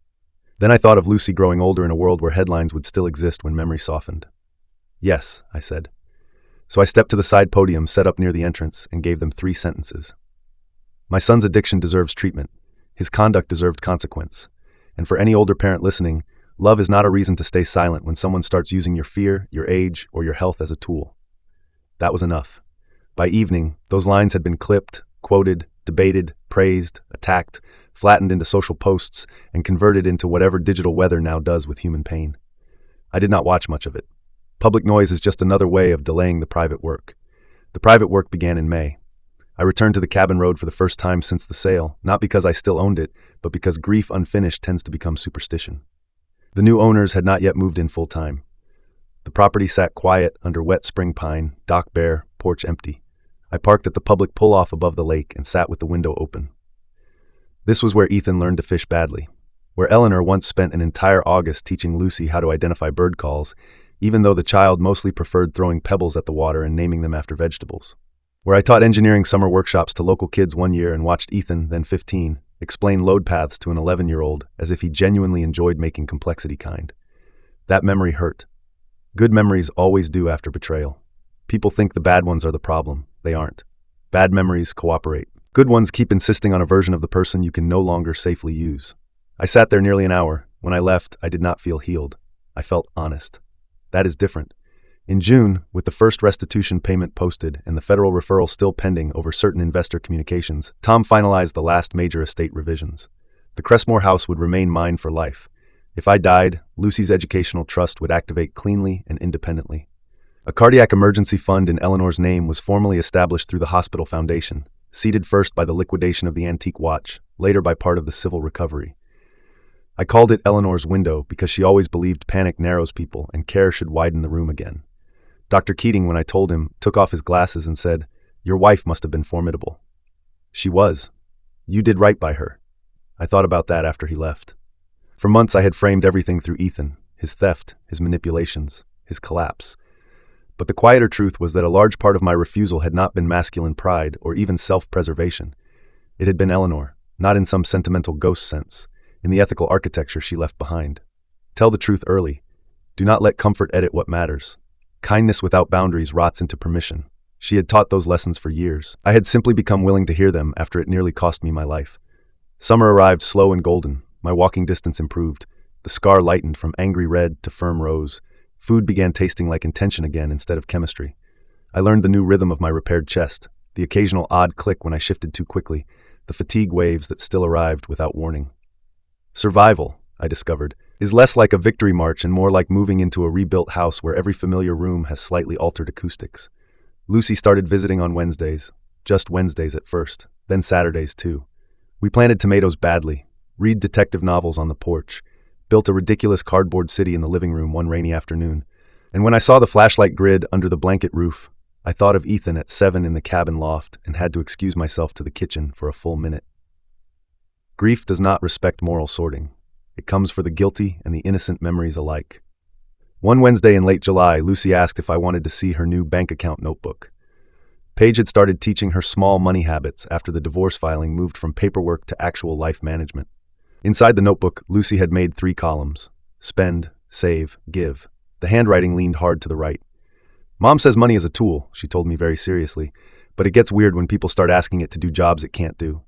Then I thought of Lucy growing older in a world where headlines would still exist when memory softened. "Yes," I said. So I stepped to the side podium set up near the entrance and gave them 3 sentences. My son's addiction deserves treatment. His conduct deserved consequence. And for any older parent listening, love is not a reason to stay silent when someone starts using your fear, your age, or your health as a tool. That was enough. By evening, those lines had been clipped, quoted, debated, praised, attacked, flattened into social posts, and converted into whatever digital weather now does with human pain. I did not watch much of it. Public noise is just another way of delaying the private work. The private work began in May. I returned to the cabin road for the first time since the sale, not because I still owned it, but because grief unfinished tends to become superstition. The new owners had not yet moved in full-time. The property sat quiet under wet spring pine, dock bare, porch empty. I parked at the public pull-off above the lake and sat with the window open. This was where Ethan learned to fish badly, where Eleanor once spent an entire August teaching Lucy how to identify bird calls, even though the child mostly preferred throwing pebbles at the water and naming them after vegetables. Where I taught engineering summer workshops to local kids one year and watched Ethan, then 15, explain load paths to an 11-year-old as if he genuinely enjoyed making complexity kind. That memory hurt. Good memories always do after betrayal. People think the bad ones are the problem. They aren't. Bad memories cooperate. Good ones keep insisting on a version of the person you can no longer safely use. I sat there nearly an hour. When I left, I did not feel healed. I felt honest. That is different. In June, with the first restitution payment posted and the federal referral still pending over certain investor communications, Tom finalized the last major estate revisions. The Cressmore house would remain mine for life. If I died, Lucy's educational trust would activate cleanly and independently. A cardiac emergency fund in Eleanor's name was formally established through the hospital foundation, seeded first by the liquidation of the antique watch, later by part of the civil recovery. I called it Eleanor's window because she always believed panic narrows people and care should widen the room again. Dr. Keating, when I told him, took off his glasses and said, "Your wife must have been formidable." She was. You did right by her. I thought about that after he left. For months I had framed everything through Ethan, his theft, his manipulations, his collapse. But the quieter truth was that a large part of my refusal had not been masculine pride or even self-preservation. It had been Eleanor, not in some sentimental ghost sense, in the ethical architecture she left behind. Tell the truth early. Do not let comfort edit what matters. Kindness without boundaries rots into permission. She had taught those lessons for years. I had simply become willing to hear them after it nearly cost me my life. Summer arrived slow and golden. My walking distance improved. The scar lightened from angry red to firm rose. Food began tasting like intention again instead of chemistry. I learned the new rhythm of my repaired chest, the occasional odd click when I shifted too quickly, the fatigue waves that still arrived without warning. Survival, I discovered, is less like a victory march and more like moving into a rebuilt house where every familiar room has slightly altered acoustics. Lucy started visiting on Wednesdays, just Wednesdays at first, then Saturdays too. We planted tomatoes badly, read detective novels on the porch, built a ridiculous cardboard city in the living room one rainy afternoon, and when I saw the flashlight grid under the blanket roof, I thought of Ethan at 7 in the cabin loft and had to excuse myself to the kitchen for a full minute. Grief does not respect moral sorting. It comes for the guilty and the innocent memories alike. One Wednesday in late July, Lucy asked if I wanted to see her new bank account notebook. Paige had started teaching her small money habits after the divorce filing moved from paperwork to actual life management. Inside the notebook, Lucy had made 3 columns: spend, save, give. The handwriting leaned hard to the right. Mom says money is a tool, she told me very seriously, but it gets weird when people start asking it to do jobs it can't do.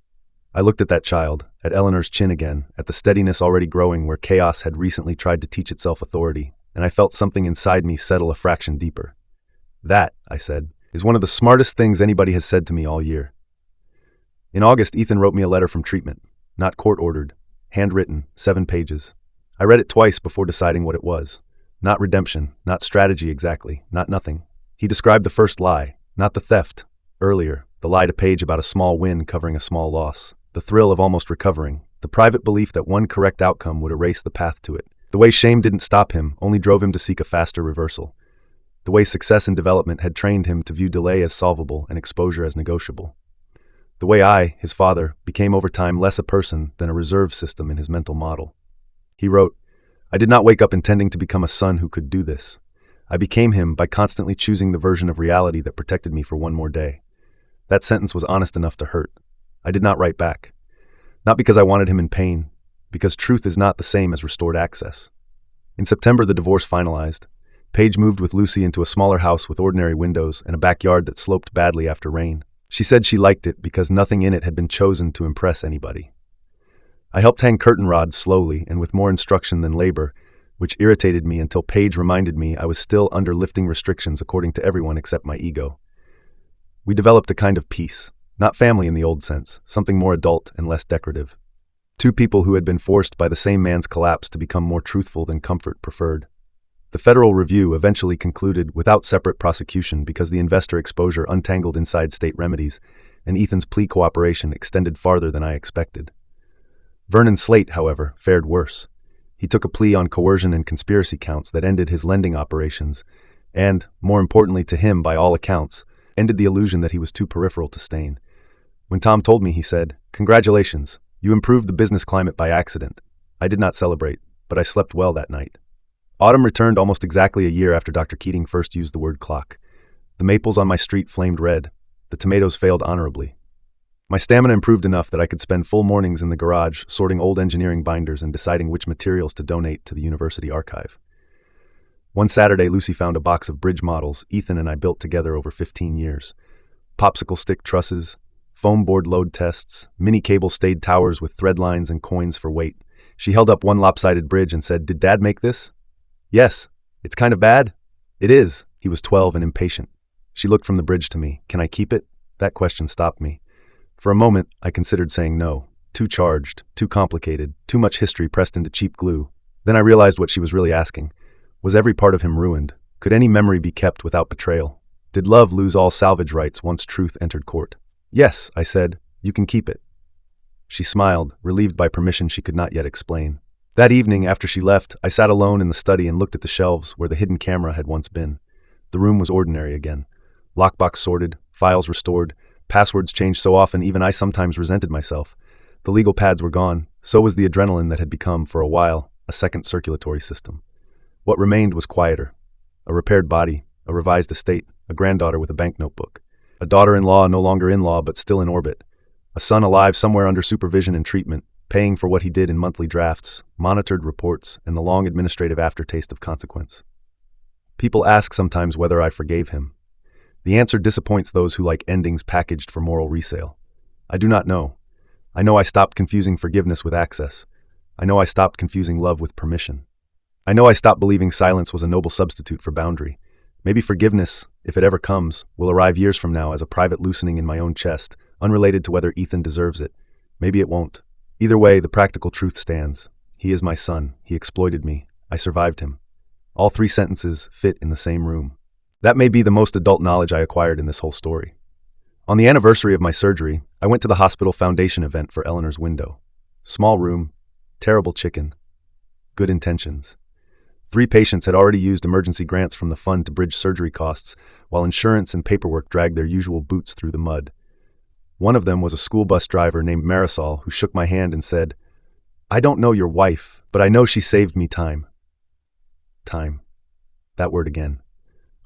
I looked at that child, at Eleanor's chin again, at the steadiness already growing where chaos had recently tried to teach itself authority, and I felt something inside me settle a fraction deeper. That, I said, is one of the smartest things anybody has said to me all year. In August, Ethan wrote me a letter from treatment, not court-ordered, handwritten, 7 pages. I read it twice before deciding what it was. Not redemption, not strategy exactly, not nothing. He described the first lie, not the theft. Earlier, the lie to Paige about a small win covering a small loss. The thrill of almost recovering. The private belief that one correct outcome would erase the path to it. The way shame didn't stop him, only drove him to seek a faster reversal. The way success in development had trained him to view delay as solvable and exposure as negotiable. The way I, his father, became over time less a person than a reserve system in his mental model. He wrote, I did not wake up intending to become a son who could do this. I became him by constantly choosing the version of reality that protected me for one more day. That sentence was honest enough to hurt. I did not write back. Not because I wanted him in pain, because truth is not the same as restored access. In September, the divorce finalized. Paige moved with Lucy into a smaller house with ordinary windows and a backyard that sloped badly after rain. She said she liked it because nothing in it had been chosen to impress anybody. I helped hang curtain rods slowly and with more instruction than labor, which irritated me until Paige reminded me I was still under lifting restrictions according to everyone except my ego. We developed a kind of peace, not family in the old sense, something more adult and less decorative. 2 people who had been forced by the same man's collapse to become more truthful than comfort preferred. The Federal Review eventually concluded without separate prosecution because the investor exposure untangled inside state remedies, and Ethan's plea cooperation extended farther than I expected. Vernon Slate, however, fared worse. He took a plea on coercion and conspiracy counts that ended his lending operations and, more importantly to him by all accounts, ended the illusion that he was too peripheral to stain. When Tom told me, he said, "Congratulations, you improved the business climate by accident." I did not celebrate, but I slept well that night. Autumn returned almost exactly a year after Dr. Keating first used the word clock. The maples on my street flamed red. The tomatoes failed honorably. My stamina improved enough that I could spend full mornings in the garage sorting old engineering binders and deciding which materials to donate to the university archive. One Saturday, Lucy found a box of bridge models Ethan and I built together over 15 years. Popsicle stick trusses, foam board load tests, mini cable stayed towers with thread lines and coins for weight. She held up one lopsided bridge and said, "Did Dad make this?" "Yes. It's kind of bad." "It is." He was 12 and impatient. She looked from the bridge to me. "Can I keep it?" That question stopped me. For a moment, I considered saying no. Too charged, too complicated, too much history pressed into cheap glue. Then I realized what she was really asking. Was every part of him ruined? Could any memory be kept without betrayal? Did love lose all salvage rights once truth entered court? "Yes," I said. "You can keep it." She smiled, relieved by permission she could not yet explain. That evening, after she left, I sat alone in the study and looked at the shelves where the hidden camera had once been. The room was ordinary again. Lockbox sorted, files restored, passwords changed so often even I sometimes resented myself. The legal pads were gone, so was the adrenaline that had become, for a while, a second circulatory system. What remained was quieter. A repaired body, a revised estate, a granddaughter with a bank notebook. A daughter-in-law no longer in-law but still in orbit. A son alive somewhere under supervision and treatment, paying for what he did in monthly drafts, monitored reports, and the long administrative aftertaste of consequence. People ask sometimes whether I forgave him. The answer disappoints those who like endings packaged for moral resale. I do not know. I know I stopped confusing forgiveness with access. I know I stopped confusing love with permission. I know I stopped believing silence was a noble substitute for boundary. Maybe forgiveness, if it ever comes, will arrive years from now as a private loosening in my own chest, unrelated to whether Ethan deserves it. Maybe it won't. Either way, the practical truth stands. He is my son. He exploited me. I survived him. All three sentences fit in the same room. That may be the most adult knowledge I acquired in this whole story. On the anniversary of my surgery, I went to the hospital foundation event for Eleanor's window. Small room, terrible chicken, good intentions. 3 patients had already used emergency grants from the fund to bridge surgery costs, while insurance and paperwork dragged their usual boots through the mud. One of them was a school bus driver named Marisol, who shook my hand and said, "I don't know your wife, but I know she saved me time." Time. That word again.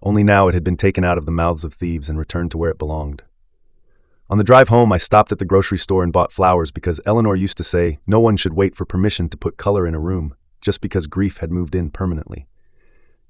Only now it had been taken out of the mouths of thieves and returned to where it belonged. On the drive home, I stopped at the grocery store and bought flowers because Eleanor used to say no one should wait for permission to put color in a room, just because grief had moved in permanently.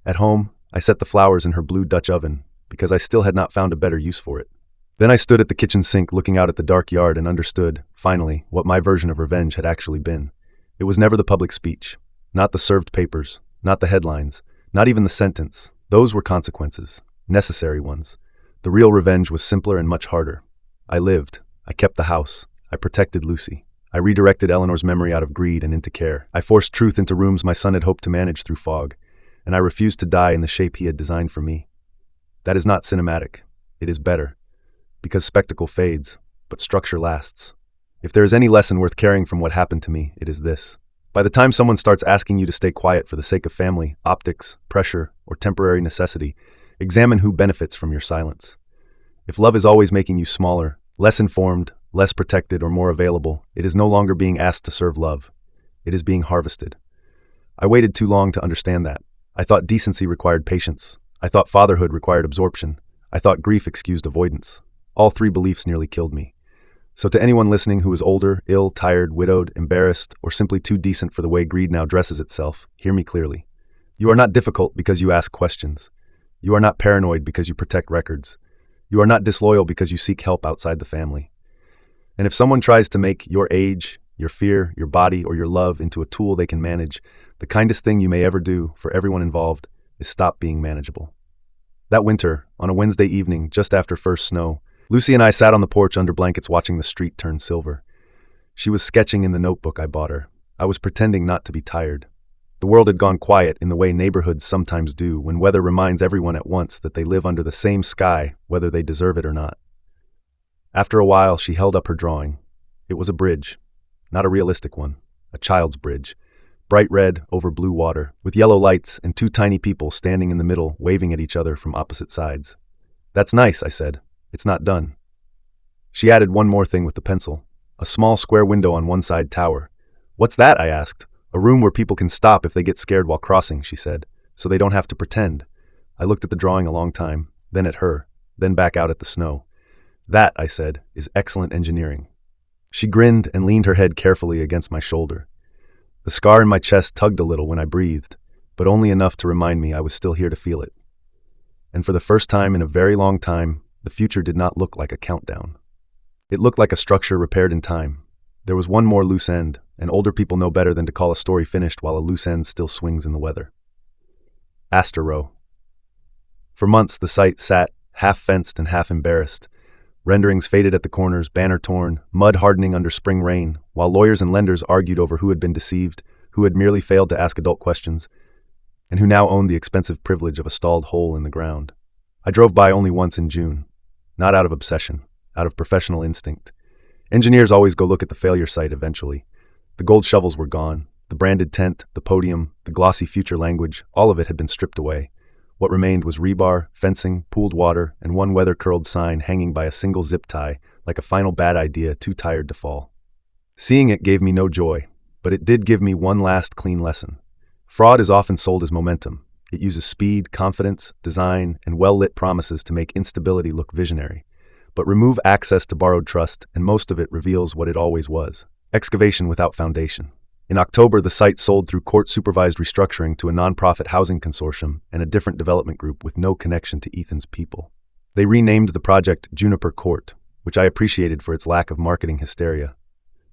At home, I set the flowers in her blue Dutch oven because I still had not found a better use for it. Then I stood at the kitchen sink looking out at the dark yard and understood, finally, what my version of revenge had actually been. It was never the public speech, not the served papers, not the headlines, not even the sentence. Those were consequences, necessary ones. The real revenge was simpler and much harder. I lived. I kept the house. I protected Lucy. I redirected Eleanor's memory out of greed and into care. I forced truth into rooms my son had hoped to manage through fog, and I refused to die in the shape he had designed for me. That is not cinematic. It is better. Because spectacle fades, but structure lasts. If there is any lesson worth carrying from what happened to me, it is this. By the time someone starts asking you to stay quiet for the sake of family, optics, pressure, or temporary necessity, examine who benefits from your silence. If love is always making you smaller, less informed, less protected, or more available, it is no longer being asked to serve love. It is being harvested. I waited too long to understand that. I thought decency required patience. I thought fatherhood required absorption. I thought grief excused avoidance. All 3 beliefs nearly killed me. So to anyone listening who is older, ill, tired, widowed, embarrassed, or simply too decent for the way greed now dresses itself, hear me clearly. You are not difficult because you ask questions. You are not paranoid because you protect records. You are not disloyal because you seek help outside the family. And if someone tries to make your age, your fear, your body, or your love into a tool they can manage, the kindest thing you may ever do for everyone involved is stop being manageable. That winter, on a Wednesday evening just after first snow, Lucy and I sat on the porch under blankets watching the street turn silver. She was sketching in the notebook I bought her. I was pretending not to be tired. The world had gone quiet in the way neighborhoods sometimes do when weather reminds everyone at once that they live under the same sky, whether they deserve it or not. After a while, she held up her drawing. It was a bridge. Not a realistic one. A child's bridge. Bright red over blue water, with yellow lights and 2 tiny people standing in the middle, waving at each other from opposite sides. "That's nice," I said. "It's not done." She added one more thing with the pencil. A small square window on one side tower. "What's that?" I asked. "A room where people can stop if they get scared while crossing," she said, "so they don't have to pretend." I looked at the drawing a long time, then at her, then back out at the snow. "That," I said, "is excellent engineering." She grinned and leaned her head carefully against my shoulder. The scar in my chest tugged a little when I breathed, but only enough to remind me I was still here to feel it. And for the first time in a very long time, the future did not look like a countdown. It looked like a structure repaired in time. There was one more loose end, and older people know better than to call a story finished while a loose end still swings in the weather. Astor Row. For months, the site sat, half-fenced and half-embarrassed. Renderings faded at the corners, banner torn, mud hardening under spring rain, while lawyers and lenders argued over who had been deceived, who had merely failed to ask adult questions, and who now owned the expensive privilege of a stalled hole in the ground. I drove by only once in June. Not out of obsession, out of professional instinct. Engineers always go look at the failure site eventually. The gold shovels were gone. The branded tent, the podium, the glossy future language, all of it had been stripped away. What remained was rebar, fencing, pooled water, and one weather-curled sign hanging by a single zip tie, like a final bad idea too tired to fall. Seeing it gave me no joy, but it did give me one last clean lesson. Fraud is often sold as momentum. It uses speed, confidence, design, and well-lit promises to make instability look visionary. But remove access to borrowed trust, and most of it reveals what it always was: excavation without foundation. In October, the site sold through court-supervised restructuring to a nonprofit housing consortium and a different development group with no connection to Ethan's people. They renamed the project Juniper Court, which I appreciated for its lack of marketing hysteria.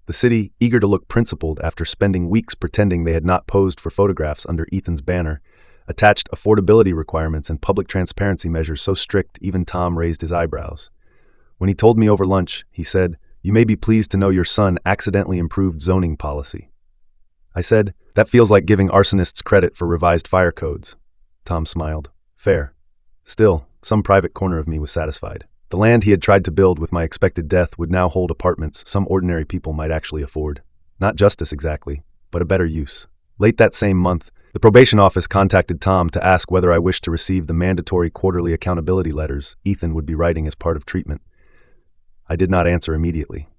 The city, eager to look principled after spending weeks pretending they had not posed for photographs under Ethan's banner, attached affordability requirements and public transparency measures so strict even Tom raised his eyebrows. When he told me over lunch, he said, "You may be pleased to know your son accidentally improved zoning policy." I said, "That feels like giving arsonists credit for revised fire codes." Tom smiled. Fair. Still, some private corner of me was satisfied. The land he had tried to build with my expected death would now hold apartments some ordinary people might actually afford. Not justice exactly, but a better use. Late that same month, the probation office contacted Tom to ask whether I wished to receive the mandatory quarterly accountability letters Ethan would be writing as part of treatment. I did not answer immediately.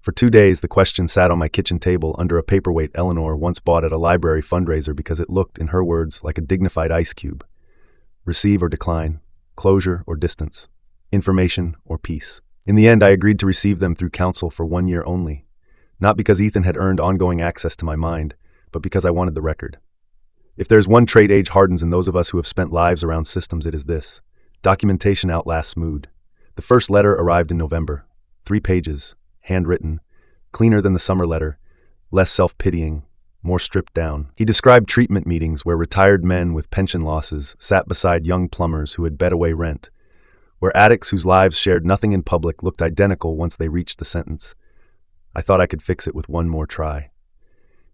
For 2 days, the question sat on my kitchen table under a paperweight Eleanor once bought at a library fundraiser because it looked, in her words, like a dignified ice cube. Receive or decline, closure or distance, information or peace. In the end, I agreed to receive them through counsel for 1 year only. Not because Ethan had earned ongoing access to my mind, but because I wanted the record. If there's one trait age hardens in those of us who have spent lives around systems, it is this. Documentation outlasts mood. The first letter arrived in November. 3 pages, handwritten, cleaner than the summer letter, less self-pitying, more stripped down. He described treatment meetings where retired men with pension losses sat beside young plumbers who had bet away rent, where addicts whose lives shared nothing in public looked identical once they reached the sentence. I thought I could fix it with one more try.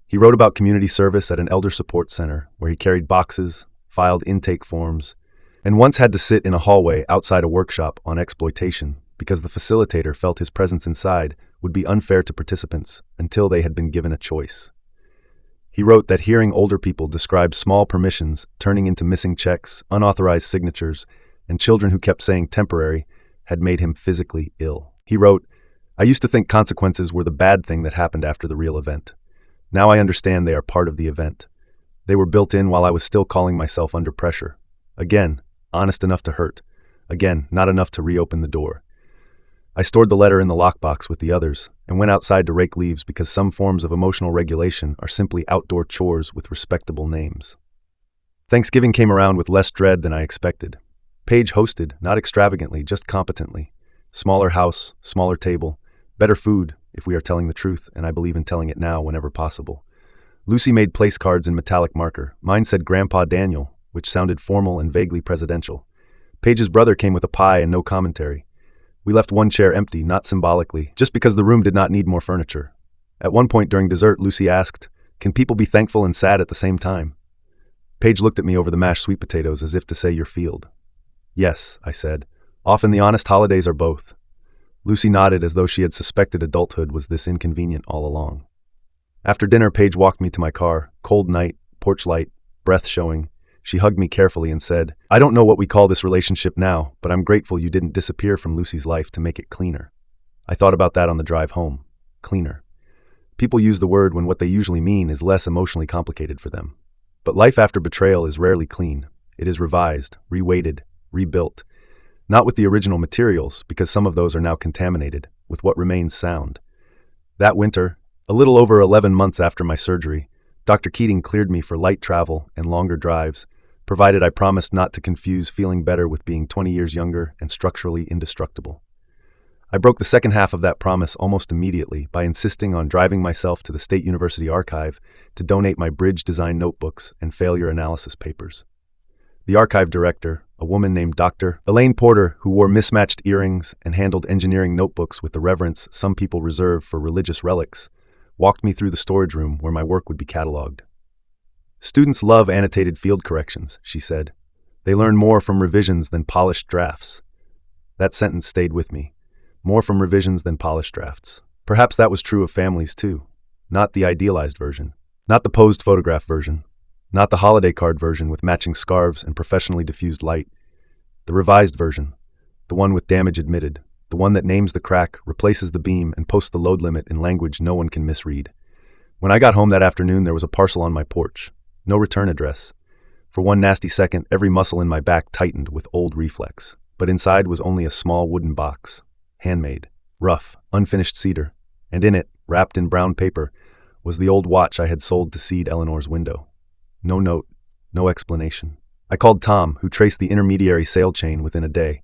He wrote about community service at an elder support center where he carried boxes, filed intake forms, and once had to sit in a hallway outside a workshop on exploitation because the facilitator felt his presence inside would be unfair to participants until they had been given a choice. He wrote that hearing older people describe small permissions turning into missing checks, unauthorized signatures, and children who kept saying temporary had made him physically ill. He wrote, "I used to think consequences were the bad thing that happened after the real event. Now I understand they are part of the event. They were built in while I was still calling myself under pressure. Again, honest enough to hurt. Again, not enough to reopen the door." I stored the letter in the lockbox with the others and went outside to rake leaves because some forms of emotional regulation are simply outdoor chores with respectable names. Thanksgiving came around with less dread than I expected. Paige hosted, not extravagantly, just competently. Smaller house, smaller table, better food, if we are telling the truth, and I believe in telling it now whenever possible. Lucy made place cards in metallic marker. Mine said Grandpa Daniel, which sounded formal and vaguely presidential. Paige's brother came with a pie and no commentary. We left one chair empty, not symbolically, just because the room did not need more furniture. At one point during dessert, Lucy asked, "Can people be thankful and sad at the same time?" Paige looked at me over the mashed sweet potatoes as if to say your field. "Yes," I said. "Often the honest holidays are both." Lucy nodded as though she had suspected adulthood was this inconvenient all along. After dinner, Paige walked me to my car, cold night, porch light, breath showing. She hugged me carefully and said, "I don't know what we call this relationship now, but I'm grateful you didn't disappear from Lucy's life to make it cleaner." I thought about that on the drive home. Cleaner. People use the word when what they usually mean is less emotionally complicated for them. But life after betrayal is rarely clean. It is revised, reweighted, rebuilt. Not with the original materials, because some of those are now contaminated, with what remains sound. That winter, a little over 11 months after my surgery, Dr. Keating cleared me for light travel and longer drives, provided I promised not to confuse feeling better with being 20 years younger and structurally indestructible. I broke the second half of that promise almost immediately by insisting on driving myself to the State University archive to donate my bridge design notebooks and failure analysis papers. The archive director, a woman named Dr. Elaine Porter, who wore mismatched earrings and handled engineering notebooks with the reverence some people reserve for religious relics, walked me through the storage room where my work would be cataloged. "Students love annotated field corrections," she said. "They learn more from revisions than polished drafts." That sentence stayed with me. More from revisions than polished drafts. Perhaps that was true of families too. Not the idealized version. Not the posed photograph version. Not the holiday card version with matching scarves and professionally diffused light. The revised version. The one with damage admitted. The one that names the crack, replaces the beam, and posts the load limit in language no one can misread. When I got home that afternoon, there was a parcel on my porch. No return address. For one nasty second, every muscle in my back tightened with old reflex. But inside was only a small wooden box. Handmade. Rough, unfinished cedar. And in it, wrapped in brown paper, was the old watch I had sold to seed Eleanor's window. No note. No explanation. I called Tom, who traced the intermediary sale chain within a day.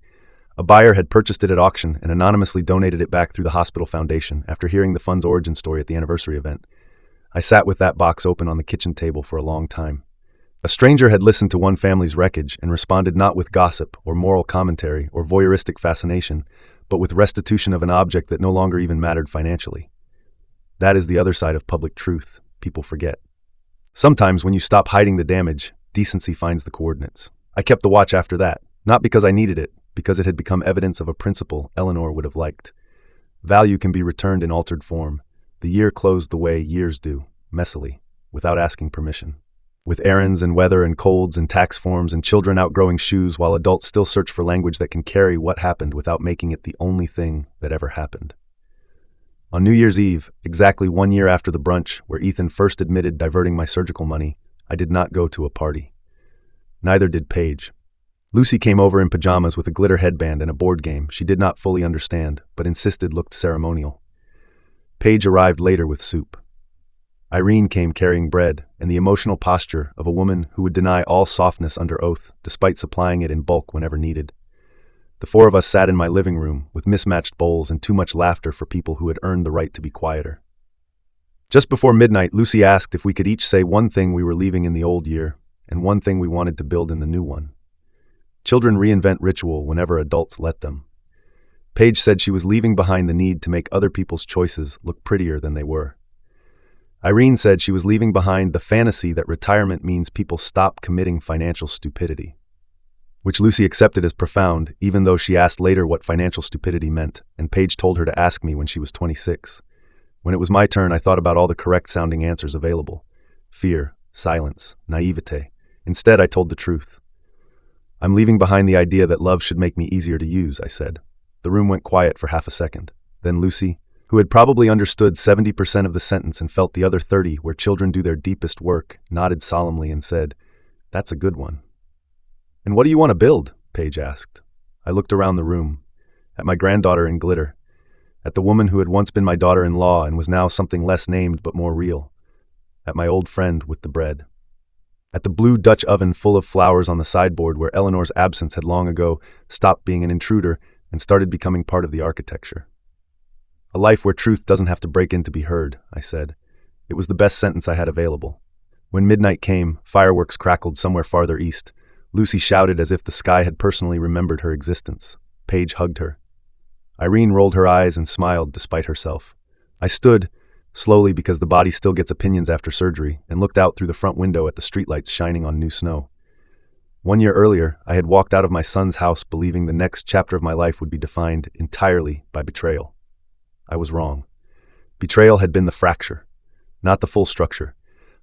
A buyer had purchased it at auction and anonymously donated it back through the hospital foundation after hearing the fund's origin story at the anniversary event. I sat with that box open on the kitchen table for a long time. A stranger had listened to one family's wreckage and responded not with gossip or moral commentary or voyeuristic fascination, but with restitution of an object that no longer even mattered financially. That is the other side of public truth people forget. Sometimes when you stop hiding the damage, decency finds the coordinates. I kept the watch after that, not because I needed it, because it had become evidence of a principle Eleanor would have liked. Value can be returned in altered form. The year closed the way years do, messily, without asking permission. With errands and weather and colds and tax forms and children outgrowing shoes while adults still search for language that can carry what happened without making it the only thing that ever happened. On New Year's Eve, exactly 1 year after the brunch where Ethan first admitted diverting my surgical money, I did not go to a party. Neither did Paige. Lucy came over in pajamas with a glitter headband and a board game she did not fully understand, but insisted looked ceremonial. Paige arrived later with soup. Irene came carrying bread and the emotional posture of a woman who would deny all softness under oath despite supplying it in bulk whenever needed. The four of us sat in my living room with mismatched bowls and too much laughter for people who had earned the right to be quieter. Just before midnight, Lucy asked if we could each say one thing we were leaving in the old year and one thing we wanted to build in the new one. Children reinvent ritual whenever adults let them. Paige said she was leaving behind the need to make other people's choices look prettier than they were. Irene said she was leaving behind the fantasy that retirement means people stop committing financial stupidity, which Lucy accepted as profound, even though she asked later what financial stupidity meant, and Paige told her to ask me when she was 26. When it was my turn, I thought about all the correct-sounding answers available. Fear, silence, naivete. Instead, I told the truth. I'm leaving behind the idea that love should make me easier to use, I said. The room went quiet for half a second. Then Lucy, who had probably understood 70% of the sentence and felt the other 30 where children do their deepest work, nodded solemnly and said, "That's a good one." "And what do you want to build?" Paige asked. I looked around the room, at my granddaughter in glitter, at the woman who had once been my daughter-in-law and was now something less named but more real, at my old friend with the bread, at the blue Dutch oven full of flowers on the sideboard where Eleanor's absence had long ago stopped being an intruder and started becoming part of the architecture. "A life where truth doesn't have to break in to be heard," I said. It was the best sentence I had available. When midnight came, fireworks crackled somewhere farther east. Lucy shouted as if the sky had personally remembered her existence. Paige hugged her. Irene rolled her eyes and smiled despite herself. I stood, slowly because the body still gets opinions after surgery, and looked out through the front window at the streetlights shining on new snow. 1 year earlier, I had walked out of my son's house believing the next chapter of my life would be defined entirely by betrayal. I was wrong. Betrayal had been the fracture, not the full structure.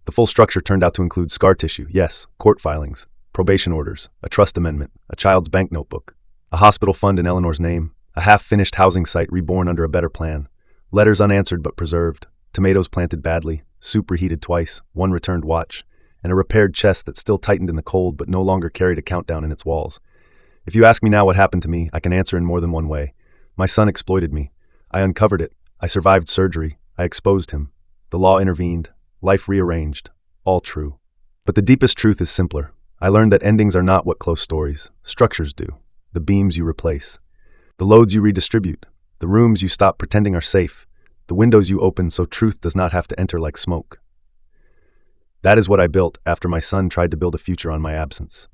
The full structure turned out to include scar tissue, yes, court filings, probation orders, a trust amendment, a child's bank notebook, a hospital fund in Eleanor's name, a half-finished housing site reborn under a better plan, letters unanswered but preserved, tomatoes planted badly, soup reheated twice, one returned watch, and a repaired chest that still tightened in the cold but no longer carried a countdown in its walls. If you ask me now what happened to me, I can answer in more than one way. My son exploited me. I uncovered it. I survived surgery. I exposed him. The law intervened. Life rearranged. All true. But the deepest truth is simpler. I learned that endings are not what close stories. Structures do. The beams you replace. The loads you redistribute. The rooms you stop pretending are safe. The windows you open so truth does not have to enter like smoke. That is what I built after my son tried to build a future on my absence.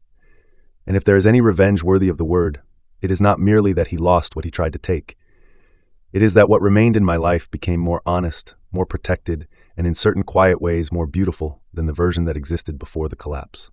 And if there is any revenge worthy of the word, it is not merely that he lost what he tried to take. It is that what remained in my life became more honest, more protected, and in certain quiet ways more beautiful than the version that existed before the collapse.